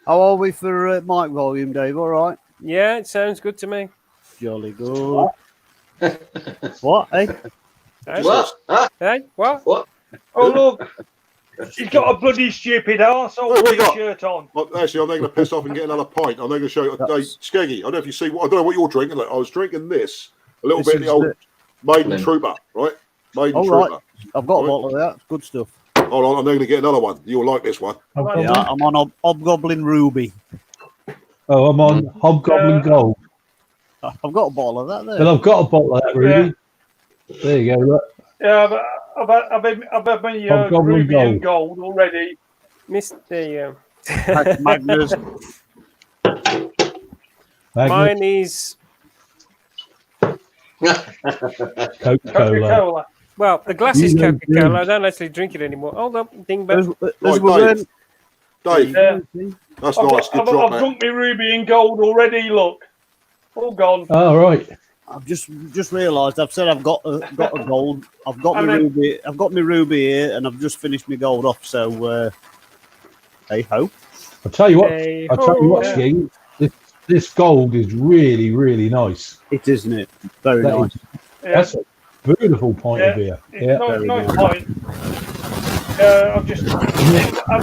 How are we for mic volume, Dave? All right? Yeah, it sounds good to me. Jolly good. What? Hey? What? Huh? Hey, what? What? Oh, look. She's got a bloody stupid arsehole with his shirt on. Well, actually, I'm not going to piss off and get another pint. I'm not going to show you. Skeggy, I don't know if you see. I don't know what you're drinking. Like, I was drinking this a little bit of the old Maiden Trooper, right? Maiden Trooper. Right. I've got a bottle of that. It's good stuff. Hold on, I'm going to get another one. You'll like this one. Yeah, I'm on Hobgoblin Ruby. Oh, I'm on Hobgoblin Gold. I've got a bottle of that there. Well, I've got a bottle of that, Ruby. Yeah. There you go. Look. Yeah, but I've had my Ruby and Gold already. Mr. Magnus. Mine is Coca-Cola. Well, the glass is Coca-Cola. I don't actually drink it anymore. Hold up, dingbat. Dave, that's nice. Good drop, I've drunk my Ruby and Gold already. Look, all gone. Oh, right. I've just realised. I've said I've got a gold. I've got my ruby. I've got my ruby here, and I've just finished my gold off. So, hey ho! I'll tell you what. Sking. This gold is really, really nice. It isn't it? Very nice. That's a beautiful point of view. Yeah, nice point. I've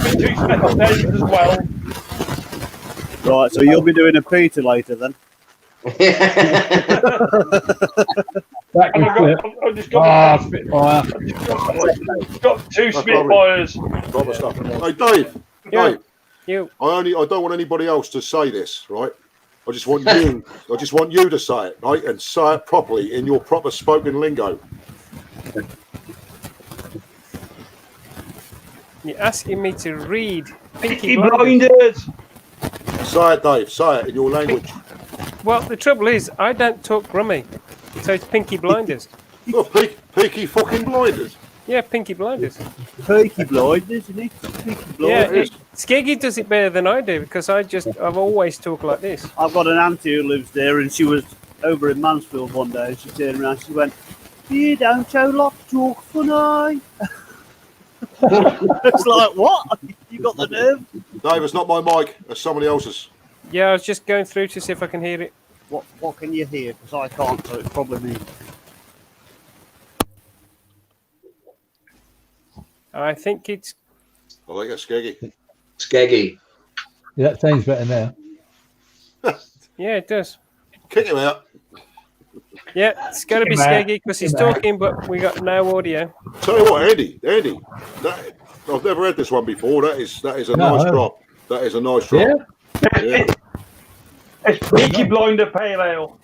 been doing special days as well. Right, so you'll be doing a Peter later then. I've just got Spitfire. Got two Spitfires. Hey, Dave. You. I don't want anybody else to say this, right? I just want you. I just want you to say it, right, and say it properly in your proper spoken lingo. You're asking me to read Peaky Blinders. Say it, Dave. Say it in your language. Well, the trouble is, I don't talk Grummy, so it's Pinky Blinders. Oh, Peaky fucking Blinders. Yeah, Pinky Blinders. Peaky Blinders, isn't it? Peaky Yeah, Blinders. Skeggy does it better than I do because I've always talked like this. I've got an auntie who lives there, and she was over in Mansfield one day, and she turned around and she went, "You don't show lot talk funny." It's like, what? You got the nerve? Dave, it's not my mic. It's somebody else's. Yeah, I was just going through to see if I can hear it. What can you hear? Because I can't, so it's probably me. I think it's. I think it's Skeggy. Skeggy. Yeah, that sounds better now. Yeah, it does. Kick him out. Yeah, it's got to be Kick him out. Skeggy because he's talking, but we got no audio. Tell you what, Andy, that, I've never had this one before. That is a nice drop. That is a nice drop. Yeah. It's Peaky Blinder Pale Ale.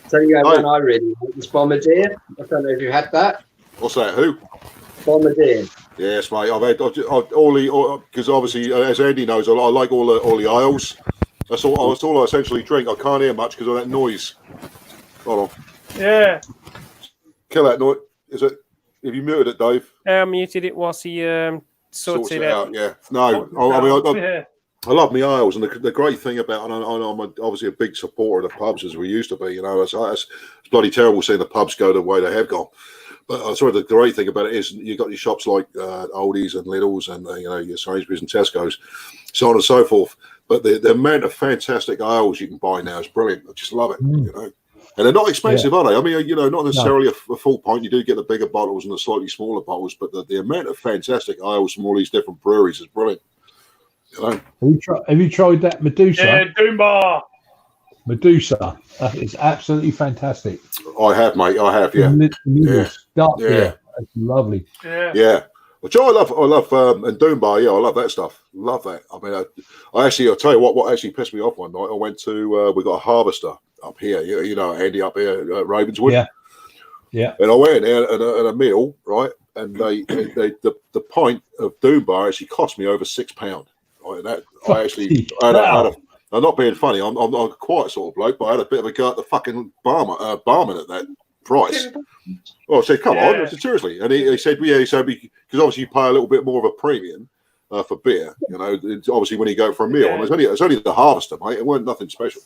Tell you one I really like is Bombardier. I don't know if you had that. What's that? Who? Bombardier. Yes, mate. I've had because obviously, as Andy knows, I like all the aisles. That's all I essentially drink. I can't hear much because of that noise. Hold on. Yeah. Kill that noise. Is it? Have you muted it, Dave? I muted it whilst he sorts it out. Yeah. No. I love my aisles, and the great thing about, and I'm obviously a big supporter of the pubs as we used to be. You know, it's bloody terrible seeing the pubs go the way they have gone. But the great thing about it is you've got your shops like Aldi's and Lidl's and your Sainsbury's and Tesco's, so on and so forth. But the amount of fantastic aisles you can buy now is brilliant. I just love it. You know, and they're not expensive, are they? I mean, not necessarily a full pint. You do get the bigger bottles and the slightly smaller bottles, but the amount of fantastic aisles from all these different breweries is brilliant. You know? Have you tried that Medusa? Yeah, Doombar. Medusa. That is absolutely fantastic. I have, mate. I have, yeah. Dark beer. It's lovely. Yeah. Which I love, and Doombar, I love that stuff. Love that. I mean, I'll tell you what actually pissed me off one night. I went to, we got a harvester up here, Andy up here at Ravenswood. Yeah. And I went in there at a meal, right? And the pint of Doombar actually cost me over £6. I'm not being funny. I'm a quiet sort of bloke, but I had a bit of a go at the fucking barman at that price. Well, I said, come on, I said, seriously. And he said, because obviously you pay a little bit more of a premium for beer, obviously when you go for a meal. And it's only the harvester, mate. It weren't nothing special.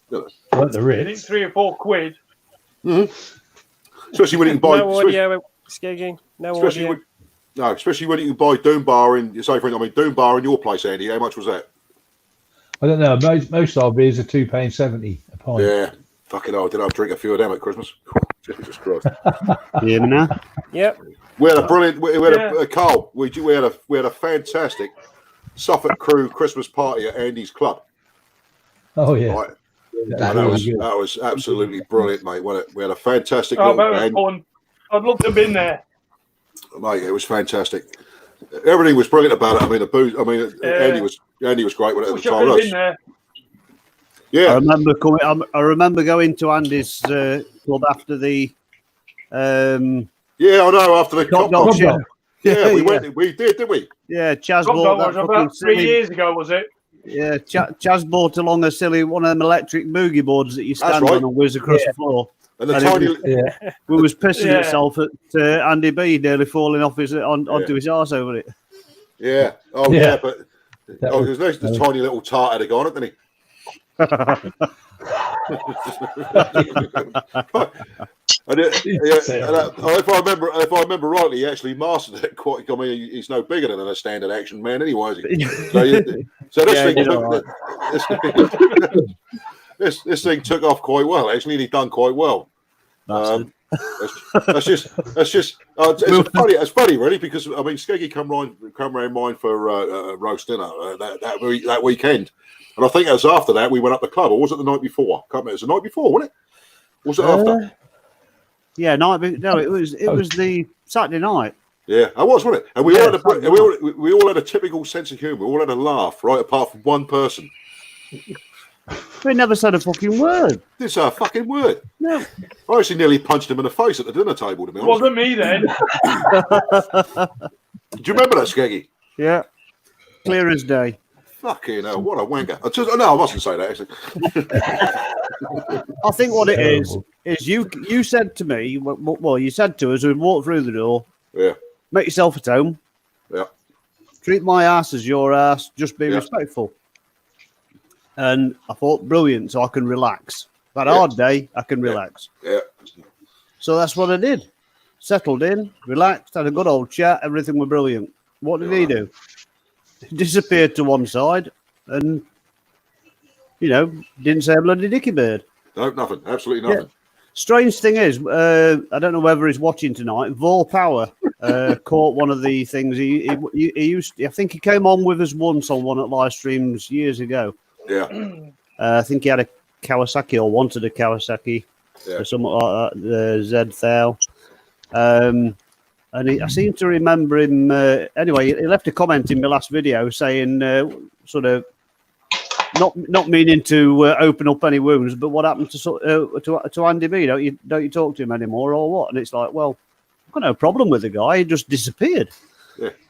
Weren't the Ritz? I think 3 or 4 quid. Mm-hmm. Especially when you can buy... No audio, Skeggy. No audio. Especially when you can buy Doombar in, Doombar in your place, Andy. How much was that? I don't know. Most of our beers are £2.70 a pint. Yeah, fucking hell. Did I drink a few of them at Christmas? Jesus Christ. You hear me now? Yep. We had a brilliant. Carl. We had a fantastic Suffolk Crew Christmas party at Andy's club. Oh yeah. Right. That was absolutely brilliant, mate. We had a fantastic. That was fun. I'd love to have been there. Mate, it was fantastic. Everything was brilliant about it. I mean, the booze. I mean, Andy was great with it at the time. Been there. Yeah, I remember going to Andy's club after the. I know after the Top Dog show. Yeah, we went. We did, didn't we? Yeah, Chaz Top bought Dog that was about 3 silly, years ago, was it? Yeah, Chaz bought along a silly one of them electric boogie boards that you stand on and whiz across the floor. And the tiny, we was pissing itself at Andy B nearly falling off onto his arse over it. Yeah. Oh yeah, but there's the tiny little tart had gone, didn't he? If I remember rightly, he actually mastered it quite. I mean, he's no bigger than a standard action man, anyway, is he? This thing took off quite well. Actually, he done quite well. It's funny, really, because I mean, Skeggy come round mine for roast dinner that weekend, and I think it was after that we went up the club, or was it the night before? I can't remember. It was the night before, wasn't it? Was it after? Yeah, it was the Saturday night. Yeah, I was, wasn't it? And we all had a typical sense of humour. We all had a laugh, right? Apart from one person. We never said a fucking word. Didn't say a fucking word. No. I actually nearly punched him in the face at the dinner table, to be honest. Wasn't me then. Do you remember that, Skeggy? Yeah. Clear as day. Fucking hell, what a wanker. I mustn't say that, actually. I think what it is you said to me, well, you said to us when we walked through the door, Yeah. make yourself at home. Yeah. Treat my ass as your ass. Just be Yeah. respectful. And I thought, brilliant, so I can relax. That hard day, I can relax. Yeah. So that's what I did. Settled in, relaxed, had a good old chat. Everything was brilliant. What did he do? He disappeared to one side and, didn't say a bloody dicky bird. No, nothing. Absolutely nothing. Yeah. Strange thing is, I don't know whether he's watching tonight. Vol Power caught one of the things. He used. I think he came on with us once on one of the live streams years ago. Yeah. I think he had a Kawasaki or wanted a Kawasaki or something like that. The Z1000. And I seem to remember him. Anyway, he left a comment in my last video saying, sort of, not meaning to open up any wounds, but what happened to Andy B? Don't you talk to him anymore or what? And it's like, well, I've got no problem with the guy. He just disappeared.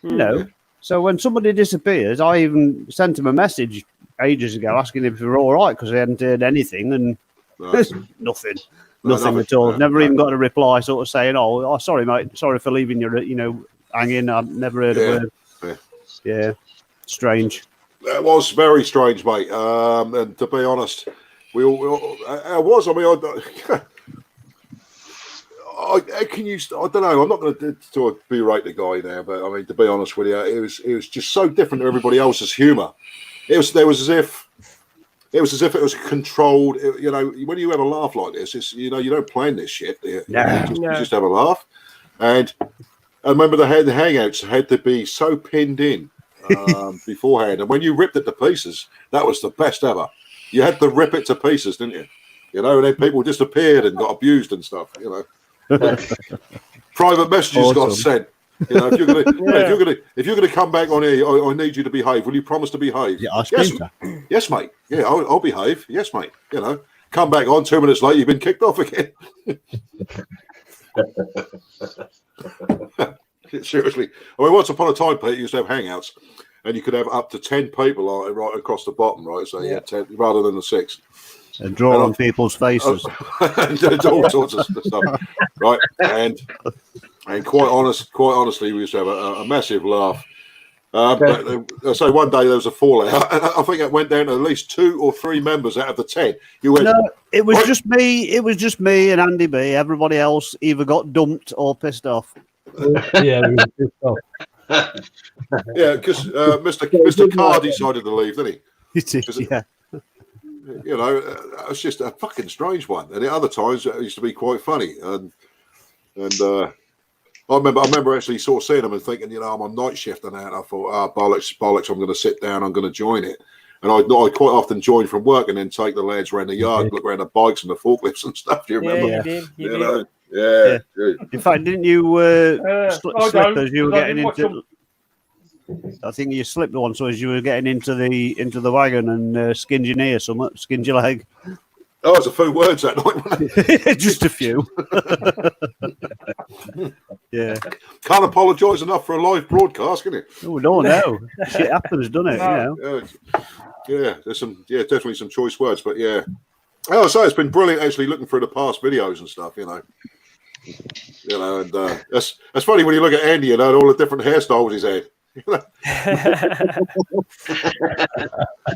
Yeah. So when somebody disappears, I even sent him a message ages ago asking if they were all right because I hadn't heard anything, and there's nothing at all. Never even got a reply, sort of saying, "Oh, sorry, mate. Sorry for leaving you, hanging. I've never heard a word." Yeah, strange. It was very strange, mate. And to be honest, I was. I mean, can you? I don't know. I'm not going to berate the guy now, but I mean, to be honest with you, it was just so different to everybody else's humour. It was as if it was controlled. When you have a laugh like this, it's you don't plan this shit. You just have a laugh. And I remember the hangouts had to be so pinned in beforehand, and when you ripped it to pieces, that was the best ever. You had to rip it to pieces, didn't you? And then people disappeared and got abused and stuff. Private messages got sent. If you're gonna come back on here, I need you to behave. Will you promise to behave? Yeah, yes, mate. Yeah, I'll behave. Yes, mate. Come back on 2 minutes later, you've been kicked off again. Seriously, I mean, once upon a time, Pete, you used to have hangouts, and you could have up to 10 people right across the bottom, right? So you had 10 rather than the 6. And draw on people's faces. And all sorts of stuff, right? And quite honestly, we used to have a massive laugh. But so one day there was a fallout. I think it went down to at least 2 or 3 members out of the 10. No, it was just me. It was just me and Andy B. Everybody else either got dumped or pissed off. Yeah, we were pissed off. Yeah, because Mr. Carr decided to leave, didn't he? Yeah. It's just a fucking strange one. And at other times, it used to be quite funny. And I remember actually sort of seeing them and thinking, I'm on night shift and that. And I thought, bollocks, I'm going to sit down, I'm going to join it. And I quite often join from work and then take the lads around the yard, look around the bikes and the forklifts and stuff. Do you remember? Yeah, you did. Yeah. In fact, didn't you slip as you were getting into? I think you slipped once as you were getting into the wagon and skinned your knee or something, skinned your leg. Oh, it's a few words that night, wasn't it? Just a few. Yeah. Can't apologise enough for a live broadcast, can it? Oh no. Shit happens, doesn't it? Yeah, there's definitely some choice words, but yeah. Oh, so it's been brilliant actually looking through the past videos and stuff, and that's funny when you look at Andy and all the different hairstyles he's had.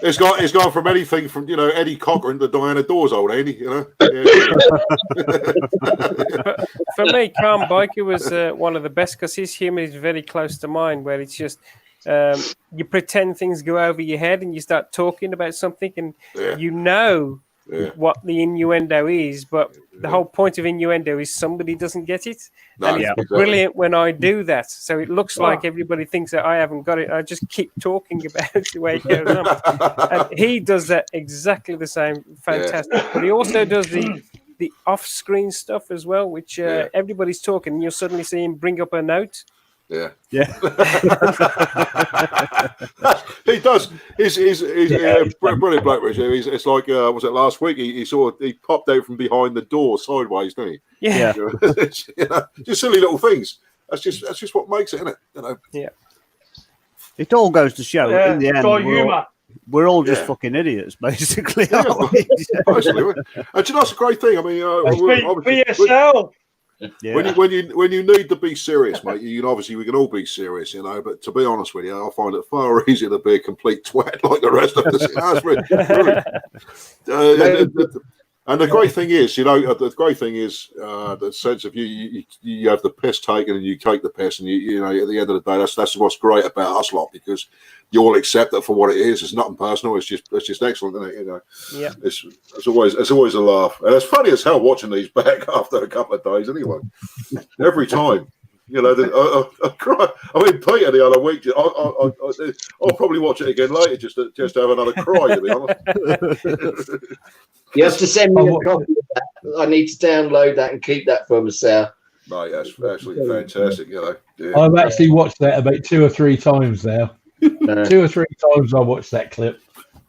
It's gone from anything from Eddie Cochran to Diana Dawes, old Andy. Yeah. For me, Calm Biker was one of the best because his humour is very close to mine, where it's just you pretend things go over your head and you start talking about something and what the innuendo is, but the whole point of innuendo is somebody doesn't get it. And it's brilliant when I do that. So it looks like everybody thinks that I haven't got it. I just keep talking about the way it goes on. And he does that exactly the same. Fantastic. But he also does the off-screen stuff as well, which everybody's talking and you'll suddenly see him bring up a note. Yeah. He does. He's brilliant bloke, Richard. It's like was it last week? He popped out from behind the door sideways, didn't he? Yeah. Just silly little things. That's just what makes it, isn't it? Yeah. It all goes to show in the end. We're all just fucking idiots, basically. Yeah, basically. And you know, that's a great thing. I mean, Speak for yourself. Yeah. when you need to be serious, mate, you know, obviously we can all be serious, you know. But to be honest with you, I find it far easier to be a complete twat like the rest of us. That's really. And the great thing is, you know, the sense of you have the piss taken and you take the piss, and you know, at the end of the day, that's what's great about us lot, because you all accept it for what it is. It's nothing personal. It's just excellent, isn't it? You know, yeah. It's always a laugh, and it's funny as hell watching these back after a couple of days. Anyway, every time. You know, I cry. I mean, Peter the other week, I'll probably watch it again later just to have another cry, to be honest. You have to send me a copy of that. I need to download that and keep that for myself. Mate, that's absolutely fantastic, you know. Yeah. I've actually watched that about 2 or 3 times now. 2 or 3 times I watched that clip.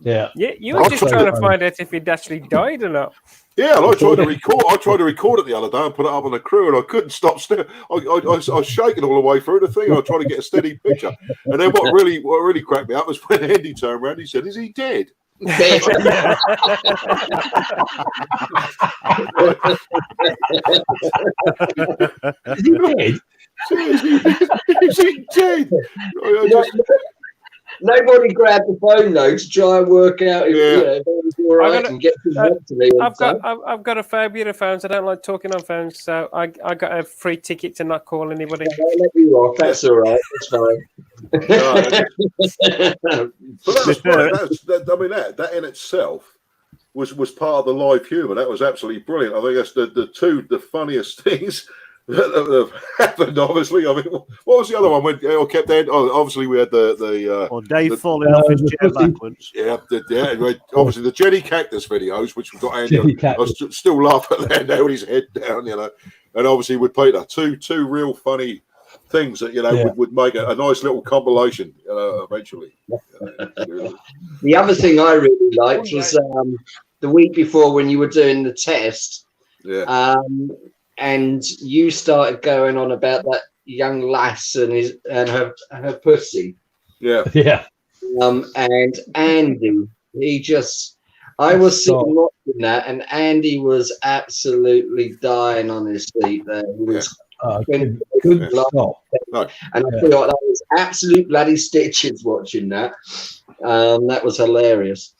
Yeah. Yeah, you were just trying to find out if he'd actually died or not. Yeah, and I tried to record it the other day and put it up on the crew, and I couldn't stop staring. I was shaking all the way through the thing. I was trying to get a steady picture, and then what really cracked me up was when Andy turned around. He said, "Is he dead?" Is he dead? Is he dead? Nobody grabbed the phone though to try and work out if, you know, if it was all right and get back to me. I've got a phobia of phones. I don't like talking on phones, so I got a free ticket to not call anybody. I'll let you off. That's all right. That's fine. But that in itself was part of the live humour. That was absolutely brilliant. I think that's the funniest things that have happened. Obviously, I mean, what was the other one when kept there? Oh, obviously we had Dave falling off his chair backwards. Yeah, obviously the Jenny Cactus videos, which we've got Andy. I still laugh at that now with his head down, you know. And obviously with Peter, two real funny things that, you know, would make a nice little compilation, you know, eventually. The other thing I really liked was the week before when you were doing the test. Yeah. And you started going on about that young lass and her pussy. Yeah. Yeah. And Andy, I was sitting watching that, and Andy was absolutely dying on his seat there. He was couldn't stop. And I feel like that was absolute bloody stitches watching that. That was hilarious.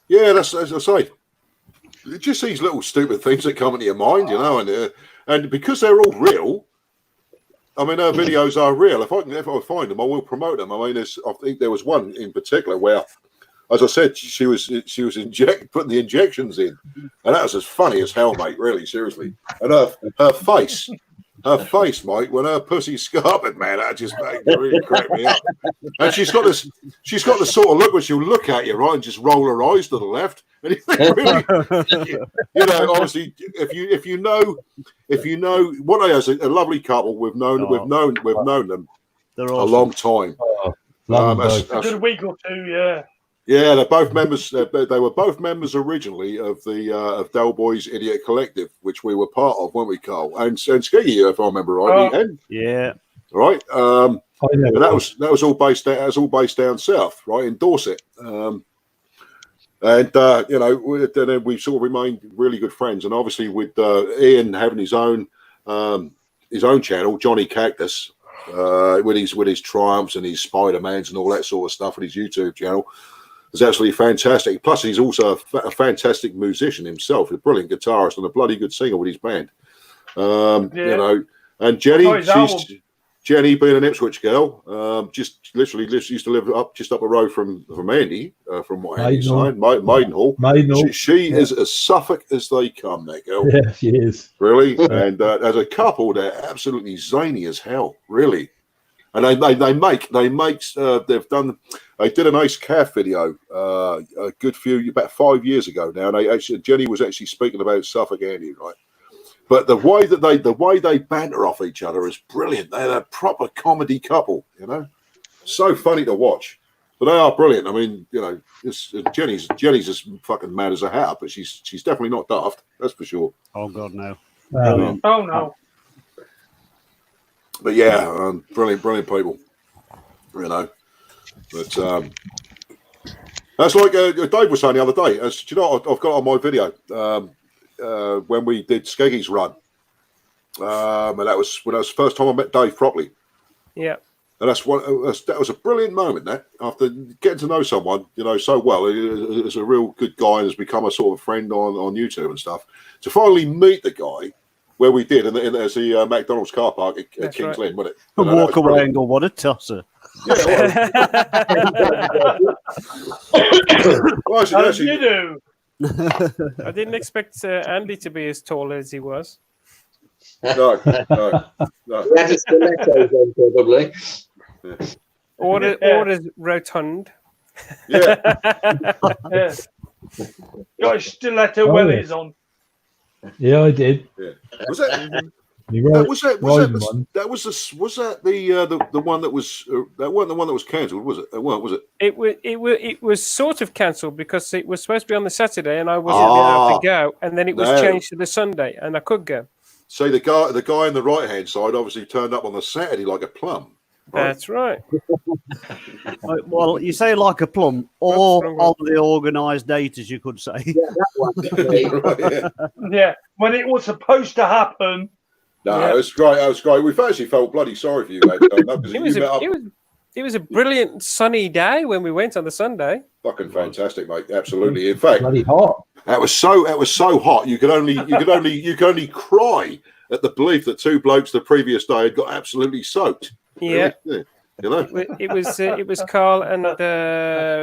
Yeah, that's as I say. Just these little stupid things that come into your mind, you know, and because they're all real. I mean, her videos are real. If I find them, I will promote them. I mean, I think there was one in particular where, as I said, she was putting the injections in, and that was as funny as hell, mate. Really, seriously. And her face, mate, when her pussy's scarpered, man, that just really cracked me up. And she's got this sort of look where she'll look at you, right, and just roll her eyes to the left. And you think, really, you know, obviously, if you know what they are, a lovely couple. We've known them a long time. A good week or two, yeah. Yeah, they're both members. They were both members originally of the of Del Boy's Idiot Collective, which we were part of, weren't we, Carl? And Skiggy, if I remember rightly. Yeah. Right. And that was all based down south, right, in Dorset. And you know, we sort of remained really good friends. And obviously, with Ian having his own channel, Johnny Cactus, with his triumphs and his Spider-Mans and all that sort of stuff, and his YouTube channel, is absolutely fantastic. Plus, he's also a fantastic musician himself, a brilliant guitarist and a bloody good singer with his band. You know, and Jenny, being an Ipswich girl, just literally used to live just up a road from Andy, from what Andy's saying, Maidenhall. She is as Suffolk as they come, that girl. Yeah, she is. Really? And as a couple, they're absolutely zany as hell, really. And they did an Ace Calf video about 5 years ago now. And Jenny was actually speaking about Suffolk Andy, right? But the way they banter off each other is brilliant. They're a proper comedy couple, you know. So funny to watch. But they are brilliant. I mean, you know, Jenny's as fucking mad as a hat, but she's definitely not daft. That's for sure. Oh God, no. Oh no. But yeah, brilliant people. You know. But That's like Dave was saying the other day. Do you know, I've got it on my video when we did Skeggy's run. And that was when that was the first time I met Dave properly. Yeah. And that was a brilliant moment. That after getting to know someone, so well, is a real good guy and has become a sort of friend on YouTube and stuff. To finally meet the guy where we did, and there's the McDonald's car park at King's Lynn, wasn't it? And walk away and go, what a tosser. Yeah, well, How did you do? I didn't expect Andy to be as tall as he was. No. He had a stiletto then, probably. Yeah. Or as rotund. Yeah. Yeah. Got his stiletto wellies on. Yeah, I did. Yeah. Was that? You Was that the one that was that wasn't the one that was cancelled, was it? Was it? It was sort of cancelled because it was supposed to be on the Saturday and I wasn't able to go, and then it was changed to the Sunday and I could go. So the guy on the right hand side obviously turned up on the Saturday like a plum. Right? That's right. Well, you say like a plum, or on the organised date, as you could say. Yeah, that one. Yeah, when it was supposed to happen. No, it was great. That was great. We've actually felt bloody sorry for you guys. It was a brilliant sunny day when we went on the Sunday. Fucking fantastic, mate. Absolutely. In fact, bloody hot. That was so hot. You could only cry at the belief that two blokes the previous day had got absolutely soaked. Yeah. It was Carl and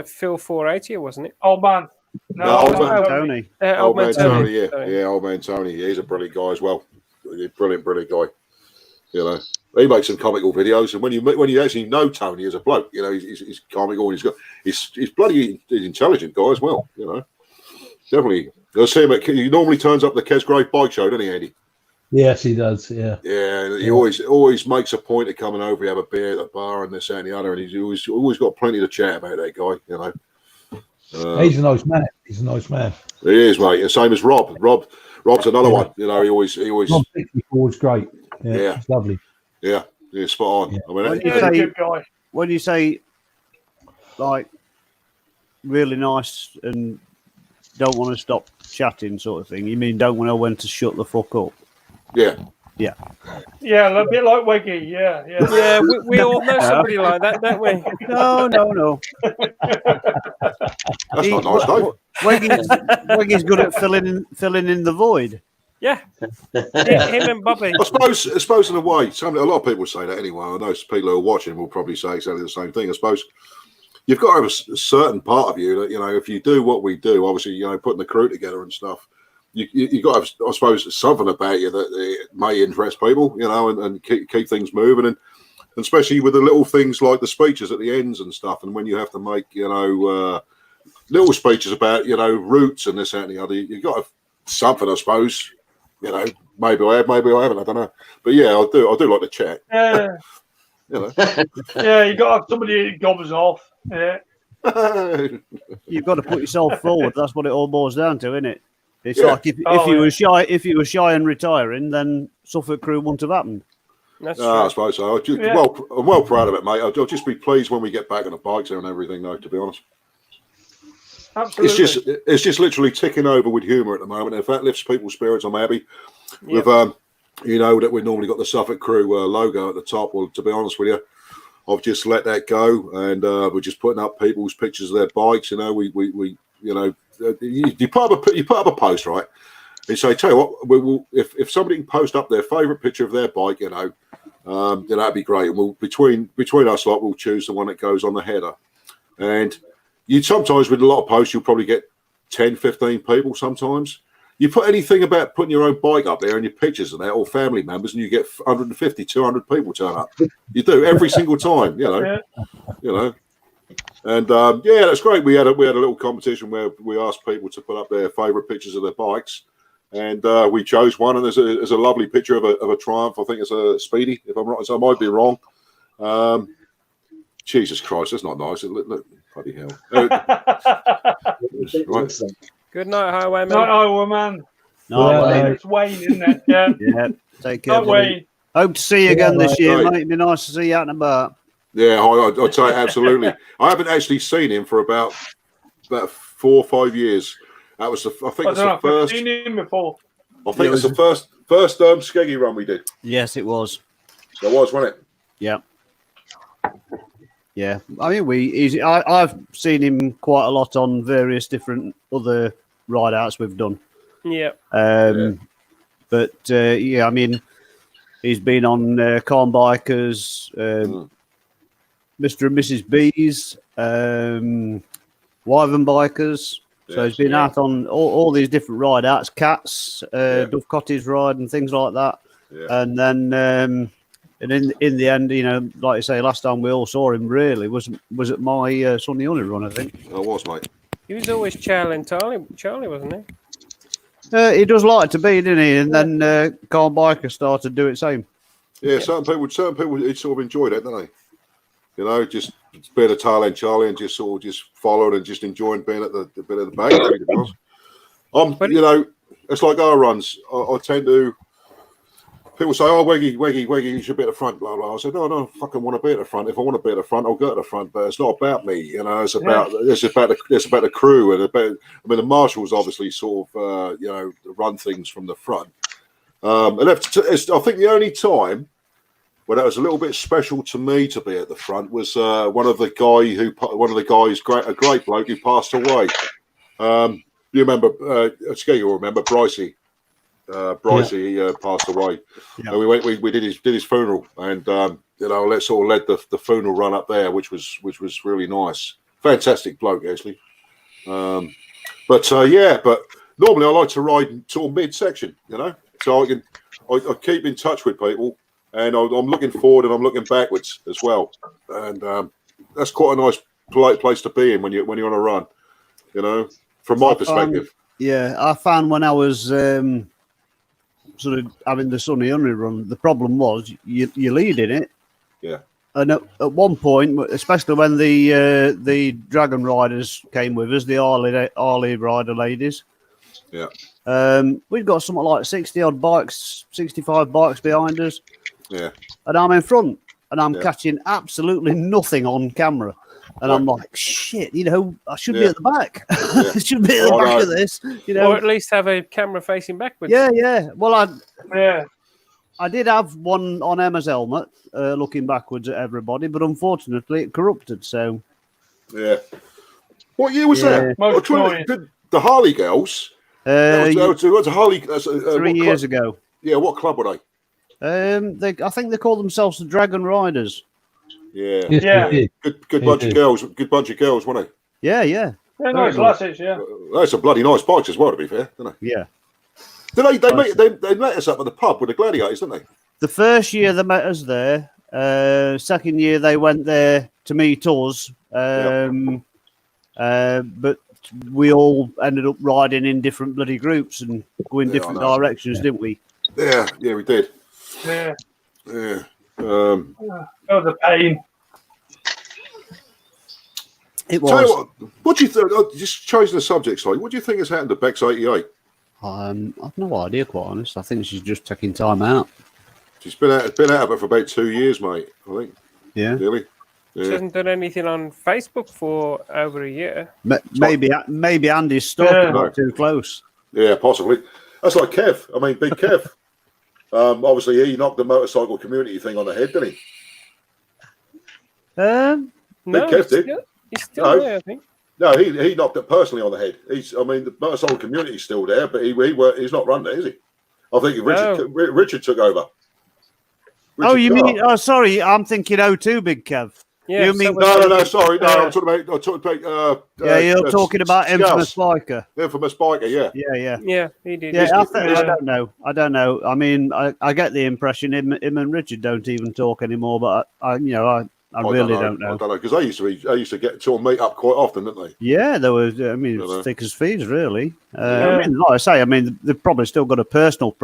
Phil 480, wasn't it? Old man. Old man Tony. Old man Tony. Yeah, old man Tony. Yeah, he's a brilliant guy as well. Brilliant guy. He makes some comical videos, and when you actually know Tony as a bloke, he's comical and he's bloody intelligent guy as well. Definitely. You'll see him he normally turns up at the Kesgrave bike show, doesn't he, Andy? Yes, he does. Yeah. Yeah, he always makes a point of coming over, have a beer at the bar, and this, that, and the other, and he's always got plenty to chat about. That guy, he's a nice man. He's a nice man. He is, mate. The same as Rob. Rob's another one. He always. Rob 64 is great. Yeah, it's lovely. Yeah, spot on. Yeah. I mean, when you say like really nice and don't want to stop chatting, sort of thing, you mean don't know when to shut the fuck up? Yeah. Yeah. Yeah, a bit like Weggy. Yeah. Yeah, we all know somebody like that, don't we? No. That's not nice, though. Weggy's good at filling in the void. Yeah. Him and Bobby. I suppose in a way, a lot of people say that anyway. I know people who are watching will probably say exactly the same thing. I suppose you've got to have a certain part of you that, if you do what we do, obviously, putting the crew together and stuff, you got to have, I suppose, something about you that may interest people, and keep things moving. And especially with the little things like the speeches at the ends and stuff. And when you have to make, little speeches about, roots and this, that, and the other, you've got to have something, I suppose. Maybe I have, maybe I haven't, I don't know. But yeah, I do like to chat. Yeah. Yeah, you got to have somebody who gobbers off. Yeah. You've got to put yourself forward. That's what it all boils down to, isn't it? It's like if you were shy and retiring, then Suffolk crew wouldn't have happened. That's I suppose so. I'm well proud of it, mate. I'll just be pleased when we get back on the bikes there and everything, though, to be honest. Absolutely. It's just literally ticking over with humour at the moment. If that lifts people's spirits, I'm happy. With that we normally got the Suffolk crew logo at the top. Well, to be honest with you, I've just let that go, and we're just putting up people's pictures of their bikes. You put up a post, right? And say, tell you what, if somebody can post up their favourite picture of their bike, then that'd be great. And we'll between us lot, we'll choose the one that goes on the header. And you sometimes with a lot of posts, you'll probably get 10, 15 people. Sometimes you put anything about putting your own bike up there and your pictures of that, or family members, and you get 150, 200 people turn up. You do every single time, And that's great. We had a little competition where we asked people to put up their favourite pictures of their bikes, and we chose one. And there's a lovely picture of a Triumph. I think it's a Speedy, if I'm right. So I might be wrong. Jesus Christ, that's not nice. Look, bloody hell. Right. Good night, Highwayman. Night, Highwayman. It's Wayne, isn't it? Yeah. Yeah. Take care. Wayne. Hope to see you again this year, mate. It'd be nice to see you out and about. Yeah, I'd say absolutely. I haven't actually seen him for about about 4 or 5 years. That was I think it's the first. I've seen him before. I think it's the first skeggy run we did. Yes, it was. It was, wasn't it? Yeah. Yeah. I mean, I've seen him quite a lot on various different other ride outs we've done. Yeah. But I mean, he's been on Corn Bikers, Mr. and Mrs. B's, Wyvern Bikers. So he's been out on all these different ride outs, Cats, Dove Cottage Ride, and things like that. Yeah. And then, and in the end, you know, like I say, last time we all saw him really was at my Sunny Honey run, I think. I was, mate. He was always Charlie, wasn't he? He does like to be, didn't he? And then Corn Biker started to do it same. Yeah, certain people sort of enjoyed it, don't they? You know, just being a tail end Charlie and just followed and just enjoying being at the bit of the back. You know, it's like our runs. I tend to. People say, "Oh, Weggy, you should be at the front." Blah blah. I said, "No, I don't fucking want to be at the front. If I want to be at the front, I'll go at the front. But it's not about me. You know, it's about the crew and about. I mean, the marshals obviously sort of you know, run things from the front. And it's, I think the only time when that was a little bit special to me to be at the front was one of the guys, a great bloke who passed away. You remember? You'll remember Brycey. He passed away. Yeah. And we did his funeral, and you know, let's all led the funeral run up there, which was really nice. Fantastic bloke, actually. But normally I like to ride sort of mid-section, you know, so I keep in touch with people, and I'm looking forward and I'm looking backwards as well, and that's quite a nice place to be in when you're on a run, you know, from my perspective. I found when I was sort of having the Sunny Honey run, the problem was you lead in it. Yeah. And at one point, especially when the Dragon Riders came with us, the Harley Rider ladies. Yeah. We've got something like 60-odd bikes, 65 bikes behind us. Yeah. And I'm in front, and I'm catching absolutely nothing on camera. And I'm like, shit, you know, I should be at the back. I should be at the back of this, you know. Or at least have a camera facing backwards. Yeah. Well, I did have one on Emma's helmet, looking backwards at everybody, but unfortunately it corrupted, so... Yeah. What year was that? The Harley girls? That was a Harley... 3 years ago. Yeah, what club were they? I think they call themselves the Dragon Riders. Yeah. Yes, Good bunch of girls. Good bunch of girls, weren't they? Yeah. Yeah, nice lasses, yeah. Those are bloody nice bikes as well, to be fair, don't they? Yeah. They met us up at the pub with the Gladiators, didn't they? The first year they met us there. Second year they went there to meet us. But we all ended up riding in different bloody groups and going different directions, didn't we? Yeah, we did. Yeah. Oh, the pain. It was. Tell you what do you think? Just changing the subject slightly. What do you think has happened to Bex 88? I've no idea, quite honest. I think she's just taking time out. She's been out of it for about 2 years, mate. I think. Yeah. Really? Yeah. She hasn't done anything on Facebook for over a year. Maybe Andy's stalking her too close. Yeah, possibly. That's like Kev. I mean, Big Kev. Obviously, he knocked the motorcycle community thing on the head, didn't he? No, Kev did. He's still there, I think. No, he knocked it personally on the head. The motorcycle community's still there, but he's not run there, is he? I think Richard took over. Sorry, I'm thinking O2, Big Kev. Yeah, you mean no, sorry, no, I'm talking about. You're talking about Infamous Biker. Infamous Biker, yeah. Yeah, he did. Yeah, I don't know. I mean, I get the impression him and Richard don't even talk anymore, but I really don't know. I don't know, because I used to get to meet up quite often, didn't they? Yeah, there was. I mean, it's thick as thieves, really. I mean, like I say, they've probably still got a personal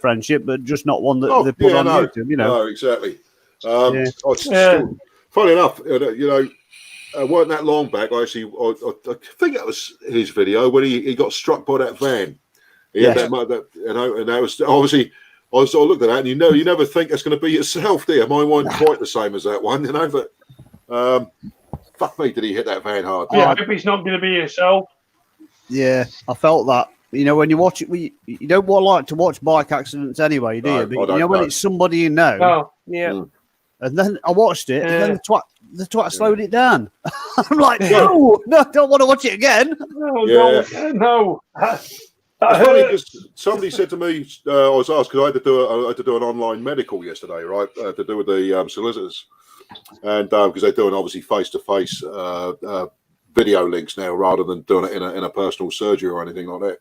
friendship, but just not one that they put on YouTube. You know, no, exactly. Funny enough, weren't that long back. I think it was his video when he got struck by that van. He had that, and that was obviously. I sort of looked at that, and you never think it's going to be yourself. There, mine wasn't quite the same as that one, but fuck me, did he hit that van hard? Yeah, I hope he's not going to be himself. Yeah, I felt that. You know, when you watch it, you don't like to watch bike accidents anyway, do No, you? I But don't you know when know. it's somebody you know. No. Yeah. And then I watched it, and then Yeah. the twat slowed it down. I'm like, no, I don't want to watch it again. No, Yeah. no. It's funny because somebody said to me, I was asked because I had to do an online medical yesterday, right, to do with the solicitors, and because they're doing obviously face-to-face video links now rather than doing it in a personal surgery or anything like that,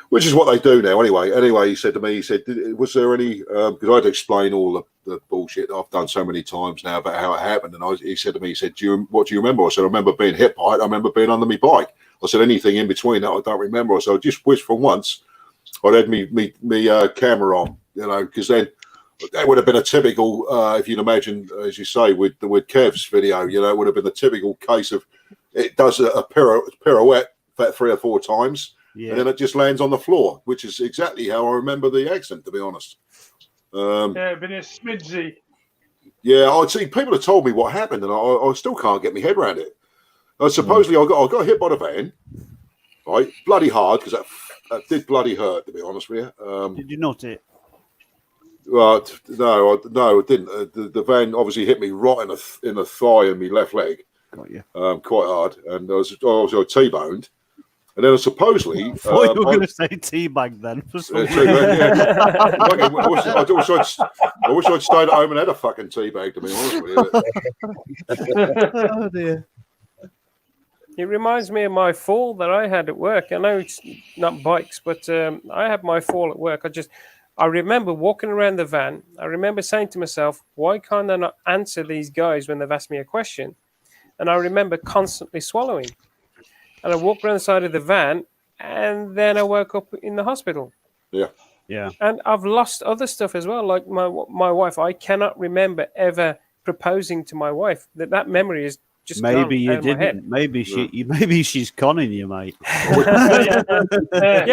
which is what they do now anyway. He said to me, he said, was there any, because I had to explain all the bullshit that I've done so many times now about how it happened, and he said to me, he said, what do you remember? I said, I remember being hit by it, I remember being under my bike. I said, anything in between that I don't remember. I said, I just wish for once I'd had me camera on, you know, because then that would have been a typical, if you'd imagine, as you say, with Kev's video, you know, it would have been the typical case of it does a pirouette about 3 or 4 times, and then it just lands on the floor, which is exactly how I remember the accident, to be honest. Yeah, been a smidsy. Yeah, I'd see people have told me what happened, and I still can't get my head around it. Supposedly, I got hit by the van, right? Bloody hard, because that did bloody hurt, to be honest with you. Did you not it? Well, no, I didn't. The van obviously hit me right in the thigh and my left leg, Got you. quite hard, and I was T-boned. And then supposedly, I thought you were going to say teabag then. For some reason. I wish I'd stayed at home and had a fucking teabag, to be honest with you. Oh dear. It reminds me of my fall that I had at work. I know it's not bikes, but I had my fall at work. I remember walking around the van. I remember saying to myself, why can't I not answer these guys when they've asked me a question? And I remember constantly swallowing. And I walked around the side of the van, and then I woke up in the hospital. Yeah. And I've lost other stuff as well, like my wife. I cannot remember ever proposing to my wife. That memory is just Maybe you out of my head. didn't. Maybe she's conning you, mate. Yeah,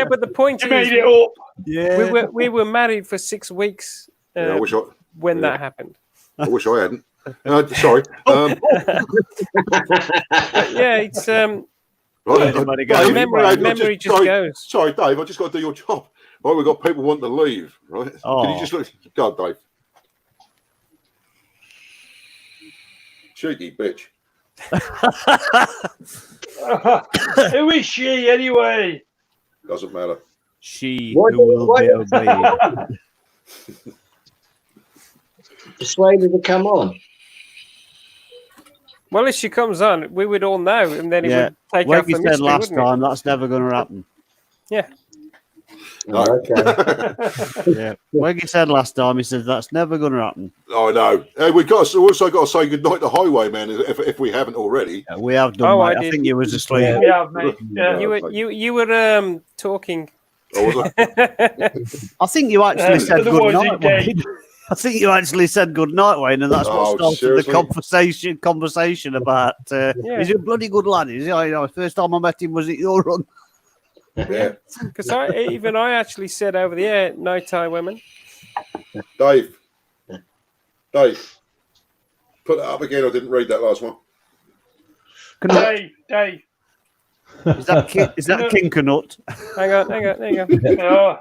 but the point You is, made it up. Yeah. we were married for 6 weeks I wish when that happened. I wish I hadn't. Sorry. Yeah, it's Right, memory just goes. Sorry, Dave. I just got to do your job. Right, we've got people wanting to leave. Right? Can you just look? God, Dave. Cheeky bitch. Who is she anyway? Doesn't matter. She who will be obeyed. Persuade her to come on. Well, if she comes on, we would all know, and then it Yeah. would take Like off you the said mystery, last wouldn't it? time, that's never going to happen. Yeah. Oh, okay. Yeah. Like you said last time, he said that's never going to happen. I know. Hey, we've also got to say goodnight to Highwayman if we haven't already. Yeah, we have done. Oh, mate. I I did. think you was asleep. Yeah, mate. Yeah. You were talking. Oh, was I? I think you actually said good otherwise night, he'd gay. Wayne. I think you actually said good night, Wayne, and that's what started seriously? the conversation about. He's a bloody good lad. Is he? First time I met him was at your run. Yeah. Because I actually said over the air, night time women. Dave, put that up again. I didn't read that last one. Dave. Is that Kinkanut? Hang on. There you go. Oh,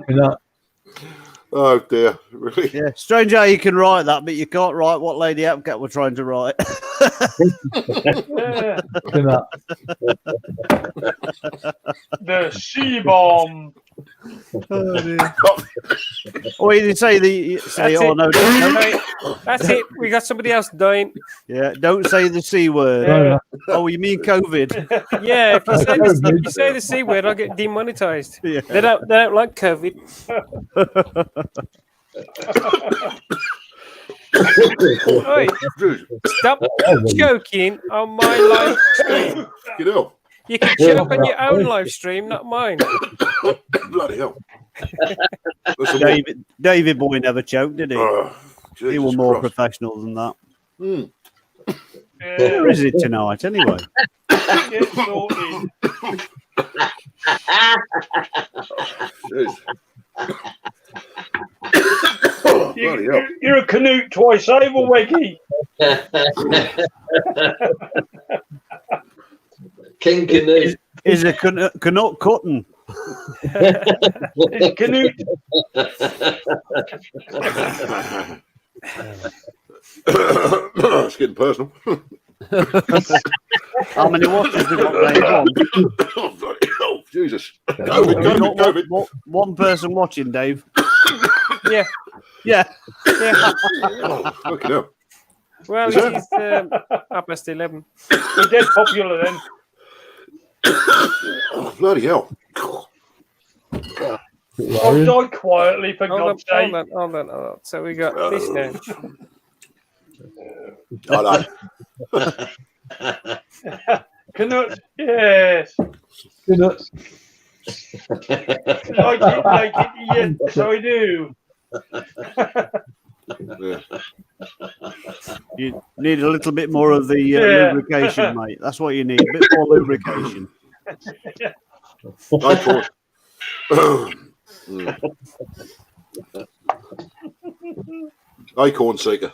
Oh dear, really? Yeah, strange how you can write that, but you can't write what Lady Apcat were trying to write. the C-bomb. Oh, you didn't say the say. That's Oh it. no, That's it. We got somebody else dying. yeah, don't say the C word. Yeah. Oh, you mean COVID? Yeah, if you say the C word, I'll get demonetized. Yeah. They don't like COVID. Oi, stop joking on my live stream. You know, You can joke on your own live stream, not mine. bloody hell. Listen, David Boy never choked, did he? He Jesus was more Christ. professional than that. Yeah, Where is it tonight, anyway? get sorted. Jeez. Bloody hell. You're a Canute twice over, Weggy. King Canute. Is a Canute cutting. Canute. It's getting personal. How many watches have got Dave on? Oh, Jesus. COVID. One person watching, Dave. Yeah. Yeah. Oh, fucking hell. Well, Is he's 11:30. He's dead popular then. Oh, bloody hell. Oh, die quietly, for God's sake. Hold on. So we got this now. Canute, yes. Canute. Like it, yes, I do. Yeah. You need a little bit more of the lubrication, mate. That's what you need. A bit more lubrication. Acorn seeker.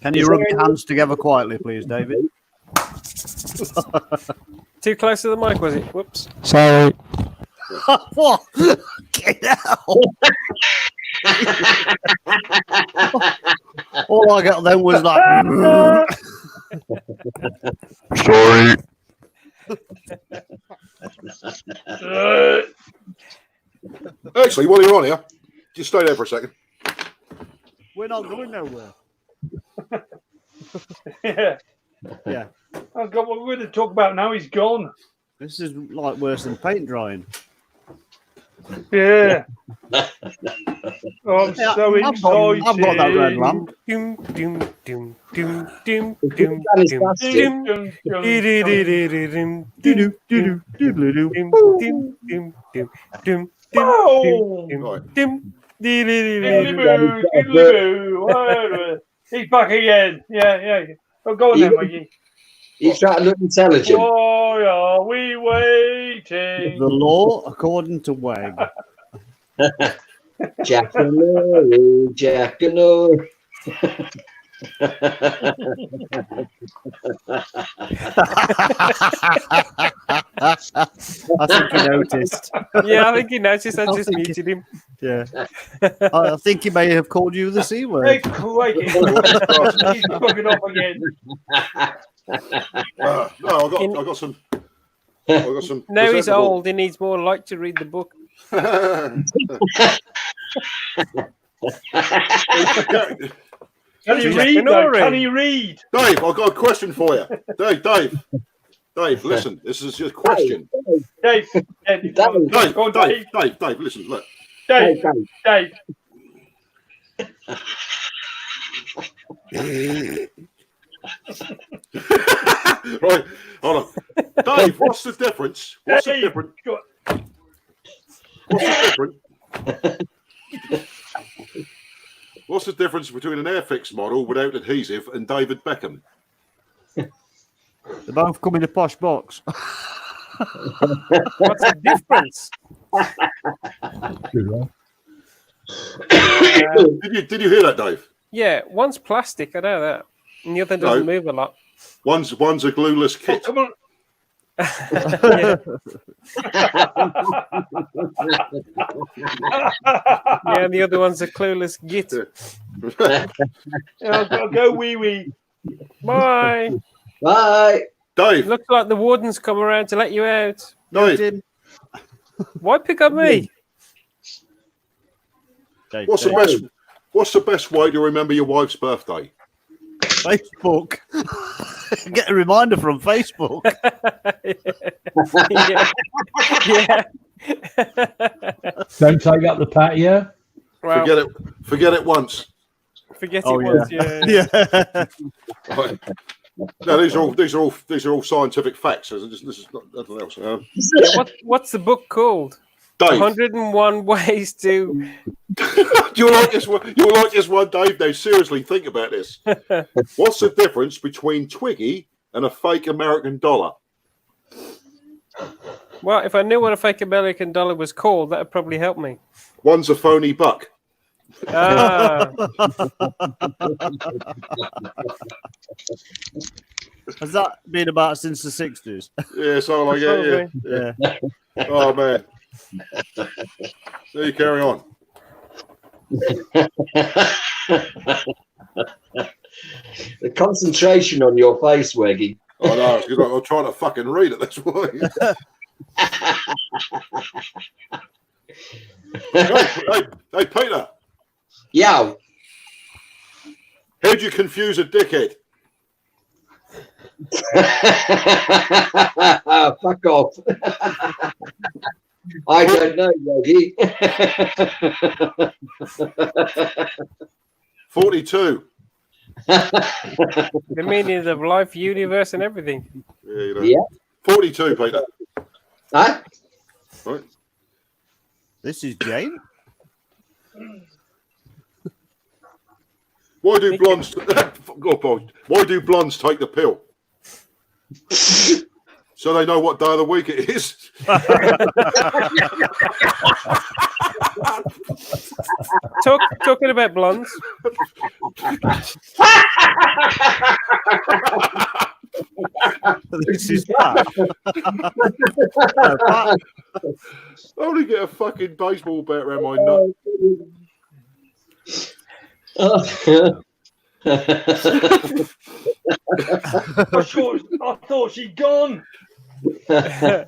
Can you rub your hands together quietly, please, David? Too close to the mic, was it? Whoops. Sorry. What? Get out. All I got then was like. Sorry. Actually, while you're on here, just stay there for a second. We're not going nowhere. Yeah. Yeah. Oh, God, what we're going to talk about now, he's gone. This is like worse than paint drying. Yeah. Oh, I'm so excited. I've got that red lamp. Doom, doom, doom, doom, doom, It's doom, fantastic. doom, Dum, dum, doom, Doo-doo, doo-doo, doo-doo-doo. doom, doom, doom, doom, doom, Oh! doom, Diddly-boo, diddly-boo. Whatever. He's back again. Yeah. Oh, go on then, Mikey. He's trying to look intelligent. Why are we waiting? The law according to Wag. Jack and Lori, Jack and Lori. I think he noticed. Yeah, I think he noticed. I just muted him. Yeah. I think he may have called you the C Hey, word. crikey. He's bugging off again. No, I got some. I got some. No, he's presentable- old. He needs more light to read the book. Can he Jack read, and though? Ori. Can he read? Dave, I've got a question for you. Dave, listen. This is just a question. Dave, go on, Dave, listen, look. Dave. Right, hold on. Dave, what's the difference? What's the difference between an Airfix model without adhesive and David Beckham? They both come in a posh box. What's the difference? Did you hear that, Dave? Yeah, one's plastic. I know that. And the other doesn't move a lot. One's a glueless Oh, kit. come on. Yeah. Yeah, and the other one's a clueless git. Go wee. Bye. Bye. Dave, Looks like the warden's come around to let you out. Dave, Why pick up me? what's the best way to remember your wife's birthday? Facebook. Get a reminder from Facebook. Yeah. Don't take up the patio. Well, Forget it once. forget Oh, it once. Yeah. Yeah. Right. No, these are all scientific facts. This is not nothing else. Yeah, what's the book called? Dave, 101 ways to. you'll like this one. You'll like this one, Dave. Now, seriously, think about this. What's the difference between Twiggy and a fake American dollar? Well, if I knew what a fake American dollar was called, that would probably help me. One's a phony buck. Ah, Has that been about since the 60s? Yeah, so like yeah. Oh man. So you carry on. The concentration on your face, Weggy. I know, it's because I'm trying to fucking read it, that's why. hey, Peter. Yeah. How'd you confuse a dickhead? Fuck off. I don't know, Yogi. 42. the meaning of life, universe, and everything. Yeah, you know. Yeah. 42, Peter. Huh? Right. This is Jane. Why do blondes? Why do blondes take the pill? So they know what day of the week it is. Talking about blondes. This is Pat. I only get a fucking baseball bat around my nut. I thought she'd gone. Hey,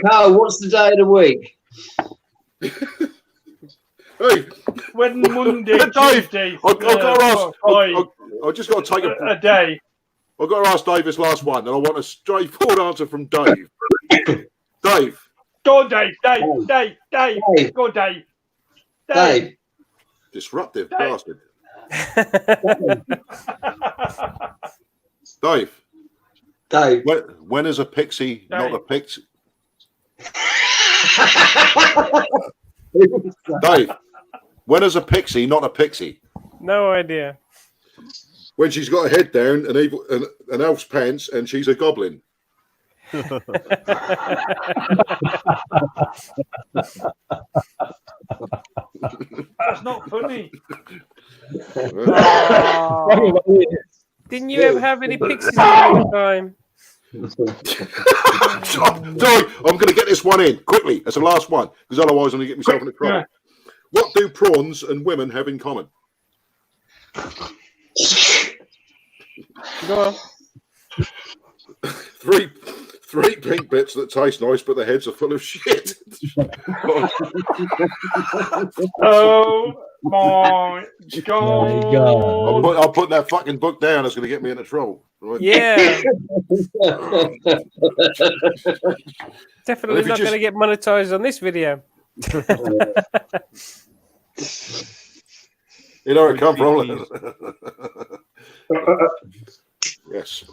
Carl, what's the day of the week? Hey, When Monday, Dave, Tuesday, I've got to ask. Friday, I just got to take a day. I've got to ask Dave this last one, and I want a straightforward answer from Dave. Dave. Go on, Dave. Dave. Go on, Dave. Dave. Disruptive Dave. bastard. Dave. Dave. When is a pixie not a pixie? Dave. When is a pixie not a pixie? No idea. When she's got her head down and an elf's pants and she's a goblin. That's not funny. Didn't you ever have any pixies all the time? Sorry, I'm going to get this one in quickly. That's the last one, because otherwise I'm going to get myself in trouble. Yeah. What do prawns and women have in common? Go on. Three pink bits that taste nice, but their heads are full of shit. Oh my God! I'll put that fucking book down. That's going to get me into trouble. Right? Yeah. Definitely not going to get monetized on this video. You know where it come from? Yes.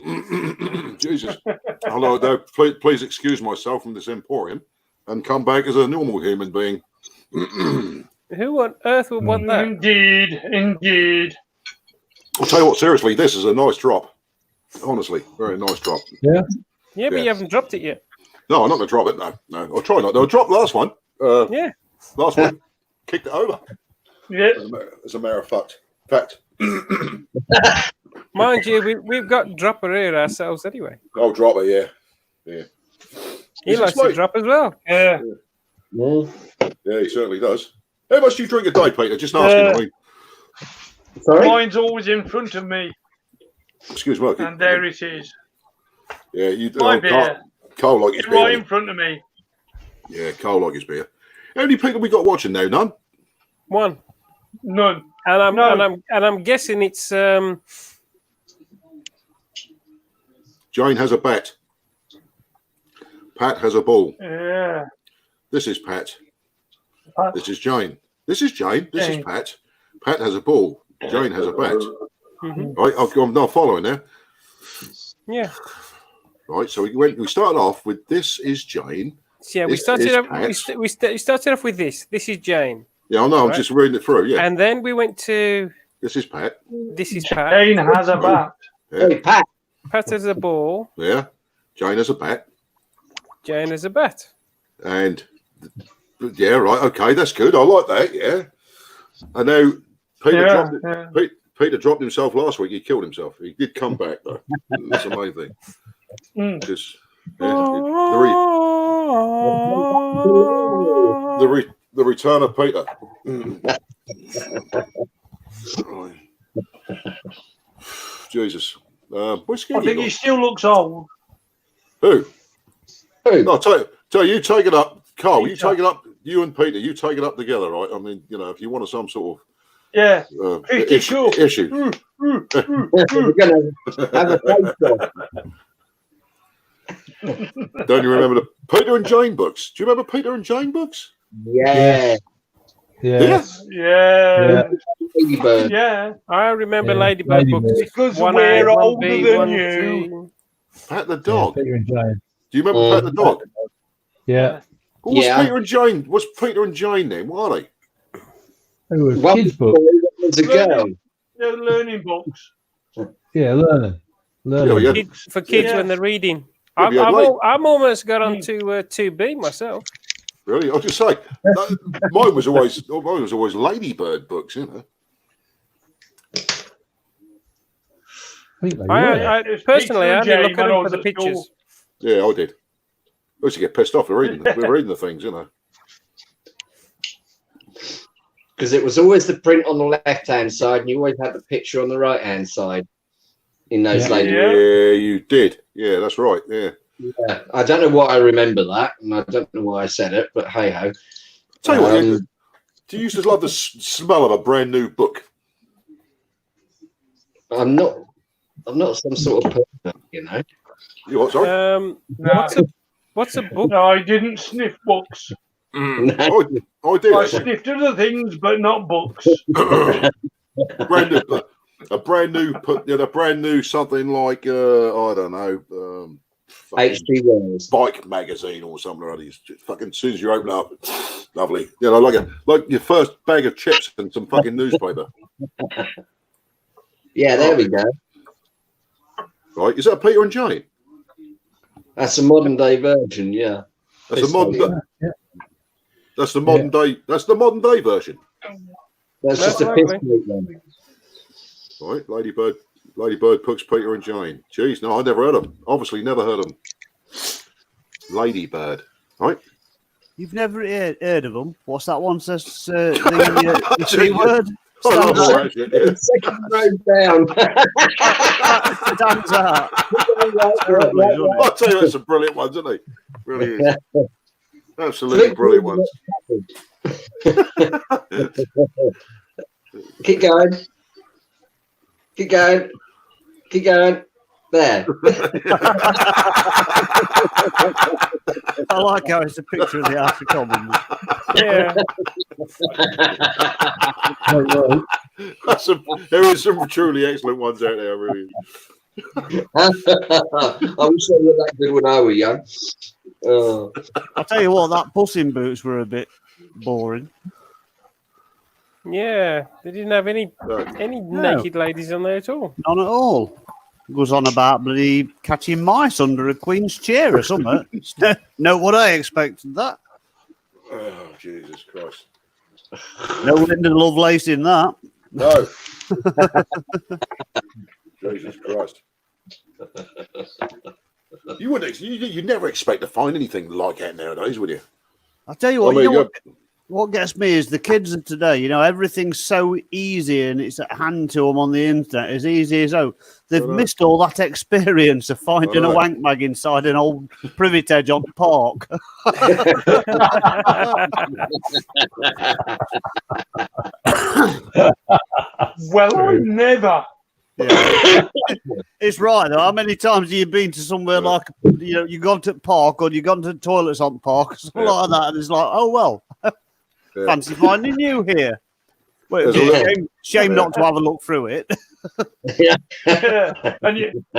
Jesus. Hello, though. Please excuse myself from this emporium and come back as a normal human being. Who on earth would want that? Indeed. I'll tell you what, seriously, this is a nice drop. Honestly, very nice drop. Yeah, but you haven't dropped it yet. No, I'm not going to drop it. No. I'll try not. I'll drop the last one. Yeah. Last one. Kicked it over. Yeah. As a matter of fact. Mind you, we've got Dropper here ourselves anyway. Oh, Dropper, yeah. He likes to drop as well. Yeah. Yeah, he certainly does. How much do you drink a day, Peter? Just asking. Sorry? Mine's always in front of me. Excuse me. And there it is. Yeah, you My beer. Cole like his It's beer. right in front of me. Yeah, Cole like his beer. How many people we got watching now? None. One. None. And I'm guessing it's Jane has a bat. Pat has a ball. Yeah. This is Pat. This is Jane. This is Jane. This is Pat. Pat has a ball. Jane has a bat. Mm-hmm. Right, I'm not following there. Yeah. Right, so we started off with this is Jane. Yeah, we started off with this. This is Jane. Yeah, I know. I'm just reading it through. Yeah. And then we went to. This is Pat. This is Pat. Jane has a bat. Yeah. Hey, Pat. Pat has a ball. Yeah. Jane has a bat. Jane has a bat. And yeah, right. Okay, that's good. I like that. Yeah. I know Peter, Yeah, Peter dropped himself last week. He killed himself. He did come back, though. That's the main thing. Just, the return of Peter. Right. Jesus. What's I think he still looks old. Who? No, tell you take it up, Carl. You take it up. You and Peter, you take it up together, right? I mean, you know, if you want some sort of issue. We're gonna have a face off. Don't you remember the Peter and Jane books? Do you remember Peter and Jane books? Yeah. Yes. Yeah. Ladybird. Yeah. I remember Ladybird books. Because One we're A, one older B, than one you. C. Pat the dog. Peter and Jane. Do you remember Pat the dog? Yeah. What's Peter and Jane? What's Peter and Jane then? What are they? They were One kids' books. was a girl. They're learning books. Yeah, learning. For kids when they're reading. Yeah, I'm almost got on to 2B myself. Really? I was just say mine was always Ladybird books, you know. I personally, I only look at them for the pictures. Yeah, I did. I used to get pissed off. We're reading the things, you know. Because it was always the print on the left-hand side, and you always had the picture on the right-hand side in those ladies. Yeah, you did. Yeah, that's right. Yeah. I don't know why I remember that, and I don't know why I said it, but hey ho. Tell you what, do you used to love the smell of a brand new book? I'm not some sort of person, you know. You what? Sorry. What's a book? No, I didn't sniff books. I did. I sniffed other things, but not books. a brand new something like I don't know. H.G. Wells Bike magazine or something or other. Fucking as soon as you open it up, lovely. You know, like your first bag of chips and some fucking newspaper. Yeah, there we go. Right, is that Peter and Jane? That's a modern day version, yeah. That's a modern. That's the modern day. That's the modern day version. That's just a piss take one. Right, Ladybird books, Peter and Jane. Jeez, no, I never heard of them. Obviously, never heard of them. Ladybird, right? You've never heard of them? What's that one? Says the T word. Second row down. Stands out. I'll tell you, that's some brilliant ones, isn't they? Really is. Absolutely brilliant ones. Keep going. Keep going. Keep going. There. I like how it's a picture of the House of Commons. Yeah. There are some truly excellent ones out there, really. I wish I were that good when I was young. I'll tell you what, that Puss in Boots were a bit boring. Yeah, they didn't have any naked ladies on there at all. None at all. It goes on about bloody catching mice under a queen's chair or something. No, what I expected that. Oh, Jesus Christ. No Linda Lovelace in that. No. Jesus Christ. You wouldn't. You'd never expect to find anything like that nowadays, would you? I'll tell you what. What gets me is the kids of today. You know, everything's so easy and it's at hand to them on the internet, as easy as they've missed all that experience of finding a wank mag inside an old privet edge on the park. Well, never. Yeah. It's right though. How many times have you been to somewhere like, you know, you gone to the park or you gone to the toilets on the park or something like that, and it's like, oh well, fancy finding you here. Well, shame not to have a look through it. Yeah. And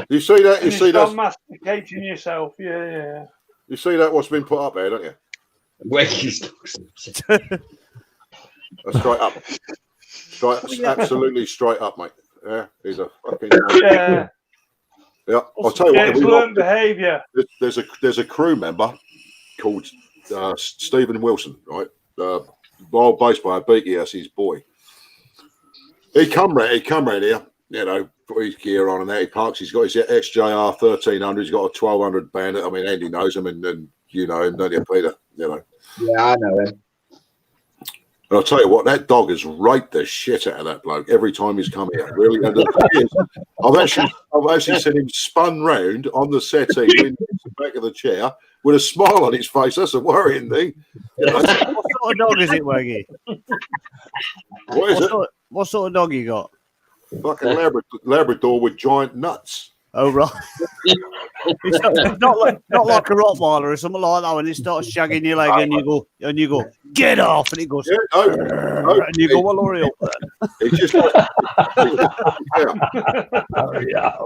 you see that? You see that? Masticating yourself. Yeah. You see that? What's been put up there, don't you? That's straight up. Absolutely straight up, mate. Yeah, he's a fucking. Yeah. I'll tell you what. It's learned behaviour. There's a crew member called Stephen Wilson, right? Wild bass player, Beaky, that's his boy. He come round here, you know, put his gear on and that. He parks. He's got his XJR 1300. He's got a 1200 Bandit. I mean, Andy knows him, and you know him, don't you, Peter? You know. Yeah, I know him. And I'll tell you what, that dog has raped the shit out of that bloke every time he's come here. Really, and the thing is, I've actually seen him spun round on the settee, in the back of the chair, with a smile on his face. That's a worrying thing. You know? What sort of dog is it, Weggy? What is it? What sort of dog you got? Fucking Labrador with giant nuts. Oh, right. It's not like a Rottweiler or something like that when it starts shagging your leg and you go, get off, and it goes, yeah, no, and you go, well, hurry up then. It's just yeah.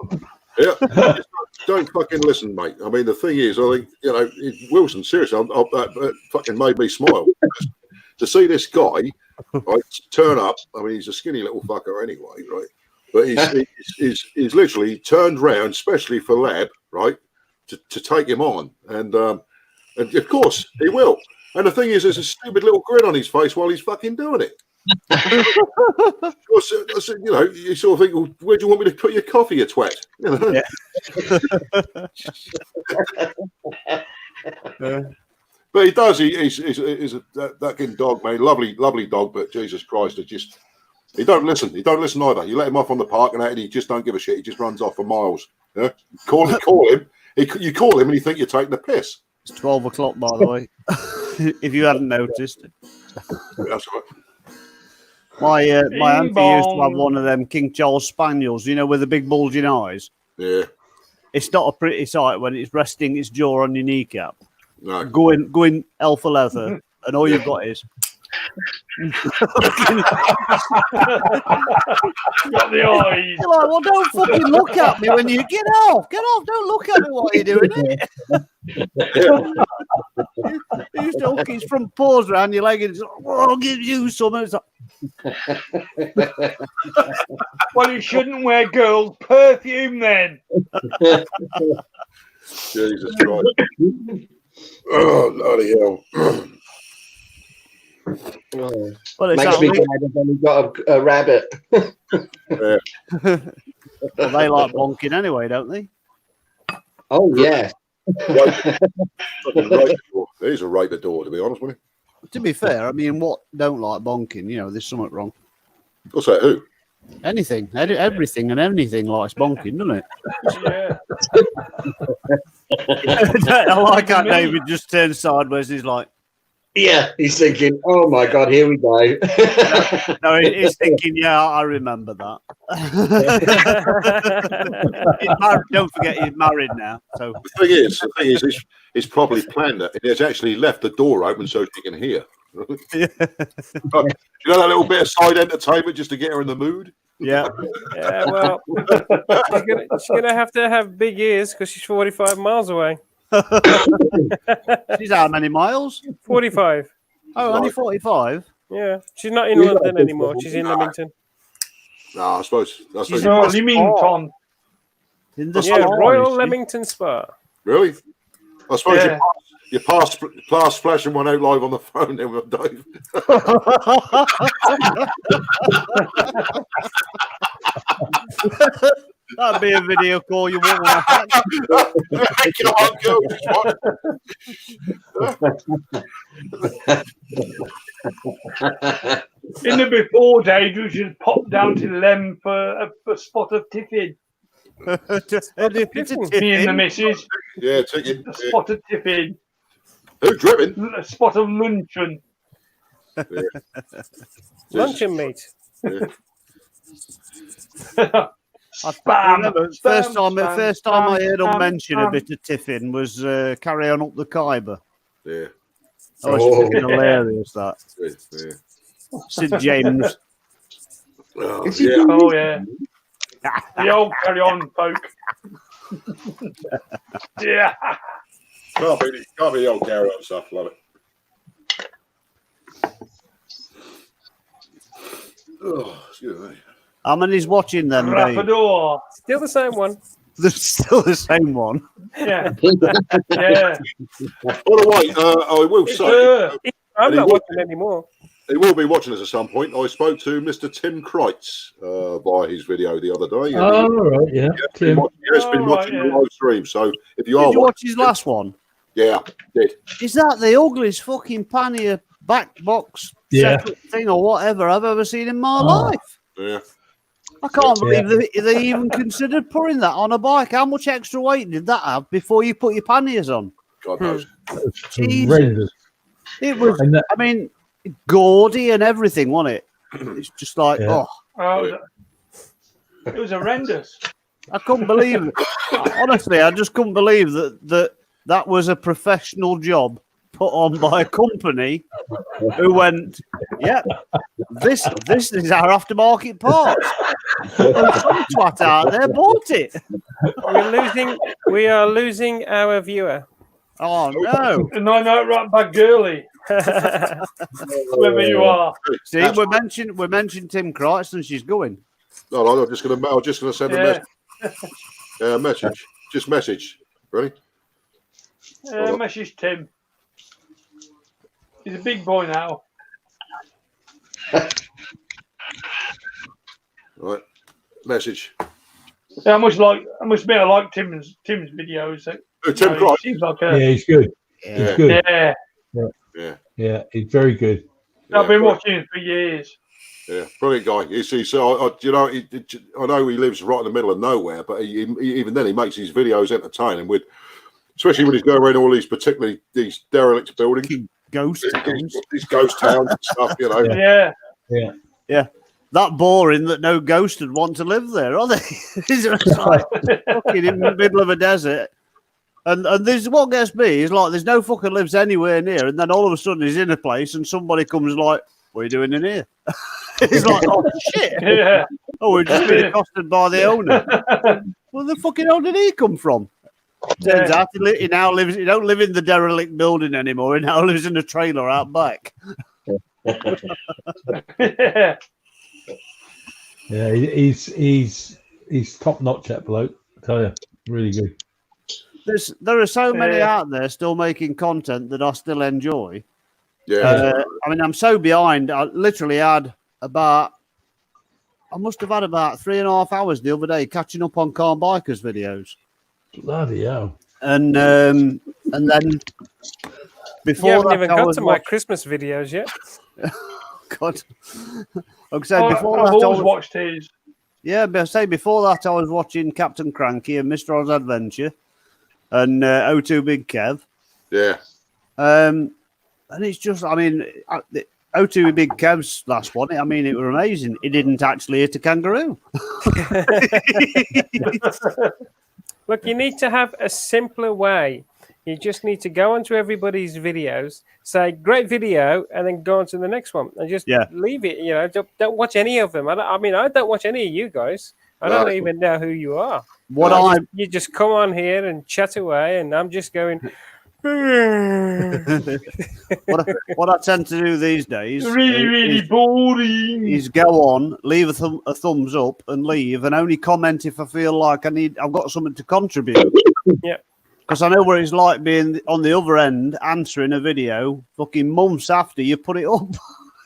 Don't fucking listen, mate. I mean, the thing is, I think, you know, Wilson, seriously, that fucking made me smile. To see this guy, right, turn up, I mean, he's a skinny little fucker anyway, right? But he's literally turned round, especially for Lab, right, to take him on. And of course, he will. And the thing is, there's a stupid little grin on his face while he's fucking doing it. Of course, you know, you sort of think, well, where do you want me to put your coffee, you twat? You know? Yeah. But he does. He's that fucking dog, man. Lovely dog, but Jesus Christ, he don't listen. He don't listen either. You let him off on the park and that, and he just don't give a shit. He just runs off for miles. Yeah? Call him. You call him, and you think you're taking the piss. It's 12 o'clock, by the way. If you hadn't noticed. That's right. My auntie used to have one of them King Charles Spaniels, you know, with the big bulging eyes. Yeah. It's not a pretty sight when it's resting its jaw on your kneecap. No. Going alpha leather, and all you've got is. Got the eyes. You're like, well, don't fucking look at me when you get off. Don't look at me while you're doing it. He used to hook his front paws around your leg and he's like, well, I'll give you some. And it's like, Well, you shouldn't wear girls' perfume then. Jesus Christ. Oh, bloody hell. well, it's Makes me glad I've only got a rabbit. Yeah. Well, they like bonking anyway, don't they? Oh, yeah. He's a rape door, to be honest with you. To be fair, I mean, what don't like bonking? You know, there's something wrong. What's that? Who? Anything, everything and anything likes bonking, doesn't it? Yeah. I like how David just turns sideways. He's like, Yeah, he's thinking, oh my God, here we go. no, he's thinking, yeah, I remember that. Don't forget, he's married now. So The thing is, he's probably planned it. He's actually left the door open so she can hear. Yeah. You know that little bit of side entertainment just to get her in the mood? Yeah. Yeah, well, she's gonna have to have big ears because she's 45 miles away. She's how many miles? 45. Oh, only 45. Yeah, she's not in London anymore. She's in Leamington. No, I suppose. She's not Leamington. In the Yeah, spa, Royal you see. Leamington Spa. Really? I suppose Yeah. you passed flashing one out live on the phone there with Dave. That'd be a video call you won't want to In the before days, we should pop down to Lem for a spot of tiffin. Me and the missus, Yeah, ticket. a spot of tiffin, Who driven? a spot of luncheon. Luncheon meat. Yeah. I remember first time I heard spam, him mention a spam. bit of tiffin was Carry On Up the Khyber. Yeah. That was fucking hilarious, that. Yeah. St. James. Oh, Is he yeah. doing Oh yeah, the old carry on folk. Yeah. Can't be the old carry on stuff. Love it. Oh, excuse me. How many's watching them, Dave? Rapidor. Still the same one. They're still the same one. Yeah. Yeah. By the way, I will It's say, her. I'm But not he- watching anymore. he will be watching us at some point. I spoke to Mr. Tim Kreitz via his video the other day. Oh, right, yeah. He has been watching the live stream. So if you are Did you watch his last one? Yeah, did. Is that the ugliest fucking pannier back box separate thing or whatever I've ever seen in my life? Yeah. I can't believe they even considered putting that on a bike. How much extra weight did that have before you put your panniers on? God knows. Jesus. It was, I mean, gaudy and everything, wasn't it? It's just like, it was horrendous. I couldn't believe it. Honestly, I just couldn't believe that was a professional job put on by a company who went, yep, this is our aftermarket part. Some twat out there bought it. We are losing our viewer. Oh no! No, right back girly. Whoever you are. See, we mentioned Tim Kreitz and she's going. No, I'm just gonna send a message. Just message. Ready? Message Tim. He's a big boy now. Right. Message. Yeah, I must admit I like Tim's videos. Tim Kreitz. Seems like he's good. He's good. Yeah, he's very good. I've been watching him for years. Yeah, brilliant guy. You see, so I know he lives right in the middle of nowhere, but even then he makes his videos entertaining especially when he's going around all these derelict buildings, ghost towns, these ghost towns and stuff. Yeah. That boring that no ghost would want to live there, are they? It's like fucking in the middle of a desert. And this what gets me is like there's no fucker lives anywhere near, and then all of a sudden he's in a place and somebody comes like, "What are you doing in here?" He's like, "Oh shit!" Yeah. Oh, we're just being accosted by the owner. Where the fucking hell did he come from? Turns out he now lives. He don't live in the derelict building anymore. He now lives in a trailer out back. Yeah, he's top notch, that bloke. I tell you, really good. There are so many out there still making content that I still enjoy. Yeah. I mean, I'm so behind. I literally I must have had about 3.5 hours the other day catching up on Car Bikers videos. Bloody hell. And then before you haven't that, even got to my Christmas videos yet. God. Like I said, before I've that, always watched his. Yeah, but I say before that, I was watching Captain Cranky and Mr. Oz Adventure and O2 Big Kev. Yeah. And it's just, I mean, O2 Big Kev's last one, I mean, it was amazing. He didn't actually hit a kangaroo. Look, you need to have a simpler way. You just need to go onto everybody's videos, say great video, and then go on to the next one, and just leave it. You know, don't watch any of them. I don't watch any of you guys. I don't even know who you are. You just come on here and chat away, and I'm just going. What I tend to do these days, really boring, is go on, leave a thumbs up, and leave, and only comment if I feel like I've got something to contribute. Yeah. Because I know what it's like being on the other end, answering a video, fucking months after you put it up. Do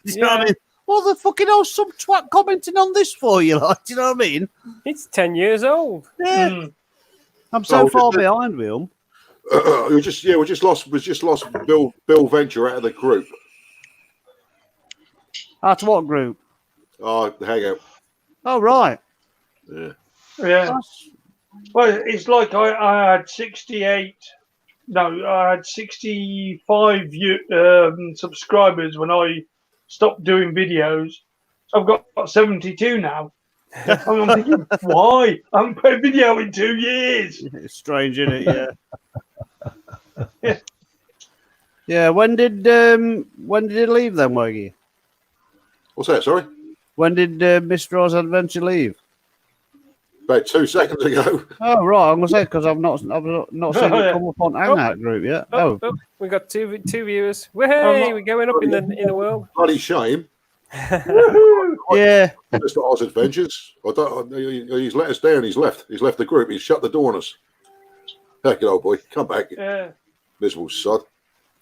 you know what I mean? What the fucking hell, some twat commenting on this for you? Like, do you know what I mean? It's 10 years old. Yeah. I'm so far behind, Will. We just lost Bill Venture out of the group. Out of what group? The Hangout. Oh, right. Yeah. Well, it's like I had 68. No, I had 65 subscribers when I stopped doing videos. I've got 72 now. I'm thinking, why? I haven't put a video in 2 years. It's strange, isn't it? Yeah. Yeah. When did it leave then, Waggy? What's that? Sorry. When did Mr. Oz Adventure leave? About 2 seconds ago. Oh right, I'm gonna say because I've not seen it come up on Hangout group yet. We got two viewers. Hey, we're going up in the world. Bloody shame. Yeah. Mr. Oz Adventures. He's let us down. He's left the group. He's shut the door on us. Heck it, old boy. Come back. Yeah. Miserable sod.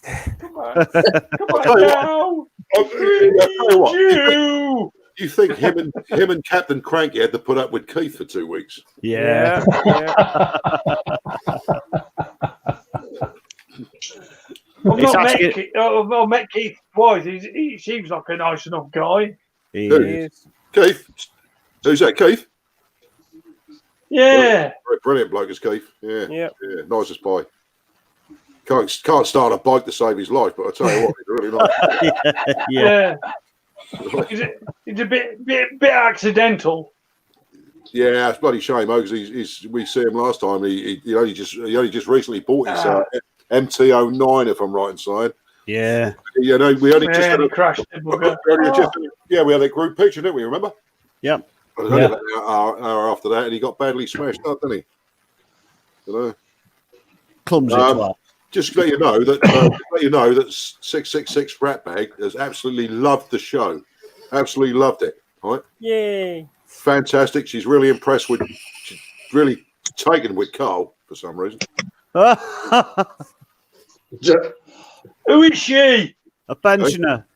Come on now. tell you what, you think him and Captain Cranky had to put up with Keith for 2 weeks? Yeah. I've met Keith twice. He seems like a nice enough guy. He is. Keith? Who's that, Keith? Yeah. Brilliant bloke is Keith. Yeah. Yeah. Nice as pie. Can't start a bike to save his life, but I tell you what, he's really nice. Yeah. It's a bit accidental. Yeah, it's a bloody shame, because we see him last time. He only just recently bought his MT-09, if I'm right inside. Yeah. We only just had a crashed. we had a group picture, didn't we? Remember? Yep. But it was only about an hour after that, and he got badly smashed up, didn't he? Clumsy. Just to let you know that 666 Ratbag has absolutely loved the show. Absolutely loved it. Right? Yay. Fantastic. She's really impressed with. She's really taken with Carl for some reason. Who is she? A pensioner.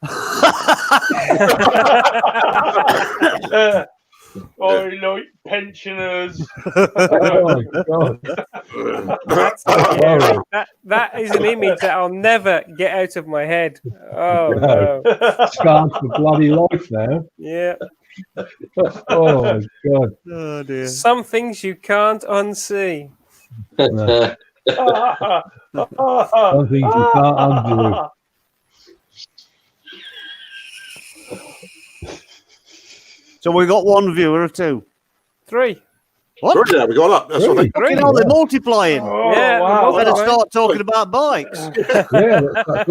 I like pensioners. That is an image that I'll never get out of my head. Oh no. Scarred for bloody life now. Yeah. Oh my god. Oh dear. Some things you can't unsee. No. Some things you can't undo. So we got one viewer of two. 3. What? Yeah, we got up. That's what I think. Fucking hell, they're multiplying. Yeah, wow. Better start talking about bikes. Yeah, that's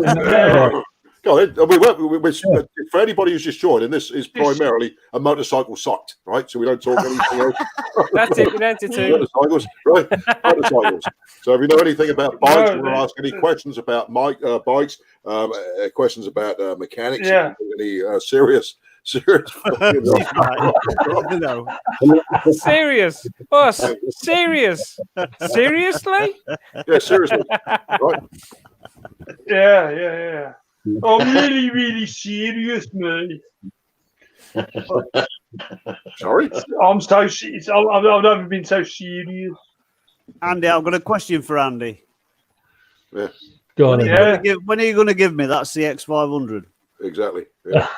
Go ahead. For anybody who's just joined, and this is primarily a motorcycle site, right? So we don't talk anything else. That's it. We're down to 2. Motorcycles, right? Motorcycles. So if you know anything about bikes, you want to ask any questions about bikes, questions about mechanics, any serious. No. Serious. Boss. Serious. Seriously? Yeah, seriously. Right? Yeah. I'm really, really serious, mate. Sorry? I'm so serious. I've never been so serious. Andy, I've got a question for Andy. Yeah. Go on. When are you going to give me that CX500? Exactly. Yeah.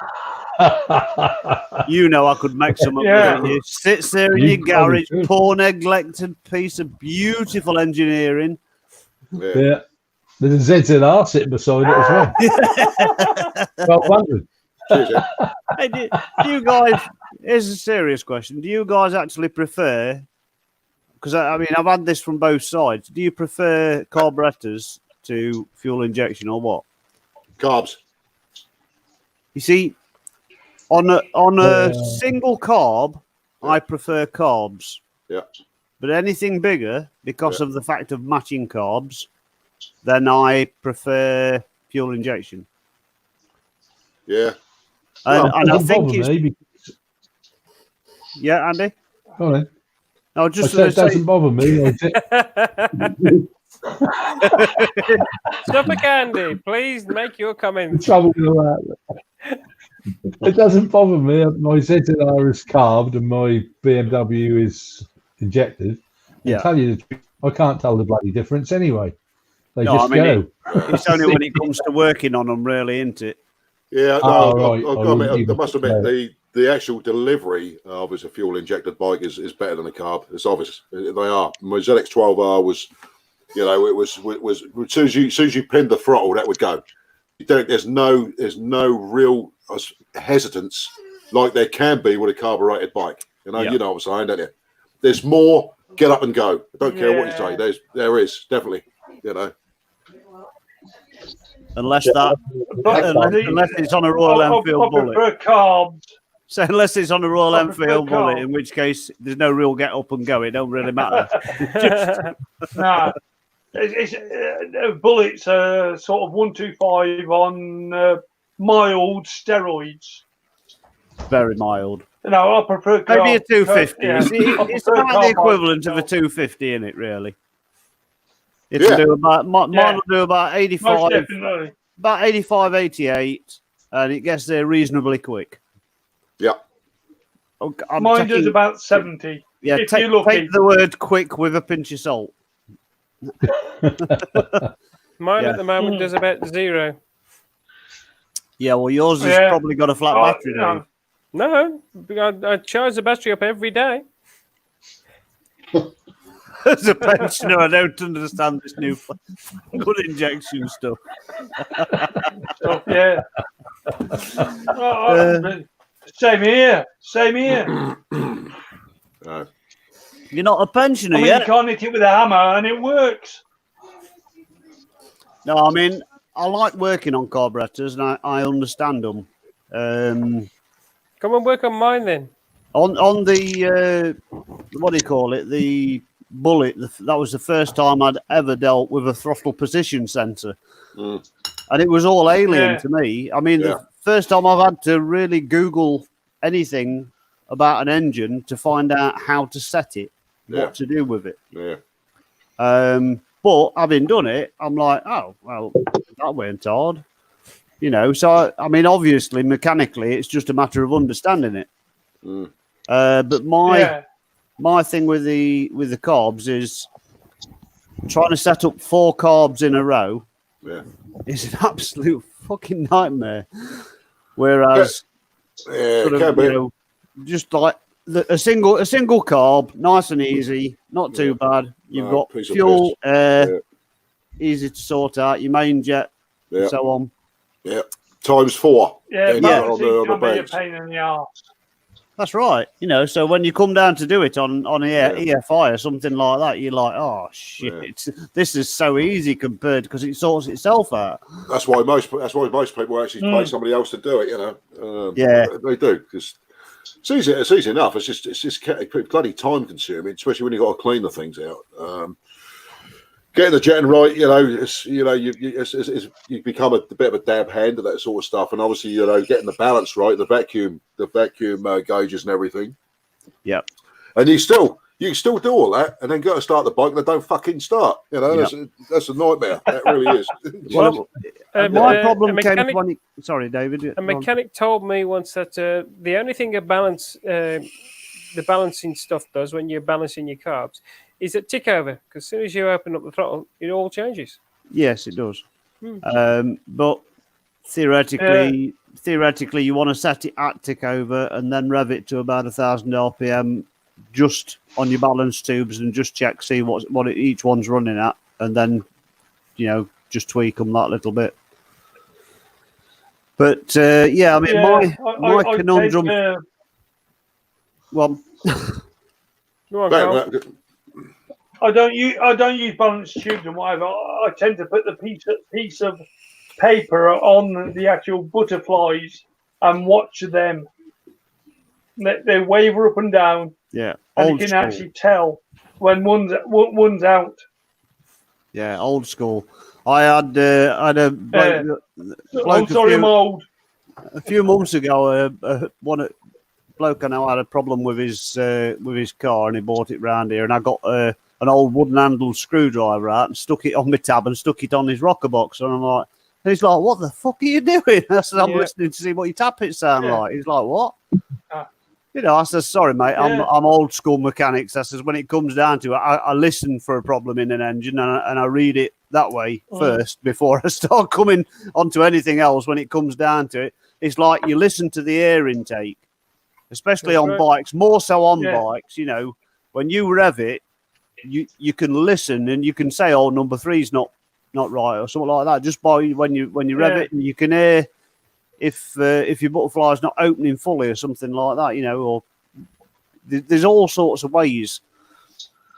You know I could make some up with you. Sits there in your garage, poor neglected piece of beautiful engineering. Yeah. There's a ZZR sitting beside it as well. 1200. Hey, do you guys, here's a serious question. Do you guys actually prefer, because I mean, I've had this from both sides, do you prefer carburetors to fuel injection or what? Carbs. You see, on a single carb, I prefer carbs. Yeah. But anything bigger, because of the fact of matching carbs, then I prefer fuel injection. Yeah. And I think it's... Yeah, Andy? Go on then. No, just it doesn't bother me. Stop it, Andy. Please make your comments. Trouble with that. It doesn't bother me. My ZZR is carbed and my BMW is injected. Yeah. Tell you the truth, I can't tell the bloody difference anyway. They No, just I mean, go. It's only when it comes to working on them, really, isn't it? Yeah, right. I must admit, the actual delivery of as a fuel injected bike is better than a carb. It's obvious. They are. My ZX12R was, it was as soon as you pinned the throttle, that would go. There's no real hesitance like there can be with a carbureted bike. You know what I'm saying, don't you? There's more get up and go. I don't care what you say. There is definitely, Unless it's on a Royal Enfield Bullet. I prefer carbs. So unless it's on a Royal Enfield Bullet, in which case there's no real get up and go. It don't really matter. No. It's Bullets sort of 125 on mild steroids. Very mild. No, I prefer maybe a 250. Yeah. It's about the equivalent of a 250, isn't it? Really. It'll do about mine will do about 85. Most definitely. About 85, 88, and it gets there reasonably quick. Yeah. Mine does about 70. Yeah, if you're lucky. take the word quick with a pinch of salt. Mine Yeah. at the moment does about 0. Yeah, well, yours has probably got a flat battery, Dave. No, I charge the battery up every day. As a pensioner, I don't understand this new good injection stuff. Yeah. Same here. You're not a pensioner You yet. can't hit it with a hammer and it works. No, I mean, I like working on carburetors and I understand them. Come and work on mine then. On the what do you call it? The Bullet. That was the first time I'd ever dealt with a throttle position sensor, and it was all alien to me. I mean, the first time I've had to really Google anything about an engine to find out how to set it, what to do with it. Yeah. But having done it, I'm like, oh well, that went hard. You know, so I mean, obviously, mechanically, it's just a matter of understanding it. But my thing with the carbs is trying to set up 4 carbs in a row. Yeah, is an absolute fucking nightmare. Whereas, just like a single carb, nice and easy, not too bad. You've got fuel, air, easy to sort out. Your main jet, and so on. Yeah, times 4. Yeah, on the be a bench. pain in the arse. That's right. You know, so when you come down to do it on EFI or something like that, you're like, oh shit, this is so easy compared because it sorts itself out. That's why most people actually pay somebody else to do it. You know, they do because it's easy enough. It's just bloody time consuming, especially when you've got to clean the things out. Getting the jetting right, you become a bit of a dab hand at that sort of stuff, and obviously, getting the balance right, the vacuum gauges and everything. Yeah, and you still do all that, and then go to start the bike, and they don't fucking start. That's a nightmare. That really is. Well, my problem came when sorry, David. A mechanic told me once that the only thing the balancing stuff does when you're balancing your carbs is at tick over, because as soon as you open up the throttle, it all changes. Yes, it does. But theoretically, you want to set it at tick over and then rev it to about 1,000 RPM just on your balance tubes and just see what each one's running at, and then just tweak them that little bit. But I mean, my conundrum. Well, I don't use balance tubes and whatever. I tend to put the piece of paper on the actual butterflies and watch them. They waver up and down. Yeah, and you can actually tell when one's out. Yeah, old school. I had a bloke, I'm old. A few months ago, bloke I know had a problem with his car, and he bought it round here, and I got an old wooden handled screwdriver out and stuck it on my tab and stuck it on his rocker box, and I'm like, and he's like, "What the fuck are you doing?" I said, "I'm listening to see what your tappets sound like." He's like, "What?" I said, "Sorry, mate, I'm old school mechanics." I says, when it comes down to it, I listen for a problem in an engine and I read it that way first before I start coming onto anything else. When it comes down to it, it's like you listen to the air intake, especially on bikes, more so on bikes. When you rev it, you can listen and you can say, "Oh, number 3's not right," or something like that, just by when you rev it, and you can hear if your butterfly's not opening fully or something like that, or there's all sorts of ways.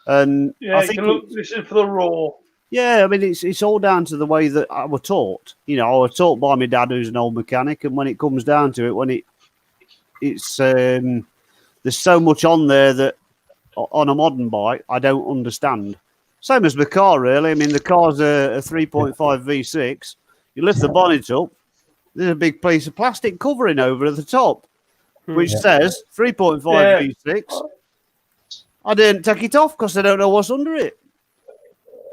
And I think you can listen for the roar. Yeah, I mean it's all down to the way that I was taught. I was taught by my dad, who's an old mechanic, and when it comes down to it, it's there's so much on there that on a modern bike I don't understand. Same as the car, really. I mean, the car's a 3.5 V6. You lift the bonnet up, there's a big piece of plastic covering over the top, which says 3.5 V6. I didn't take it off because I don't know what's under it.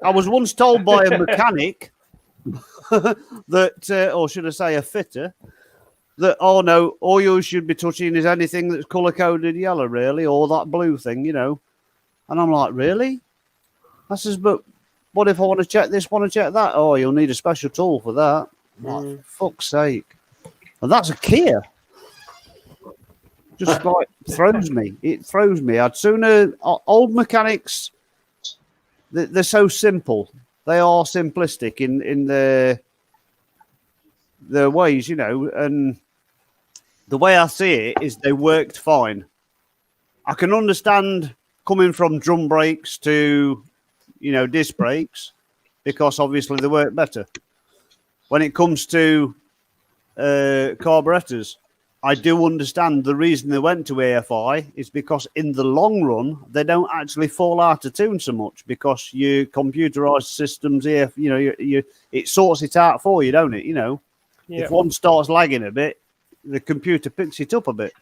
I was once told by a mechanic that, or should I say a fitter, that, oh no, all you should be touching is anything that's color coded yellow, really, or that blue thing, you know. And I'm like, really? I says, but what if I want to check this, want to check that? Oh, you'll need a special tool for that. I'm like, for fuck's sake. And that's a Kia. Just like throws me. It throws me. I'd sooner old mechanics. They're so simple. They are simplistic in their ways, you know. And the way I see it is they worked fine. I can understand coming from drum brakes to, you know, disc brakes, because obviously they work better. When it comes to carburetors, I do understand the reason they went to AFI is because in the long run, they don't actually fall out of tune so much, because your computerized systems here, you know, it sorts it out for you, don't it? You know, if one starts lagging a bit, the computer picks it up a bit.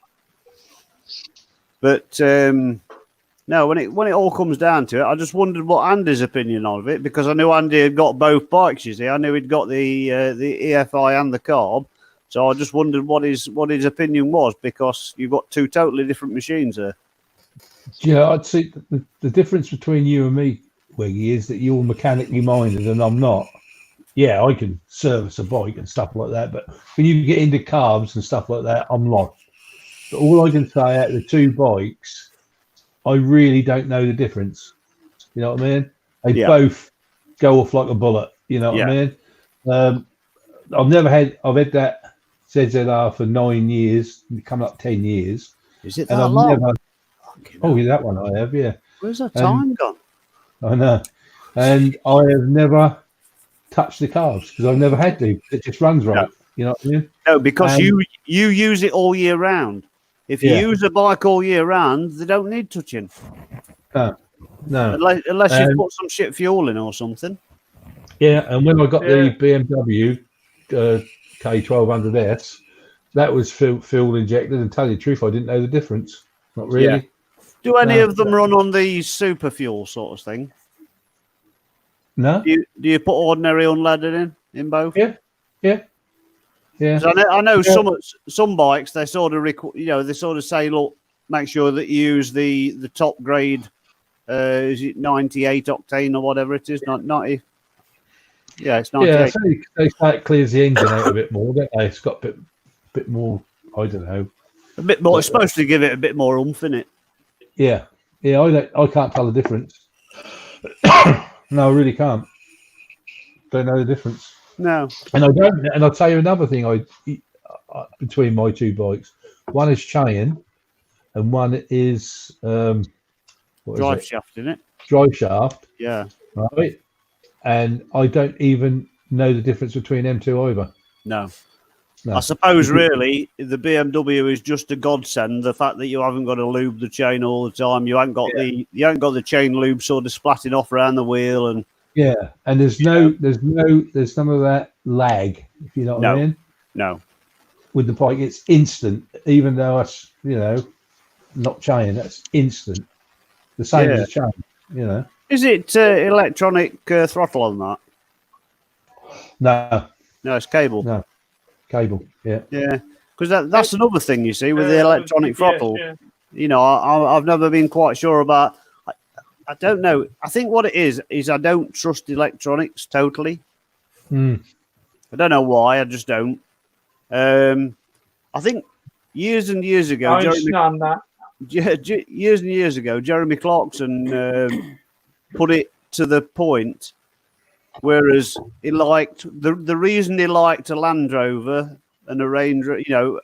But no, when it all comes down to it, I just wondered what Andy's opinion of it, because I knew Andy had got both bikes. You see, I knew he'd got the EFI and the carb. So I just wondered what his opinion was, because you've got two totally different machines there. Yeah, I'd say the difference between you and me, Wiggy, is that you're mechanically minded and I'm not. Yeah, I can service a bike and stuff like that, but when you get into carbs and stuff like that, I'm lost. But all I can say out of the two bikes, I really don't know the difference. You know what I mean? They both go off like a bullet. You know what I mean? I've had that ZZR for 9 years, coming up 10 years. Is it that long? Oh, yeah, that one I have, yeah. Where's that time gone? I know. And I have never touched the carbs because I've never had to. It just runs right. No. You know what I mean? No, because you use it all year round. If you use a bike all year round, they don't need touching. No. Unless you put some shit fuel in or something. Yeah, and when I got the BMW K1200S, that was fuel injected, and tell you the truth, I didn't know the difference. Not really. Yeah. Do any of them run on the super fuel sort of thing? No. Do you put ordinary unleaded in both? Yeah. I know some bikes, they sort of they sort of say, look, make sure that you use the top grade. Is it 98 octane or whatever it is? Not 90. Yeah, it's 98. Yeah, so they say it clears the engine out a bit more, don't they? It's got a bit more. I don't know. A bit more. It's supposed to give it a bit more oomph in it. Yeah. I can't tell the difference. No, I really can't. Don't know the difference. No. And I don't. And I'll tell you another thing. Between my two bikes, one is chain, and one is drive shaft, isn't it? Drive shaft. Yeah. Right. And I don't even know the difference between them two either. No. I suppose really the BMW is just a godsend. The fact that you haven't got to lube the chain all the time, you haven't got the chain lube sort of splatting off around the wheel, and and there's none of that lag, if you know what I mean. No. With the bike, it's instant, even though it's not chain. That's instant. The same as a chain, Is it electronic throttle on that? No, it's cable. No. Cable, yeah, because that's another thing you see with the electronic throttle. I've never been quite sure about. I don't know. I think what it is I don't trust electronics totally. I don't know why. I just don't. I think years and years ago, years ago, Jeremy Clarkson put it to the point. Whereas he liked the reason he liked a Land Rover and a Range,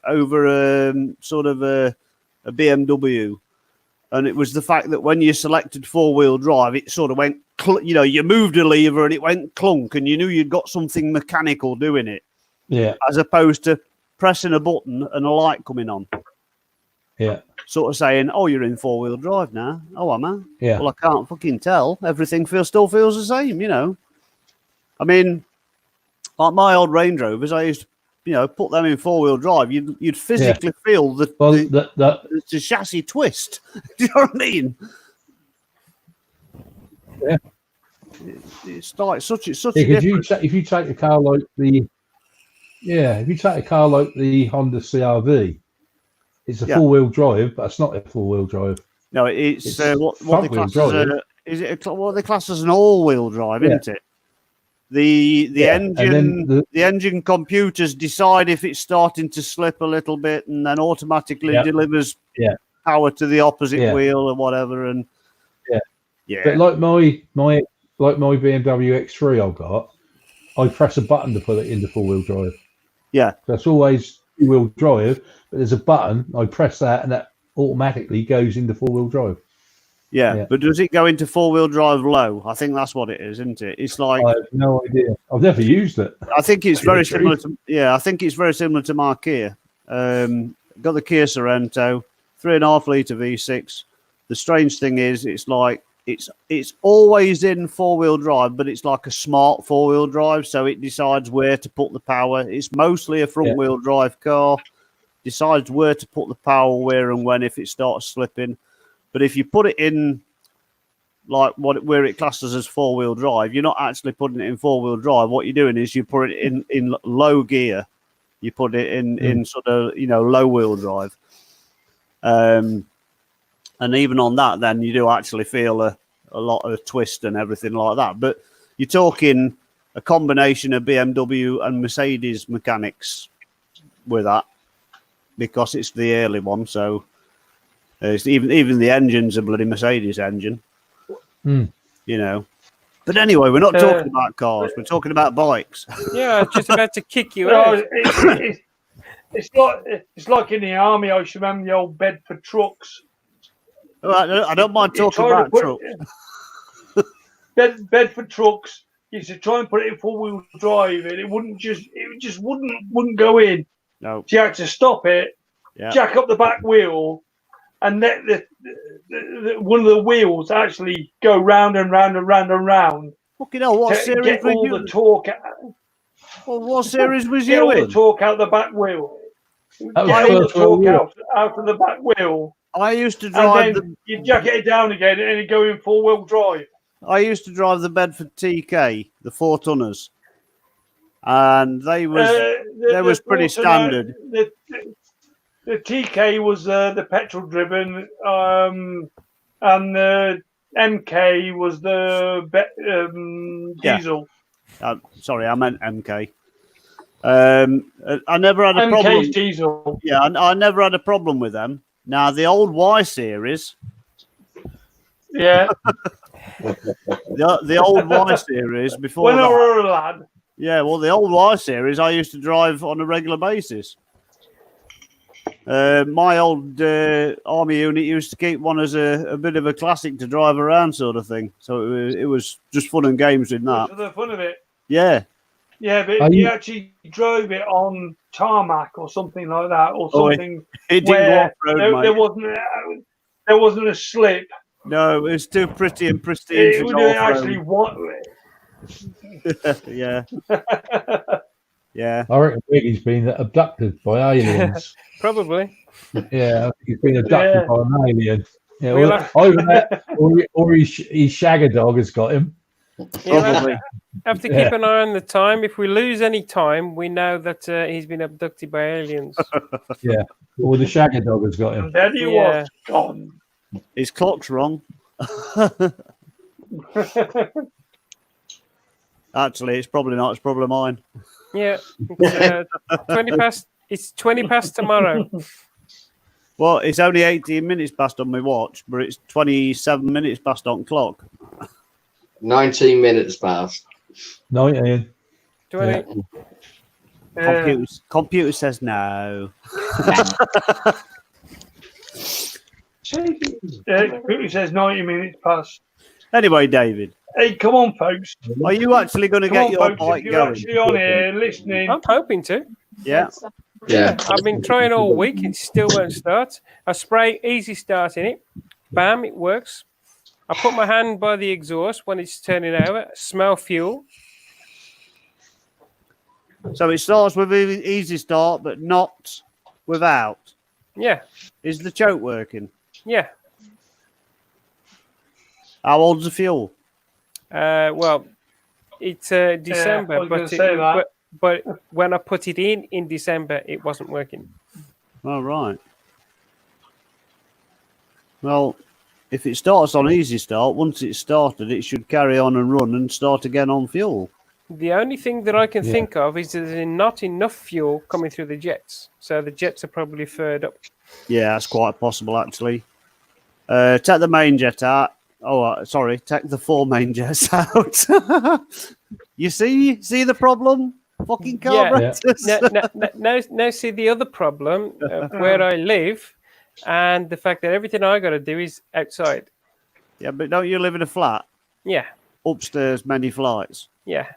over sort of a BMW, and it was the fact that when you selected 4-wheel drive, it sort of went, you moved a lever and it went clunk, and you knew you'd got something mechanical doing it. Yeah. As opposed to pressing a button and a light coming on. Yeah. Sort of saying, "Oh, you're in 4-wheel drive now." Oh, am I? Yeah. Well, I can't fucking tell. Everything still feels the same, I mean, like my old Range Rovers, I used to, put them in 4-wheel drive. You'd physically feel the chassis twist. Do you know what I mean? Yeah. It's like such a if you take a car like the Yeah, if you take a car like the Honda CRV, it's a Yeah. four-wheel drive, but it's not a four-wheel drive. No, it's what they front-wheel class as drive. is it what they class as an all-wheel drive, Yeah. isn't it? The Yeah, and engine then the engine computers decide if it's starting to slip a little bit, and then automatically Yeah. delivers Yeah. power to the opposite Yeah. wheel or whatever. And Yeah. yeah, But like my BMW X3 I've got, I press a button to put it into four-wheel drive. yeah, That's always two-wheel drive, but there's a button. I press that, and that automatically goes into four-wheel drive. yeah. Yeah. But does it go into four-wheel drive low? I think that's what it is, isn't it? It's like I have no idea. I've never used it. I think it's very True. similar to I think it's very similar to my Kia. Got the Kia Sorento, 3.5 litre V6. The strange thing is, it's like it's always in four-wheel drive, but it's like a smart four-wheel drive, so it decides where to put the power. It's mostly a front-wheel drive car. Decides where to put the power, where and when if it starts slipping. But if you put it in like where it classes as four-wheel drive, you're not actually putting it in four-wheel drive. What you're doing is you put it in low gear. You put it in sort of low-wheel drive. And even on that, then you do actually feel a lot of twist and everything like that. But you're talking a combination of BMW and Mercedes mechanics with that, because it's the early one. So it's even the engine's a bloody Mercedes engine, But anyway, we're not talking about cars. We're talking about bikes. Yeah, I was just about to kick you out. It's like in the army. I used to remember the old Bedford trucks. I don't mind talking about trucks. Bedford trucks. You used to try and put it in four-wheel drive, and it just wouldn't go in. No, so you had to stop it, jack up the back wheel, and let one of the wheels actually go round and round and round and round. Fucking hell, what series get were all you? the torque. Well, what series was Get you all in? the torque out the back wheel. That was Get all the first wheel, torque out of the back wheel. I used to And drive then you jacket it down again, and you go in four-wheel drive. I used to drive the Bedford TK, the 4-tonners, and they was pretty standard. The TK was the petrol-driven, and the MK was the diesel. Sorry, I meant MK. I never had a problem. MK's diesel. Yeah, I never had a problem with them. Now the old Y series. Yeah. the old Y series before. When I was a lad. Yeah, well, the old Y series I used to drive on a regular basis. My old army unit used to keep one as a bit of a classic to drive around, sort of thing. So it was just fun and games in that. For the fun of it. Yeah. Yeah, but if you actually drove it on tarmac or something like that, or something it didn't go off-road, there wasn't a slip. No, it was too pretty and pristine. It would actually yeah. Yeah. I reckon Biggie's been abducted by aliens. Probably. Yeah, he's been abducted by an alien. Yeah, We'll either that, or his shagger dog has got him. Yeah, have to keep an eye on the time. If we lose any time, we know that he's been abducted by aliens. Yeah, or the shagger dog has got him. And then he was gone. His clock's wrong. Actually, it's probably not. It's probably mine. Yeah, it's 20 past. It's 20 past tomorrow. Well, it's only 18 minutes past on my watch, but it's 27 minutes past on clock. 19 minutes past. 19. 20. Computer says no. Computer says 90 minutes past. Anyway, David. Hey, come on, folks. Are you actually going to get your bike going? If you're actually on here listening. I'm hoping to. Yeah. Yeah. I've been trying all week. It still won't start. I spray easy start in it. Bam, it works. I put my hand by the exhaust when it's turning over. Smell fuel. So it starts with an easy start, but not without. Yeah. Is the choke working? Yeah. How old's the fuel? Well, it's December, but when I put it in December, it wasn't working. All right. Well, if it starts on easy start, once it's started, it should carry on and run and start again on fuel. The only thing that I can think of is there's not enough fuel coming through the jets, so the jets are probably furred up. Yeah, that's quite possible, actually. Take the main jet out. Oh, sorry, take the 4 main jets out. You see the problem? Fucking carburetors. Now, see the other problem of where I live, and the fact that everything I got to do is outside. Yeah, but don't you live in a flat? Yeah. Upstairs, many flights. Yeah.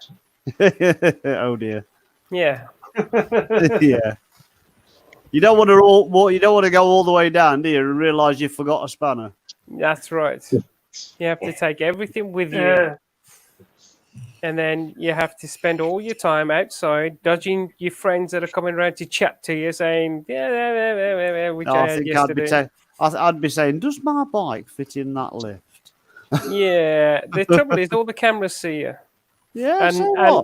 Oh dear. Yeah. Yeah. You don't want to go all the way down, do you, and realise you forgot a spanner? That's right. You have to take everything with you. And then you have to spend all your time outside dodging your friends that are coming around to chat to you, saying, which I had yesterday. I'd be saying, does my bike fit in that lift? Yeah. The trouble is all the cameras see you. Yeah,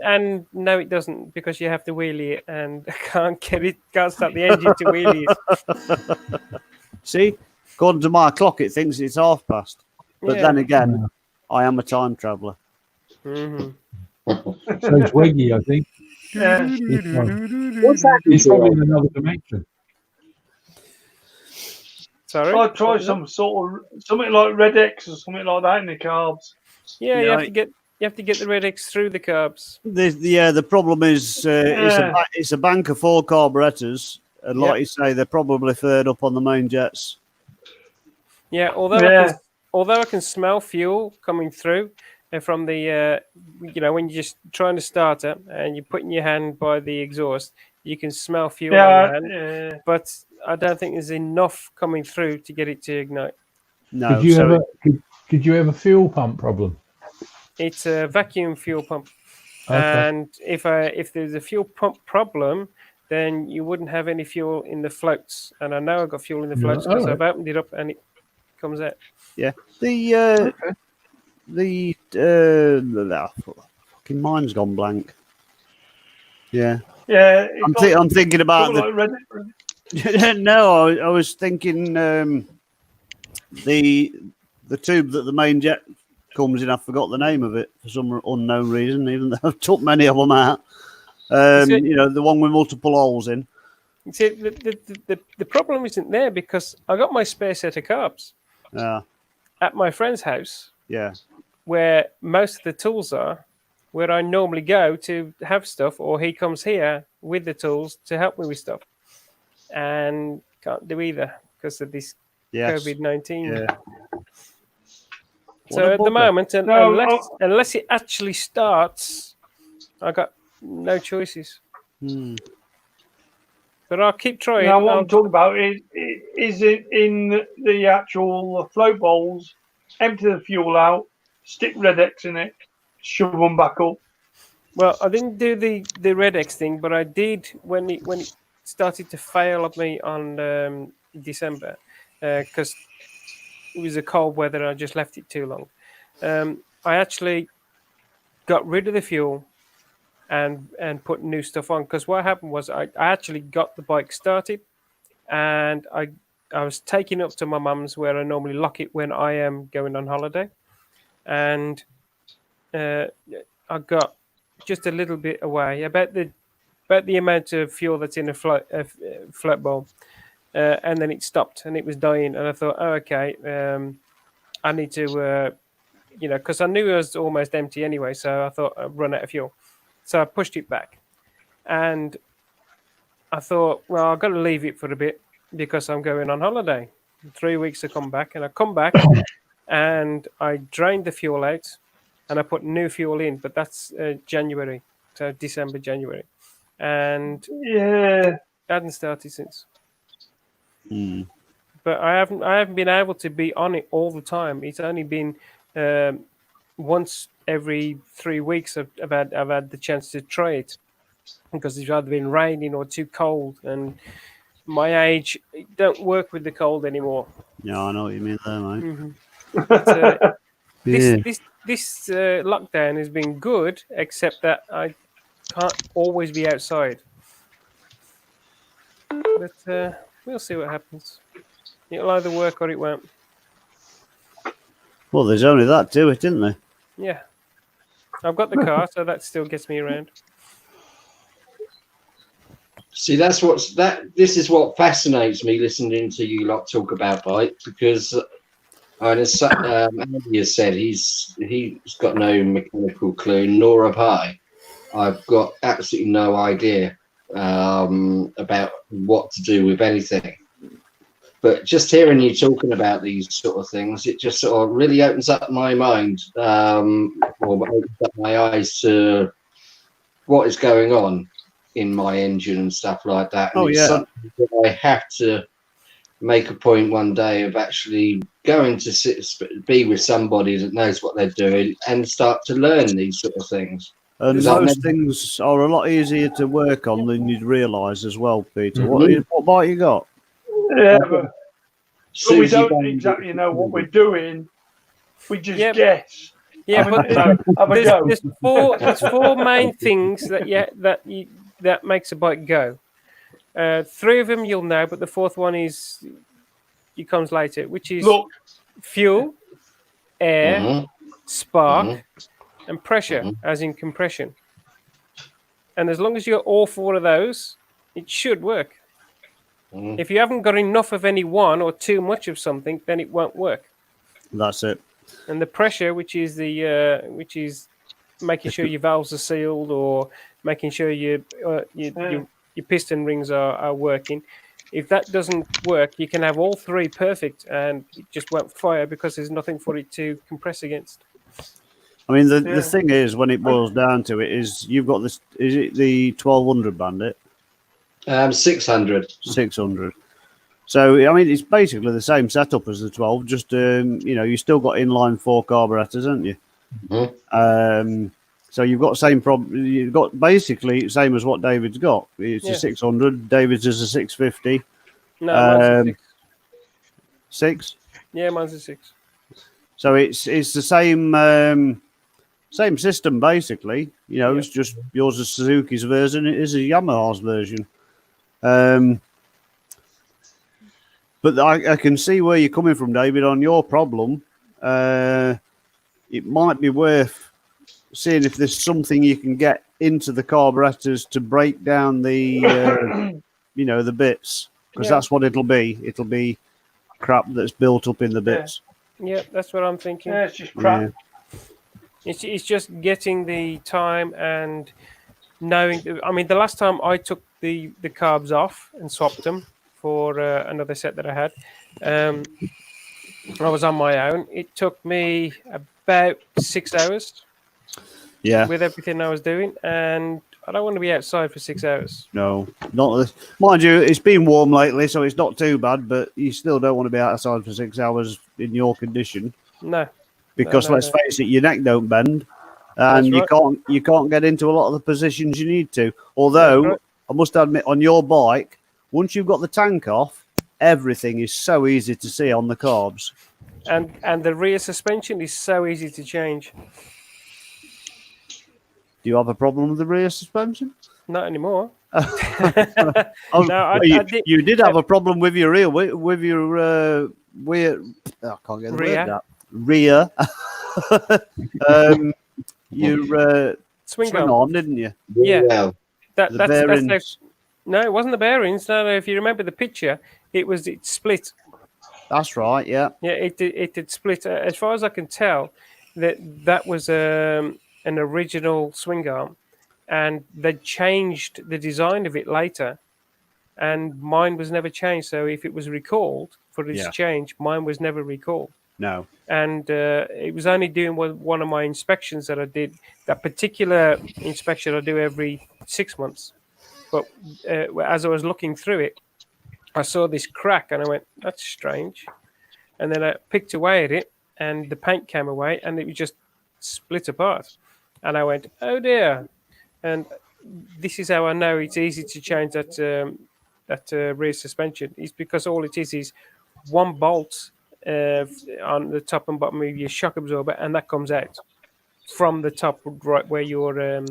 and no, it doesn't, because you have to wheelie it, and I can't start the engine to wheelie it. See, according to my clock, it thinks it's past. But then again, I am a time traveller. Mm-hmm. So it's Wiggy, I think. What's that? He's probably in another dimension. Sorry? I'd try something like Red X or something like that in the carbs. Yeah, you have to get the Red X through the carbs. The problem is it's a bank of 4 carburetors, and like you say, they're probably furred up on the main jets. Yeah, although I can smell fuel coming through from the, when you're just trying to start it and you're putting your hand by the exhaust, you can smell fuel on your hand. But I don't think there's enough coming through to get it to ignite. No. Did you have a fuel pump problem? It's a vacuum fuel pump. Okay. And if there's a fuel pump problem, then you wouldn't have any fuel in the floats. And I know I've got fuel in the floats because I've opened it up and it comes out. Yeah. Fucking mine's gone blank. Yeah. Yeah. I'm thinking about No, I was thinking the tube that the main jet comes in. I forgot the name of it for some unknown reason, even though I've took many of them out. The one with multiple holes in. See, the problem isn't there, because I got my spare set of carbs at my friend's house. Yeah. Where most of the tools are, where I normally go to have stuff, or he comes here with the tools to help me with stuff, and can't do either because of this COVID-19. Yeah. So at the moment, unless it actually starts, I got no choices. But I'll keep trying. Now, what I'm talking about is it in the actual float bowls, empty the fuel out, stick Red X in it, shove them back up. Well, I didn't do the Red X thing, but I did when it started to fail at me on December, because it was a cold weather and I just left it too long. I actually got rid of the fuel and put new stuff on, because what happened was I actually got the bike started, and I was taking it up to my mum's where I normally lock it when I am going on holiday, and I got just a little bit away about the amount of fuel that's in a float bowl, and then it stopped and it was dying, and I thought, okay, I need to because I knew it was almost empty anyway, so I thought I'd run out of fuel. So I pushed it back, and I thought, well, I've got to leave it for a bit because I'm going on holiday. 3 weeks to come back, and I come back and I drained the fuel out and I put new fuel in, but that's January, so December, January. And I hadn't started since. But I haven't been able to be on it all the time. It's only been once every 3 weeks I've had the chance to try it, because it's either been raining or too cold, and my age don't work with the cold anymore. Yeah, I know what you mean there, mate. Mm-hmm. But, this lockdown has been good, except that can't always be outside. But we'll see what happens. It'll either work or it won't. Well, there's only that to it, isn't there? Yeah. I've got the car, so that still gets me around. See, this is what fascinates me listening to you lot talk about bike, because as Andy has said, he's got no mechanical clue, nor have I. I've got absolutely no idea about what to do with anything. But just hearing you talking about these sort of things, it just sort of really opens up my mind, or opens up my eyes to what is going on in my engine and stuff like that. And it's something that I have to make a point one day of actually going to be with somebody that knows what they're doing and start to learn these sort of things. And most things are a lot easier to work on than you'd realise as well, Peter. Mm-hmm. What bike you got? Yeah, but we don't exactly know what we're doing. We just guess. Yeah, but there's four main things that makes a bike go. 3 of them you'll know, but the fourth one it comes later, which is fuel, air, spark, and pressure, as in compression. And as long as you're all 4 of those, it should work. If you haven't got enough of any one or too much of something, then it won't work. That's it. And the pressure, which is making sure your valves are sealed or making sure your piston rings are working. If that doesn't work, you can have all 3 perfect and it just won't fire because there's nothing for it to compress against. I mean, the thing is, when it boils down to it, is you've got this. Is it the 1200 Bandit? 600. 600. So I mean, it's basically the same setup as the 12. Just you still got inline 4 carburetors, haven't you? Mm-hmm. So you've got same problem. You've got basically same as what David's got. It's a 600. David's is a 650. No, mine's a 6. Yeah, mine's a 6. So it's the same system basically. It's just yours is Suzuki's version. It is a Yamaha's version. But I can see where you're coming from, David, on your problem. It might be worth seeing if there's something you can get into the carburetors to break down the, the bits, because that's what it'll be. It'll be crap that's built up in the bits. Yeah, that's what I'm thinking. Yeah, it's just crap. Yeah. It's just getting the time and knowing. I mean, the last time I took the carbs off and swapped them for another set that I had, I was on my own. It took me about 6 hours. Yeah. With everything I was doing, and I don't want to be outside for 6 hours. No, not this. Mind you, it's been warm lately, so it's not too bad. But you still don't want to be outside for 6 hours in your condition. No. Because let's face it, your neck don't bend, and you can't get into a lot of the positions you need to. Although I must admit, on your bike, once you've got the tank off, everything is so easy to see on the carbs. And the rear suspension is so easy to change. Do you have a problem with the rear suspension? Not anymore. You did have a problem with your rear, with your rear. I can't get the word out. Rear. Your swing arm, didn't you? Yeah. That's no, it wasn't the bearings. No, if you remember the picture, it split. That's right. Yeah. Yeah, it did split. As far as I can tell, that was an original swing arm, and they changed the design of it later, and mine was never changed. So if it was recalled for its change, mine was never recalled. No. And it was only doing one of my inspections that I did. That particular inspection I do every 6 months. But as I was looking through it, I saw this crack and I went, that's strange. And then I picked away at it and the paint came away and it was just split apart. And I went, oh dear. And this is how I know it's easy to change that rear suspension. It's because all it is one bolt on the top and bottom of your shock absorber, and that comes out from the top right where your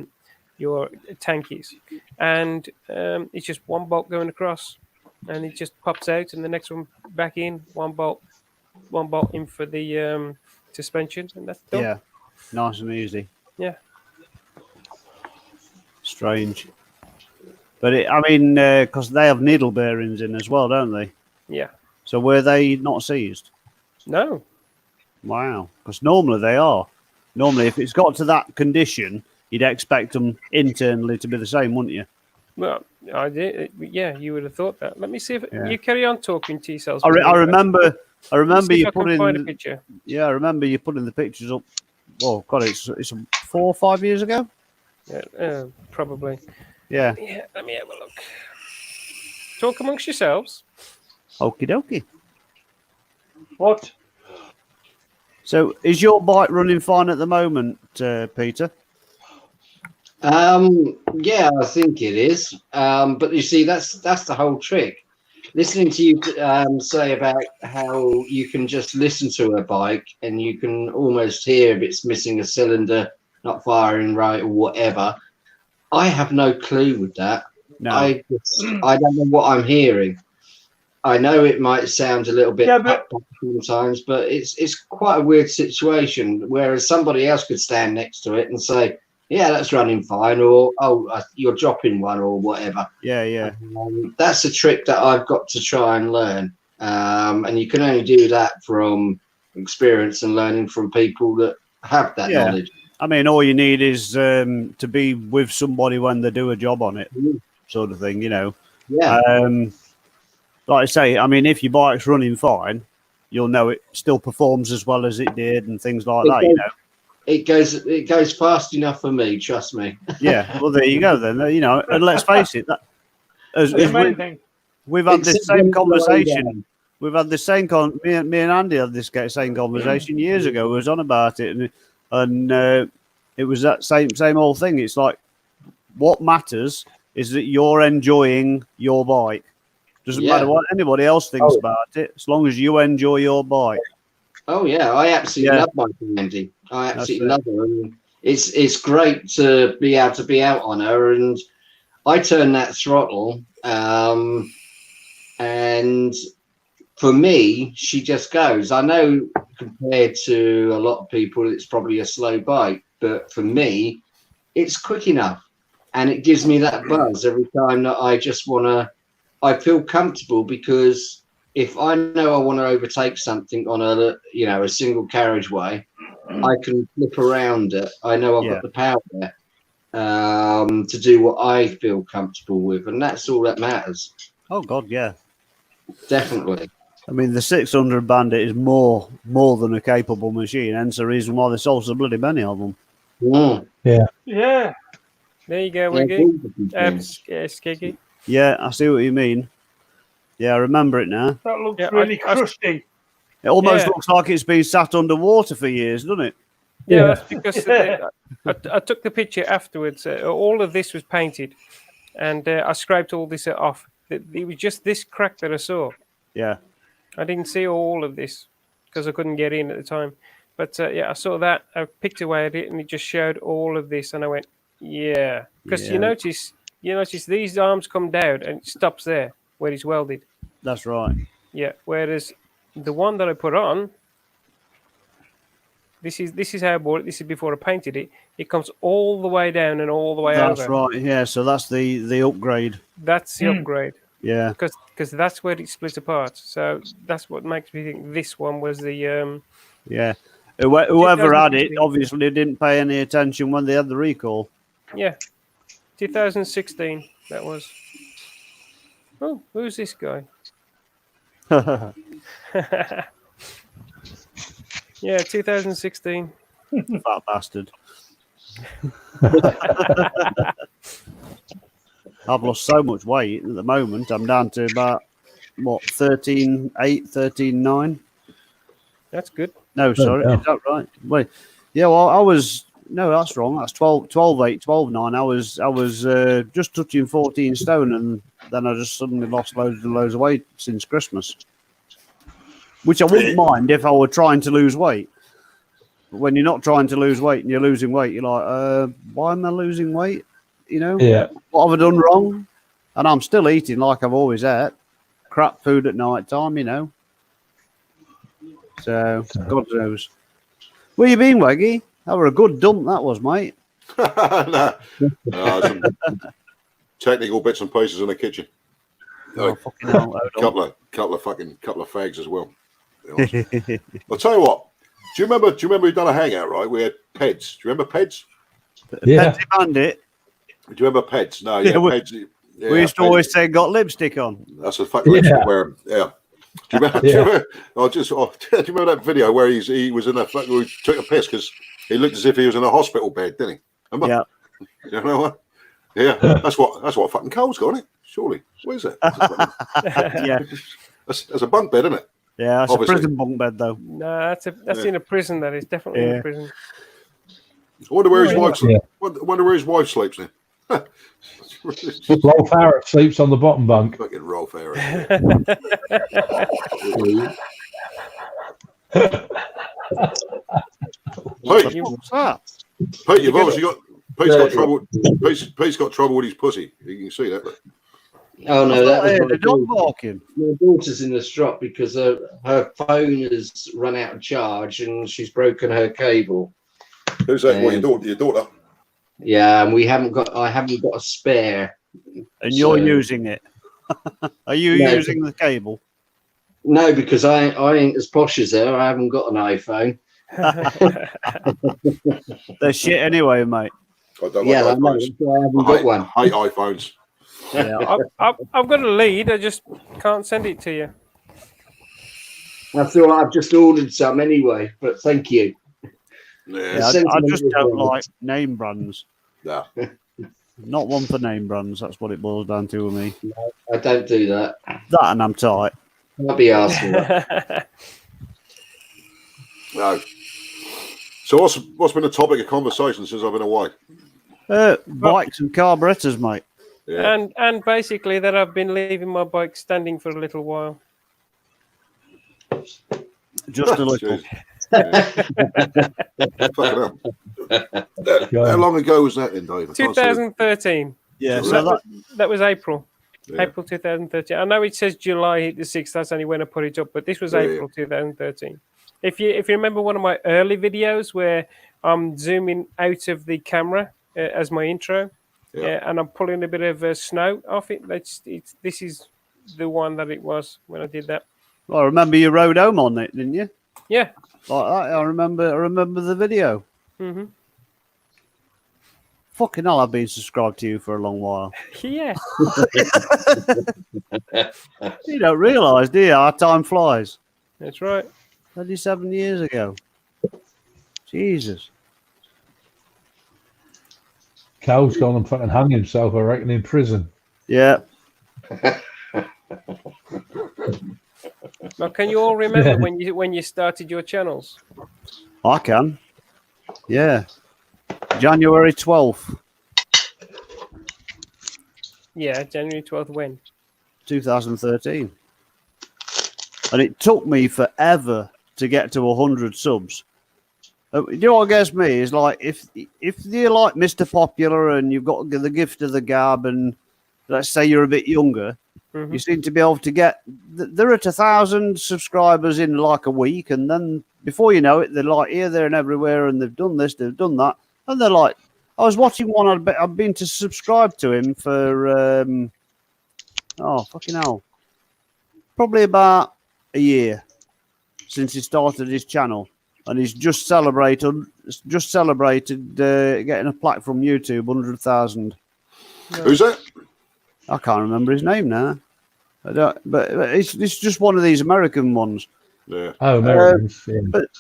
your tank is, and it's just one bolt going across, and it just pops out, and the next one back in, one bolt in for the suspension, and that's done. Yeah, nice and easy. Yeah. Strange, but I mean, because they have needle bearings in as well, don't they? Yeah. So were they not seized? No. Wow, because normally they are. Normally, if it's got to that condition, you'd expect them internally to be the same, wouldn't you? Well, I did. Yeah, you would have thought that. Let me see if Yeah. you carry on talking to yourselves. I remember see you if I can putting. find a picture. Yeah, I remember you putting the pictures up. Well, God, it's 4 or 5 years ago. Yeah, probably. Yeah. Yeah. Let me have a look. Talk amongst yourselves. Okie dokie. What? So, is your bike running fine at the moment, Peter? Yeah, I think it is. But you see, that's the whole trick. Listening to you say about how you can just listen to a bike and you can almost hear if it's missing a cylinder, not firing right, or whatever. I have no clue with that. No. I don't know what I'm hearing. I know it might sound a little bit sometimes, but it's quite a weird situation. Whereas somebody else could stand next to it and say, "Yeah, that's running fine," or "Oh, you're dropping one," or whatever. Yeah. That's a trick that I've got to try and learn, and you can only do that from experience and learning from people that have that knowledge. I mean, all you need is to be with somebody when they do a job on it, sort of thing, you know. Yeah. Like I say, I mean, if your bike's running fine, you'll know it still performs as well as it did and things like that, you know. It goes fast enough for me, trust me. Yeah, well, there you go then. You know, and let's face it, we've had this same conversation. We've had this same me and Andy had this same conversation years ago. We was on about it, and it was that same old thing. It's like what matters is that you're enjoying your bike. Doesn't matter what anybody else thinks about it, as long as you enjoy your bike. Oh yeah, I absolutely love my Andy. I absolutely love her, and it's great to be able to be out on her. And I turn that throttle, and for me, she just goes. I know compared to a lot of people, it's probably a slow bike, but for me, it's quick enough, and it gives me that buzz every time that I just want to. I feel comfortable because if I know I want to overtake something on a single carriageway, I can flip around it. I know I've got the power there to do what I feel comfortable with, and that's all that matters. Oh God, yeah, definitely. I mean, the 600 Bandit is more than a capable machine, hence the reason why they sold so bloody many of them. Yeah. There you go, Wiggy. Skiggy. Yeah, I see what you mean. Yeah, I remember it now. That looks really crusty. It almost looks like it's been sat underwater for years, doesn't it? Yeah, that's because I took the picture afterwards. All of this was painted, and I scraped all this off. It was just this crack that I saw. Yeah. I didn't see all of this because I couldn't get in at the time. But I saw that. I picked away at it, and it just showed all of this. And I went, yeah. Because you notice these arms come down, and it stops there where it's welded. That's right. Yeah. Whereas the one that I put on, this is how I bought it. This is before I painted it. It comes all the way down and all the way over. That's right. Yeah. So that's the upgrade. That's the upgrade. Yeah. Because that's where it split apart. So that's what makes me think this one was the. Yeah. Whoever had it obviously didn't pay any attention when they had the recall. Yeah. 2016. That was. Oh, who's this guy? Yeah, 2016. Fat bastard. I've lost so much weight at the moment. I'm down to about 13.8, 13.9. That's good. No, sorry, is that right? Wait, yeah. Well, I was that's wrong. That's 12.8, 12.9. I was just touching 14 stone, and then I just suddenly lost loads and loads of weight since Christmas. Which I wouldn't mind if I were trying to lose weight. But when you're not trying to lose weight and you're losing weight, you're like, why am I losing weight? You know, Yeah. what have I done wrong? And I'm still eating like I've always ate. Crap food at night time, you know. So, God knows. Where you been, Waggy? That were a good dump, that was, mate. no, some technical bits and pieces in the kitchen. Oh, fucking hell. couple of fags as well. I'll tell you what. Do you remember we done a hangout, right? We had Peds. Do you remember Peds? Yeah. Petsy Bandit. Do you remember Peds? No, yeah, Peds. Yeah, we used to always say got lipstick on. That's a fucking lipstick wearing. Yeah. Do you remember? Do you remember that video where he was in a he took a piss because he looked as if he was in a hospital bed, didn't he? Remember? Yeah. You know what? Yeah, that's what fucking Cole's got, isn't it? Surely. What is it? Yeah. That's a bunk bed, isn't it? Yeah, that's Obviously. a prison bunk bed, though. No, that's in a prison. That is definitely in a prison. I wonder where his wife sleeps. Wonder where his wife sleeps now. Rolf Harris sleeps on the bottom bunk. Fucking Rolf Harris. Pete, What's that? Pete, you've obviously got Pete's got trouble. Pete's got trouble with his pussy. You can see that. Oh no, that was the dog barking. My daughter's in the strop because her phone has run out of charge and she's broken her cable. Who's that? What, your daughter? Yeah, and I haven't got a spare. And you're using it. Are you using the cable? No, because I ain't as posh as her. I haven't got an iPhone. They're shit anyway, mate. I don't like iPhones. I haven't got one. I hate iPhones. Yeah. I've got a lead. I just can't send it to you. I thought I've just ordered some anyway, but thank you. Yeah, I just don't like name brands. No. Not one for name brands. That's what it boils down to with me. No, I don't do that. That and I'm tight. I'll be asking that. No. So what's been the topic of conversation since I've been away? Bikes and carburetors, mate. Yeah. And basically that I've been leaving my bike standing for a little while. Just a little. How long ago was that then, David? 2013. Yeah, so that was April. Yeah. April 2013. I know it says July the 6th. That's only when I put it up, but this was April 2013. If you remember one of my early videos where I'm zooming out of the camera as my intro, and I'm pulling a bit of snow off it. This is the one that it was when I did that. Well, I remember you rode home on it, didn't you? Yeah. Like that. I remember the video. Mm-hmm. Fucking hell, I've been subscribed to you for a long while. Yeah. You don't realise, do you, how time flies? That's right. 37 years ago. Jesus. Cal's gone and fucking hung himself, I reckon, in prison. Yeah. Now, can you all remember when you started your channels? I can. Yeah. January 12th. Yeah, January 12th when? 2013. And it took me forever to get to 100 subs. You know what gets me is like if you're like Mr. Popular and you've got the gift of the gab and let's say you're a bit younger, you seem to be able to get. They're at 1,000 subscribers in like a week, and then before you know it, they're like here, there, and everywhere, and they've done this, they've done that, and they're like. I was watching one. I've been to subscribe to him for fucking hell, probably about a year since he started his channel, and he's just celebrated getting a plaque from YouTube, 100,000. Who's that? I can't remember his name now. But it's just one of these American ones. Yeah. Oh, Americans.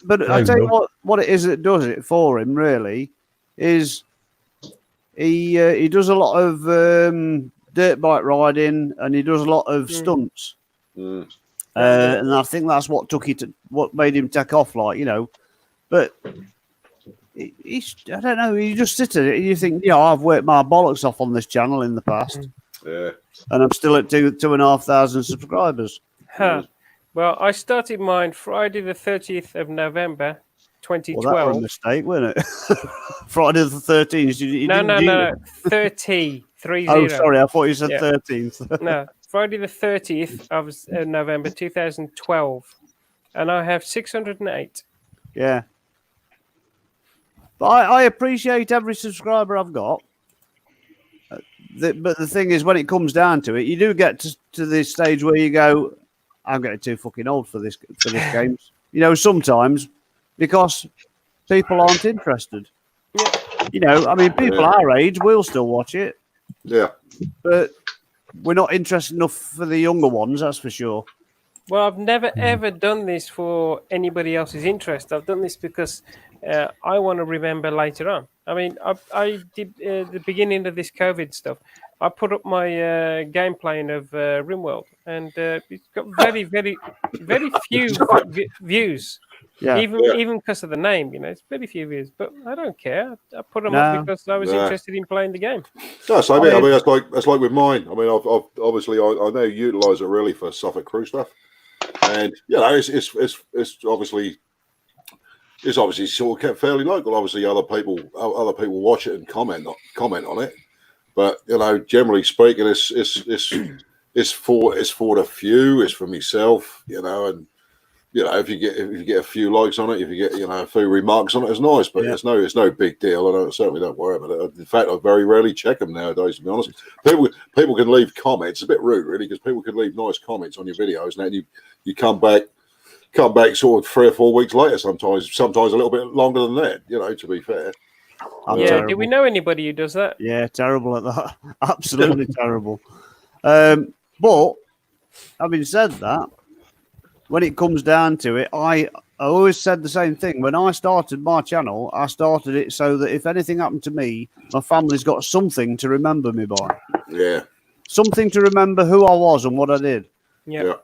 But I tell you what it is that does it for him really is he does a lot of dirt bike riding and he does a lot of stunts. And I think that's what what made him take off, like, you know. But I don't know. You just sit at it and you think, I've worked my bollocks off on this channel in the past. Yeah. And I'm still at 2,500 subscribers. Well, I started mine Friday the 30th of November, 2012. Well, that was a mistake, wasn't it? Friday the 13th. No. 30. Oh, sorry. I thought you said 13th. No, Friday the 30th of November 2012. And I have 608. Yeah. But I appreciate every subscriber I've got. But the thing is, when it comes down to it, you do get to this stage where you go, I'm getting too fucking old for this game. You know, sometimes because people aren't interested. Yeah. You know, I mean, people our age will still watch it. Yeah. But we're not interested enough for the younger ones, that's for sure. Well, I've never ever done this for anybody else's interest. I've done this because I want to remember later on. I mean, I did the beginning of this COVID stuff. I put up my game playing of RimWorld, and it's got very, very, very few views. Yeah. Even because of the name, you know, it's very few views. But I don't care. I put them up because I was interested in playing the game. No, so I mean, that's like with mine. I mean, I've obviously I now utilise it really for Suffolk Crew stuff, and you know, it's obviously sort of kept fairly local. Obviously, other people watch it and comment on it, but you know, generally speaking, it's for the few. It's for myself, you know, and you know, if you get a few likes on it, if you get a few remarks on it, it's nice. But it's no big deal. I certainly don't worry about it. In fact, I very rarely check them nowadays. To be honest, people can leave comments. It's a bit rude, really, because people can leave nice comments on your videos, and then you come back sort of 3 or 4 weeks later. Sometimes a little bit longer than that. You know, to be fair. Yeah. Do we know anybody who does that? Yeah, terrible at that. Absolutely terrible. But having said that, when it comes down to it, I always said the same thing. When I started my channel, I started it so that if anything happened to me, my family's got something to remember me by. Yeah. Something to remember who I was and what I did. Yeah.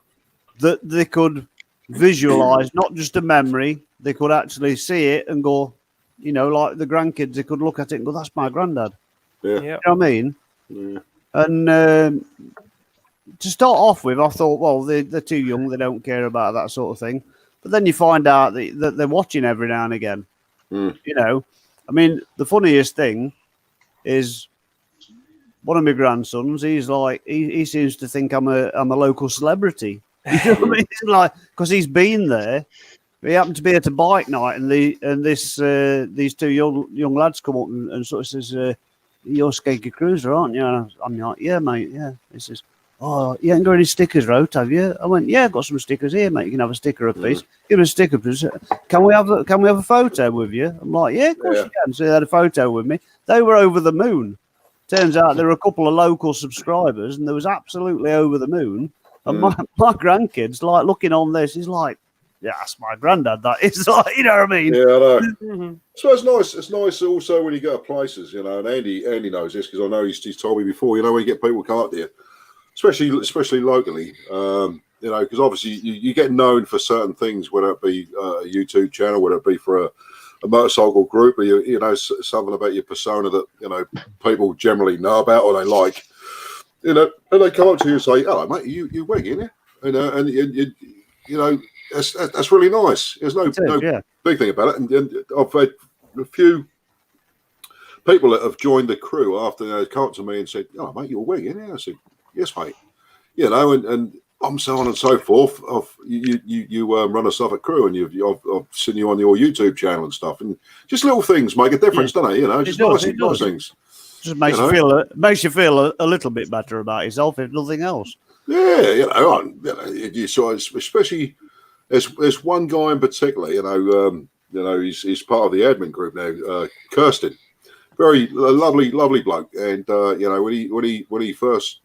That they could visualize, not just a memory. They could actually see it and go, you know, like the grandkids, they could look at it and go, that's my granddad. Yeah. You know what I mean? Yeah. And to start off with, I thought, well, they're too young. They don't care about that sort of thing. But then you find out that they're watching every now and again. You know, I mean, the funniest thing is one of my grandsons. He's like, he seems to think I'm a local celebrity. You know what I mean? Like, because he's been there. He happened to be at a bike night, and these two young lads come up and sort of says, "You're Skanky Cruiser, aren't you?" And I'm like, "Yeah, mate, yeah." He says, "Oh, you ain't got any stickers out, have you?" I went, "Yeah, I've got some stickers here, mate. You can have a sticker apiece. Give me a sticker, please. Can we have a photo with you?" I'm like, "Yeah, of course you can." So they had a photo with me. They were over the moon. Turns out there were a couple of local subscribers, and they was absolutely over the moon. And my grandkids, like, looking on this, is like, "Yeah, that's my granddad. That is," like, you know what I mean? Yeah, I know. So it's nice. It's nice also when you go to places, you know. And Andy knows this because I know he's told me before. You know, when you get people come up to you, especially locally, you know, because obviously you get known for certain things, whether it be a YouTube channel, whether it be for a motorcycle group, or you know, something about your persona that, you know, people generally know about or they like. You know, and they come up to you and say, "Hello, mate, you wigging, yeah?" And you know, that's really nice. There's no big thing about it. And I've had a few people that have joined the crew after they come up to me and said, "Oh, mate, you're wigging, yeah?" I said, "Yes, mate." You know, and I'm so on and so forth. You run a Suffolk Crew, and I've seen you on your YouTube channel and stuff, and just little things make a difference, don't they? You know, just nice things. Just makes you feel a little bit better about yourself, if nothing else. Yeah, you know, you saw, especially there's one guy in particular. You know, he's part of the admin group now. Kirsten, very lovely bloke, and you know, when I first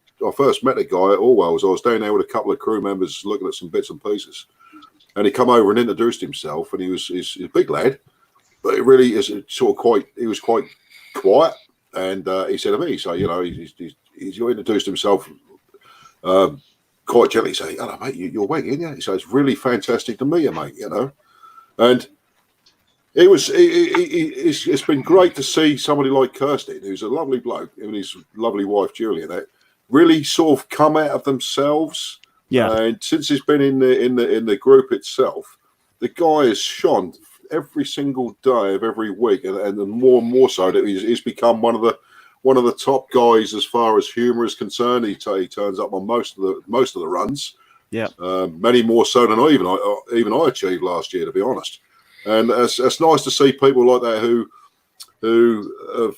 met the guy at Orwell's, I was down there with a couple of crew members looking at some bits and pieces, and he come over and introduced himself, and he's a big lad, but it really is he was quite quiet. And he said to me, so, you know, he's introduced himself quite gently, saying, "Hello, mate, you're wagging, yeah?" He said, "It's really fantastic to meet you, mate," you know. And it's been great to see somebody like Kirsten, who's a lovely bloke, and his lovely wife, Julia, that really sort of come out of themselves. Yeah. And since he's been in the group itself, the guy has shone every single day of every week, and more and more so that he's become one of the top guys as far as humour is concerned. He turns up on most of the runs. Yeah, many more so than even I achieved last year, to be honest. And it's nice to see people like that who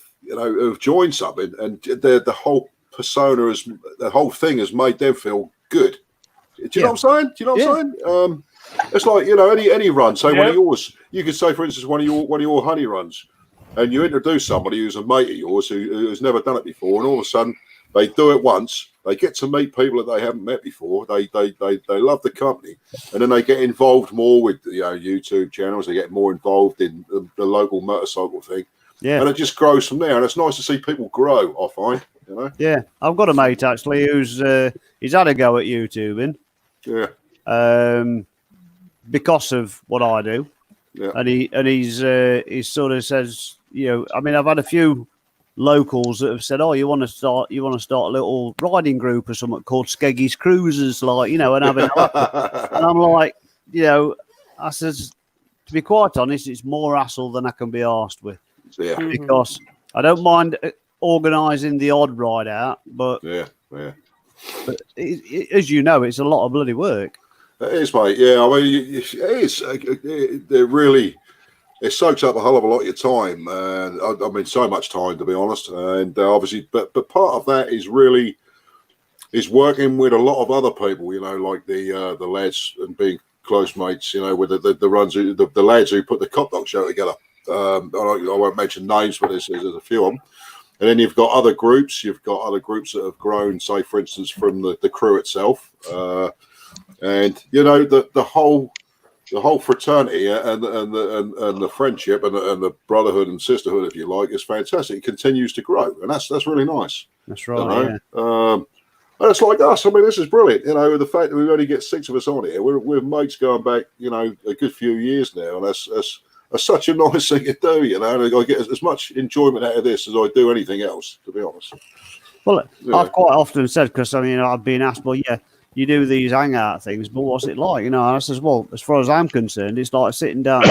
have joined something, and the whole persona the whole thing has made them feel good. Do you know what I'm saying? Do you know what I'm saying? It's like, any run. Say one of yours. You could say, for instance, one of your honey runs, and you introduce somebody who's a mate of yours who's never done it before, and all of a sudden they do it once. They get to meet people that they haven't met before. They love the company, and then they get involved more with YouTube channels. They get more involved in the local motorcycle thing. Yeah, and it just grows from there. And it's nice to see people grow. I find, Yeah, I've got a mate actually who's he's had a go at YouTubing. Yeah. Because of what I do. Yeah. And he sort of says, I mean, I've had a few locals that have said, "Oh, you want to start a little riding group or something called Skeggy's Cruisers, like, and having a laugh." And I'm like, I says, to be quite honest, it's more hassle than I can be arsed with. Yeah. Because I don't mind organising the odd ride out, but but as you know, it's a lot of bloody work. It is, mate. Yeah, I mean, it is. It soaks up a hell of a lot of your time. I mean, so much time, to be honest. And obviously, but part of that is working with a lot of other people. Like the lads and being close mates. With the lads who put the Cop Dog show together. I won't mention names, but there's a few of them. And then you've got other groups. You've got other groups that have grown, say, for instance, from the crew itself. And the whole fraternity and the friendship and the brotherhood and sisterhood, if you like, is fantastic. It continues to grow, and that's really nice. That's right. And it's like us. I mean, this is brilliant. The fact that we only get 6 of us on here, we're mates going back, a good few years now, and that's such a nice thing to do. And I get as much enjoyment out of this as I do anything else, to be honest. Well, I've quite often said, because I mean, I've been asked, well, yeah, you do these hangout things, but what's it like? And I says, well, as far as I'm concerned, it's like sitting down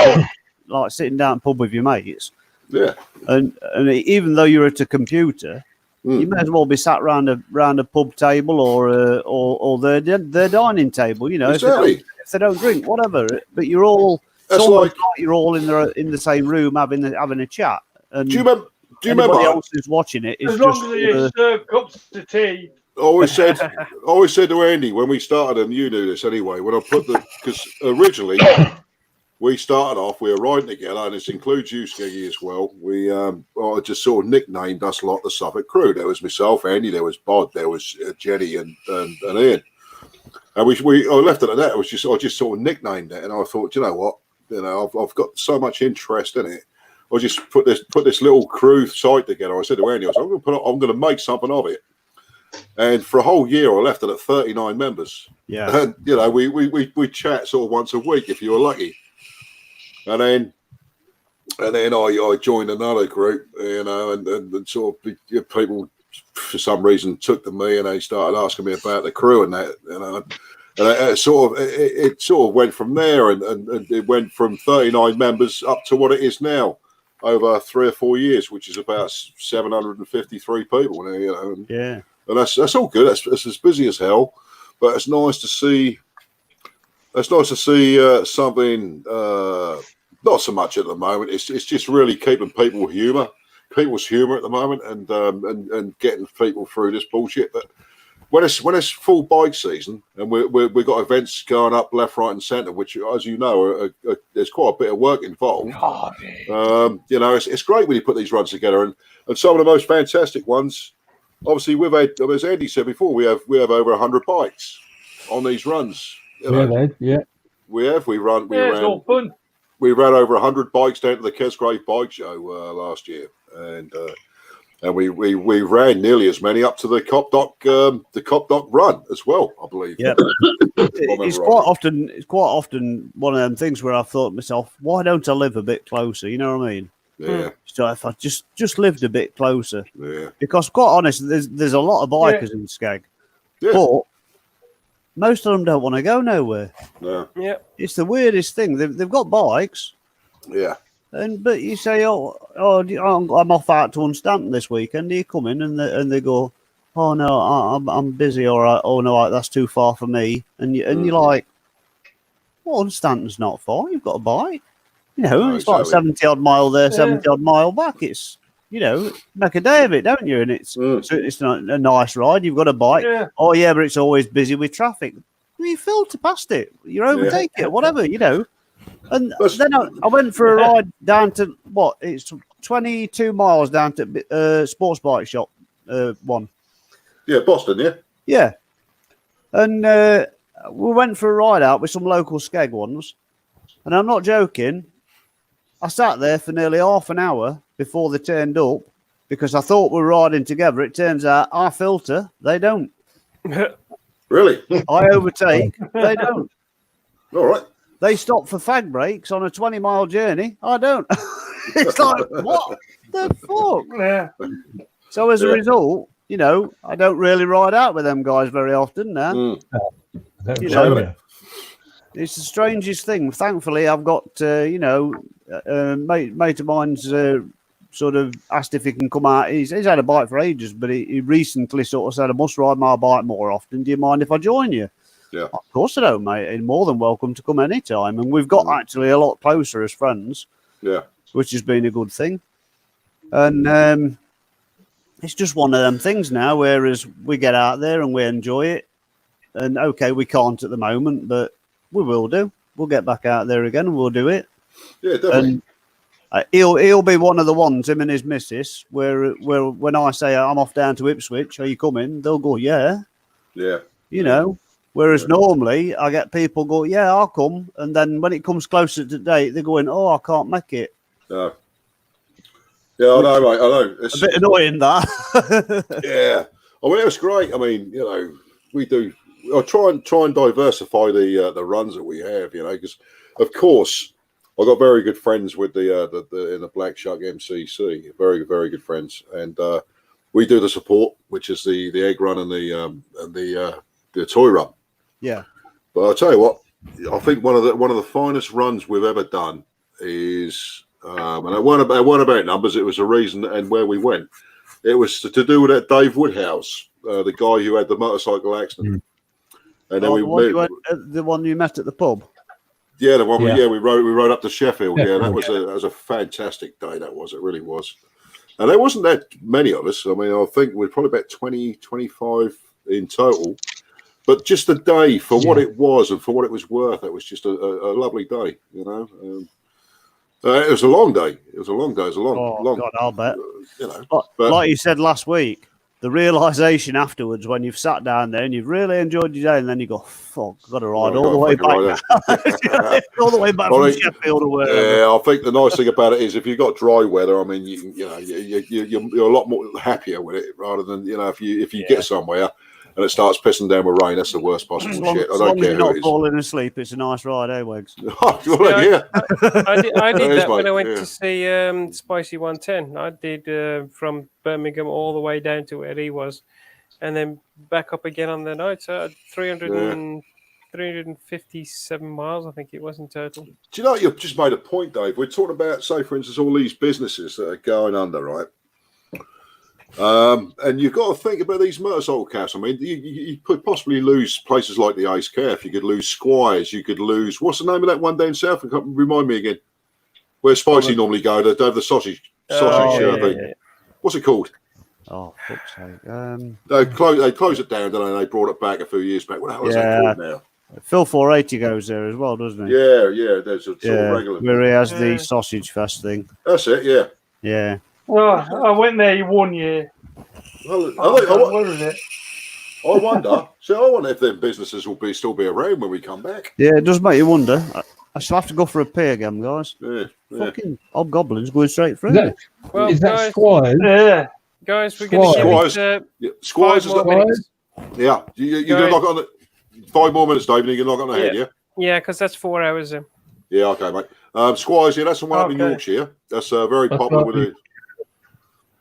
pub with your mates. Yeah. And even though you're at a computer, you may as well be sat round a pub table or their dining table. Exactly. If they don't drink, whatever. But you're all. It's almost like you're all in the same room having a chat. And do you remember? Else who's watching it is as long as you serve cups of tea. I always said to Andy when we started, and you knew this anyway, when I put because originally we started off, we were riding together, and this includes you, Skeggy, as well. I just sort of nicknamed us lot the Suffolk crew. There was myself, Andy, there was Bod, there was Jenny, and Ian. And I left it at that. I just sort of nicknamed it, and I thought, you know what, I've got so much interest in it. I just put this little crew site together. I said to Andy, I'm going to make something of it. And for a whole year, I left it at 39 members. Yeah. And, we chat sort of once a week if you were lucky. And then I joined another group, and sort of people for some reason took to me, and they started asking me about the crew and that, and it sort of went from there, and it went from 39 members up to what it is now over 3 or 4 years, which is about 753 people. Yeah. And that's all good. It's as busy as hell, but it's nice to see. It's nice to see something. Not so much at the moment. It's just really keeping people's humour at the moment, and getting people through this bullshit. But when it's full bike season and we've got events going up left, right, and centre, which, as you know, there's quite a bit of work involved. It's great when you put these runs together, and some of the most fantastic ones. Obviously, we've had, as Andy said before, we have over 100 bikes on these runs. We have. We ran. It's all fun. We ran over 100 bikes down to the Kesgrave Bike Show last year, and we ran nearly as many up to the Cop Dock Run as well, I believe. Yeah, it's quite often one of them things where I thought to myself, why don't I live a bit closer? You know what I mean? Yeah. So if I just lived a bit closer, yeah. Because quite honest, there's a lot of bikers in Skeg, but most of them don't want to go nowhere. No. Yeah. It's the weirdest thing. They've got bikes, Yeah. But you say, I'm off out to Unstanton this weekend. Do you come in? And they go, oh no, I'm busy. All right. Oh no, that's too far for me. And you're like, well, Unstanton's not far. You've got a bike. You know, No, it's like exactly. 70 odd mile there, 70 odd mile back. It's, you know, make a day of it, don't you? And it's not a nice ride. You've got a bike. Yeah. Oh yeah, but it's always busy with traffic. Well, you filter past it. You overtake it, whatever, you know. And then I went for a ride down to it's 22 miles down to sports bike shop one. Yeah, Boston, yeah. Yeah. And we went for a ride out with some local skeg ones. And I'm not joking. I sat there for nearly half an hour before they turned up because I thought we were riding together. It turns out I filter, they don't. Really? I overtake, they don't. All right. They stop for fag breaks on a 20-mile journey. I don't. It's like, what the fuck? Yeah. So as a result, you know, I don't really ride out with them guys very often now. You know, it's the strangest thing. Thankfully, I've got, you know, mate of mine's sort of asked if he can come out. He's had a bike for ages, but he recently sort of said, I must ride my bike more often. Do you mind if I join you? Yeah. Of course I don't, mate. You're more than welcome to come anytime. And we've got actually a lot closer as friends. Yeah. Which has been a good thing. And it's just one of them things now, whereas we get out there and we enjoy it. And okay, we can't at the moment, but we will do. We'll get back out there again and we'll do it. Yeah, definitely. And he'll be one of the ones, him and his missus, where when I say I'm off down to Ipswich, are you coming? They'll go, yeah. Yeah. You know. Whereas normally I get people go, yeah, I'll come. And then when it comes closer to date, they're going, oh, I can't make it. No. Yeah, I know, mate. I know. It's a bit annoying, that. Yeah. I mean, it's great. I mean, you know, we do. I try and diversify the runs that we have, you know, because, of course, I got very good friends with the in the Black Shark MCC. Very, very good friends. And we do the support, which is the egg run and the toy run. Yeah, but I'll tell you what, I think one of the finest runs we've ever done is, and it weren't about numbers. It was a reason and where we went. It was to do with that Dave Woodhouse, the guy who had the motorcycle accident. And then the one you met at the pub. Yeah, the one we rode up to Sheffield. Yeah, that was a fantastic day. That was, it really was. And there wasn't that many of us. I mean, I think we're probably about 20, 25 in total. But just the day for what it was and for what it was worth, it was just a lovely day, you know. It was a long day. It was a long day. It was a long. God, I'll bet. You know, but like you said last week, the realization afterwards when you've sat down there and you've really enjoyed your day, and then you go, "Fuck, I've got to ride all the way back, all the way back from Sheffield or wherever." Yeah, I think the nice thing about it is if you've got dry weather, I mean, you're a lot more happier with it rather than, you know, if you get somewhere and it starts pissing down with rain, that's the worst possible shit. I don't care who it is. Not falling asleep, it's a nice ride, eh, Wags? Yeah. I did that when I went to see Spicy 110. I did from Birmingham all the way down to where he was, and then back up again on the night. So 357 miles, I think it was in total. Do you know, you've just made a point, Dave? We're talking about, say, for instance, all these businesses that are going under, right? And you've got to think about these motorcycle casts. I mean, you could possibly lose places like the Ace Calf. You could lose Squires. You could lose, what's the name of that one down south? Remind me again. Where Spicy normally go. They have the sausage thing. Yeah. What's it called? Oh, fuck's sake. They closed it down, and they brought it back a few years back. What the hell is that called now? Phil 480 goes there as well, doesn't he? Yeah. There's a sort of regular. Where he has the sausage fest thing. That's it, yeah. Yeah. Well, I went there 1 year. What was it? I wonder. So I wonder if them businesses will still be around when we come back. Yeah, it does make you wonder. I shall have to go for a pee again, guys. Yeah. Fucking hobgoblins going straight through. Is that Squires? Yeah. Guys, we're going to give it Squires 5 more minutes. Yeah. You're going to knock on the 5 more minutes, David. You're going to knock on the head, yeah? Yeah, because that's 4 hours in. Yeah, okay, mate. Squires, yeah, that's the one up in Yorkshire. That's very popular with it.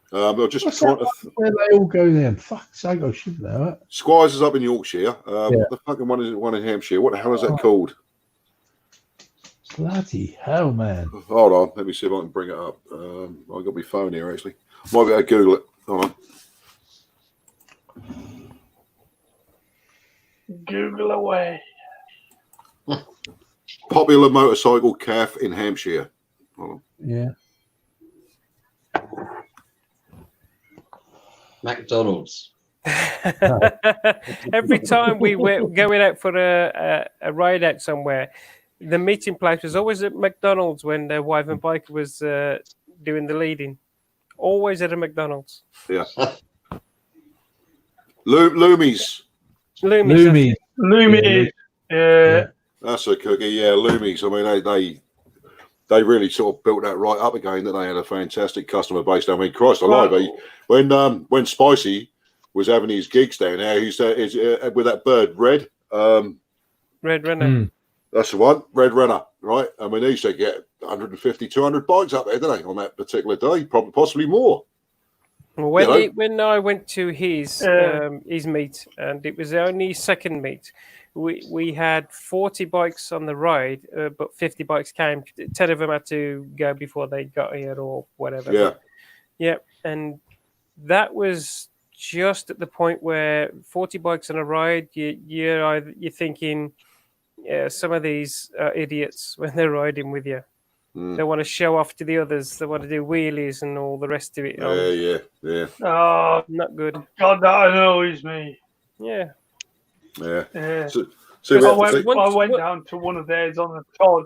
They're just trying to. Where they all go then? Fuck's sake, I should know it. Squires is up in Yorkshire. What the fucking one is one in Hampshire? What the hell is that called? Bloody hell, man. Hold on, let me see if I can bring it up. I've got my phone here, actually. Might be able to Google it. Hold on. Google away. Popular motorcycle calf in Hampshire. Hold on. Yeah. McDonald's. Every time we were going out for a ride out somewhere, the meeting place was always at McDonald's when the wife and biker was doing the leading. Always at a McDonald's. Yeah. Loomies. Loomies. Loomies. Yeah. That's a cookie. Yeah, Loomies. I mean, they really sort of built that right up again. That they had a fantastic customer base. I mean, Christ alive, when Spicy was having his gigs down there, he's with that bird, Red. Red Runner. That's the one, Red Runner, right? I mean, they used to get 150, 200 bikes up there, didn't they, on that particular day? Probably, possibly more. When I went to his meet, and it was the only second meet, we had 40 bikes on the ride, but 50 bikes came. 10 of them had to go before they got here or whatever. Yeah. Yeah, and that was just at the point where 40 bikes on a ride, you're thinking, yeah, some of these idiots when they're riding with you. They want to show off to the others. They want to do wheelies and all the rest of it. Yeah. Oh, not good. God, that annoys me. Yeah. Yeah. So I went down to one of theirs on the Todd.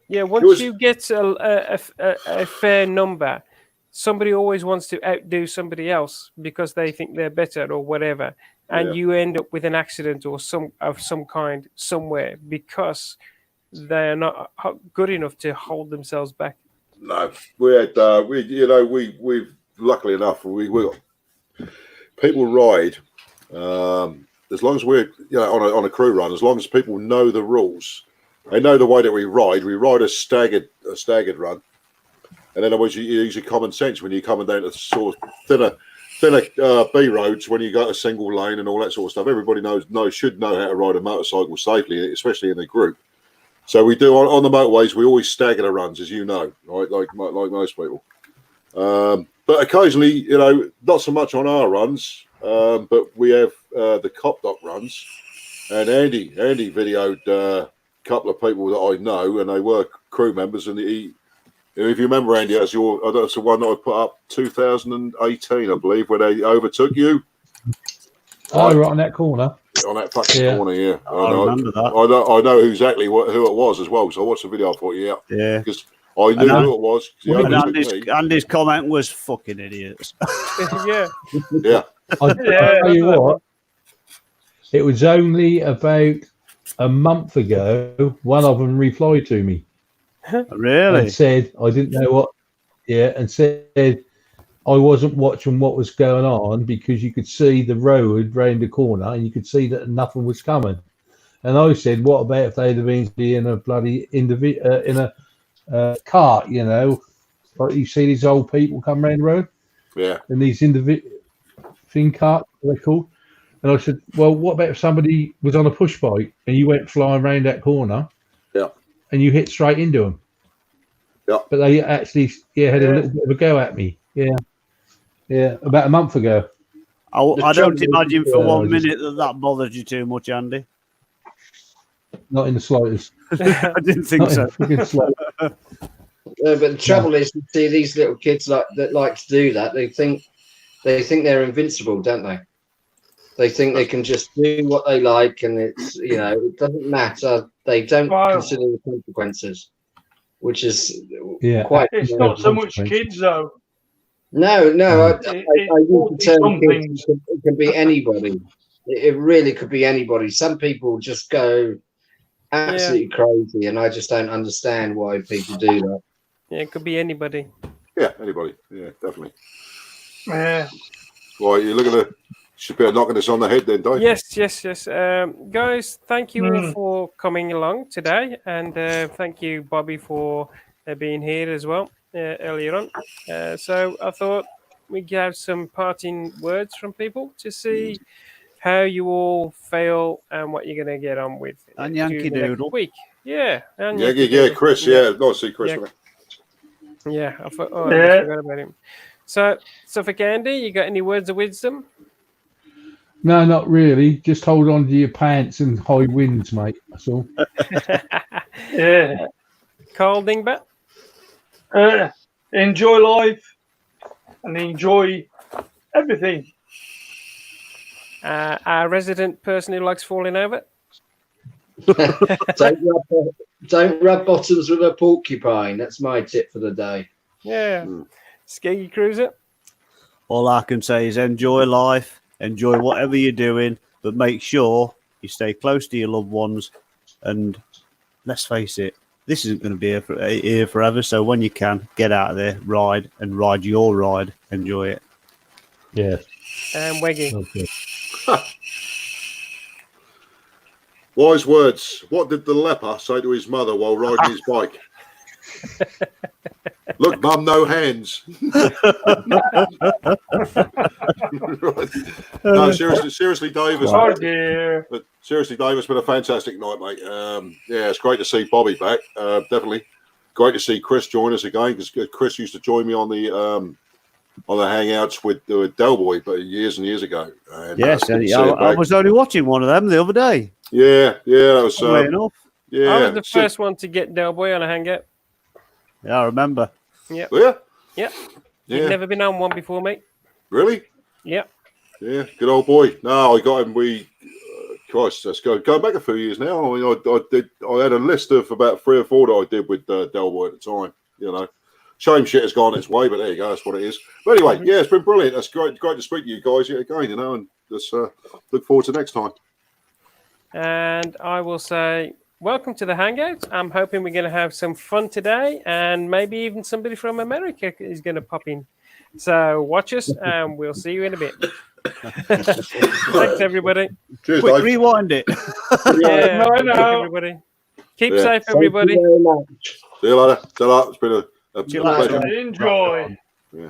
Yeah, once you get a fair number, somebody always wants to outdo somebody else because they think they're better or whatever, and you end up with an accident or some kind somewhere because they are not good enough to hold themselves back. No, we had we've luckily enough we got people ride as long as we're on a crew run, as long as people know the rules, they know the way that we ride a staggered run, and then always you use your common sense when you're coming down to sort of thinner B roads when you got a single lane and all that sort of stuff. Everybody should know how to ride a motorcycle safely, especially in a group. So we do on the motorways. We always stagger the runs, as you know, right? Like most people. But occasionally, not so much on our runs, but we have the Cop Doc runs. And Andy videoed a couple of people that I know, and they were crew members. And if you remember, Andy, that's the one that I put up 2018, I believe, where they overtook you. Oh, right on that corner. On that fucking corner, yeah. I remember that. I know exactly who it was as well. So I watched the video for you. Yeah. Because I knew who it was. And Andy's comment was "fucking idiots." Yeah. Yeah. I'll tell you what. It was only about a month ago. One of them replied to me. Really? And said I didn't know what. Yeah, and said I wasn't watching what was going on because you could see the road round the corner and you could see that nothing was coming. And I said, what about if they'd have been in a bloody in a cart, like you see these old people come around the road? Yeah. And these thing cart, they're called. And I said, well, what about if somebody was on a push bike and you went flying around that corner? Yeah. And you hit straight into them. Yeah. But they actually had a little bit of a go at me. Yeah. Yeah, about a month ago. I don't imagine for 1 minute that bothered you too much, Andy. Not in the slightest. I didn't think so. But the trouble is, you see these little kids that like to do that. They think they're invincible, don't they? They think they can just do what they like, and it's it doesn't matter. They don't consider the consequences, which is quite. It's not so much kids though. No, I use the term kids. It can be anybody. It really could be anybody. Some people just go absolutely crazy, and I just don't understand why people do that. Yeah, it could be anybody. Yeah, anybody. Yeah, definitely. Yeah. Well, you look at the. Should be knocking us on the head then, Dave. Yes. Guys, thank you all for coming along today, and thank you, Bobby, for being here as well earlier on. So I thought we'd have some parting words from people to see how you all feel and what you're going to get on with and Yankee during the next Doodle week. Yeah. And Yeah, Chris. Yeah, nice to see Chris. Yeah, I forgot about him. So for Candy, you got any words of wisdom? No, not really. Just hold on to your pants and high winds, mate. That's all. Yeah. Carl Dingbat? Enjoy life and enjoy everything. Our resident person who likes falling over? Don't rub bottoms with a porcupine. That's my tip for the day. Yeah. Skeggy Cruiser? All I can say is enjoy life, enjoy whatever you're doing, but make sure you stay close to your loved ones. And let's face it, this isn't going to be here forever. So when you can, get out of there, ride your ride. Enjoy it. Yeah. And Weggy? Okay. Wise words. What did the leper say to his mother while riding his bike? Look, Mum, no hands. No, seriously, Dave. Oh dear. Seriously, Dave, it's been a fantastic night, mate. Yeah, it's great to see Bobby back. Definitely great to see Chris join us again, because Chris used to join me on the Hangouts with Delboy, but years and years ago. And, yes, I was only watching one of them the other day. Yeah, that was enough. Yeah, I was the first one to get Delboy on a Hangout. Yeah, I remember. Yeah. Yeah. Yeah. You've never been on one before, mate. Really? Yeah. Yeah, good old boy. No, I got him. Christ, let's go. Going back a few years now. I mean, I had a list of about 3 or 4 that I did with Delboy at the time. You know, shame shit has gone its way, but there you go. That's what it is. But anyway, yeah, it's been brilliant. That's great to speak to you guys yet again. You know, and just look forward to next time. And I will say, welcome to the Hangout. I'm hoping we're going to have some fun today, and maybe even somebody from America is going to pop in. So watch us, and we'll see you in a bit. Thanks, everybody. Cheers, Quick, Dave. rewind it. Yeah, No. everybody. Keep safe, everybody. Thank you very much. See you later. It's been a See you later. pleasure. Enjoy. Yeah.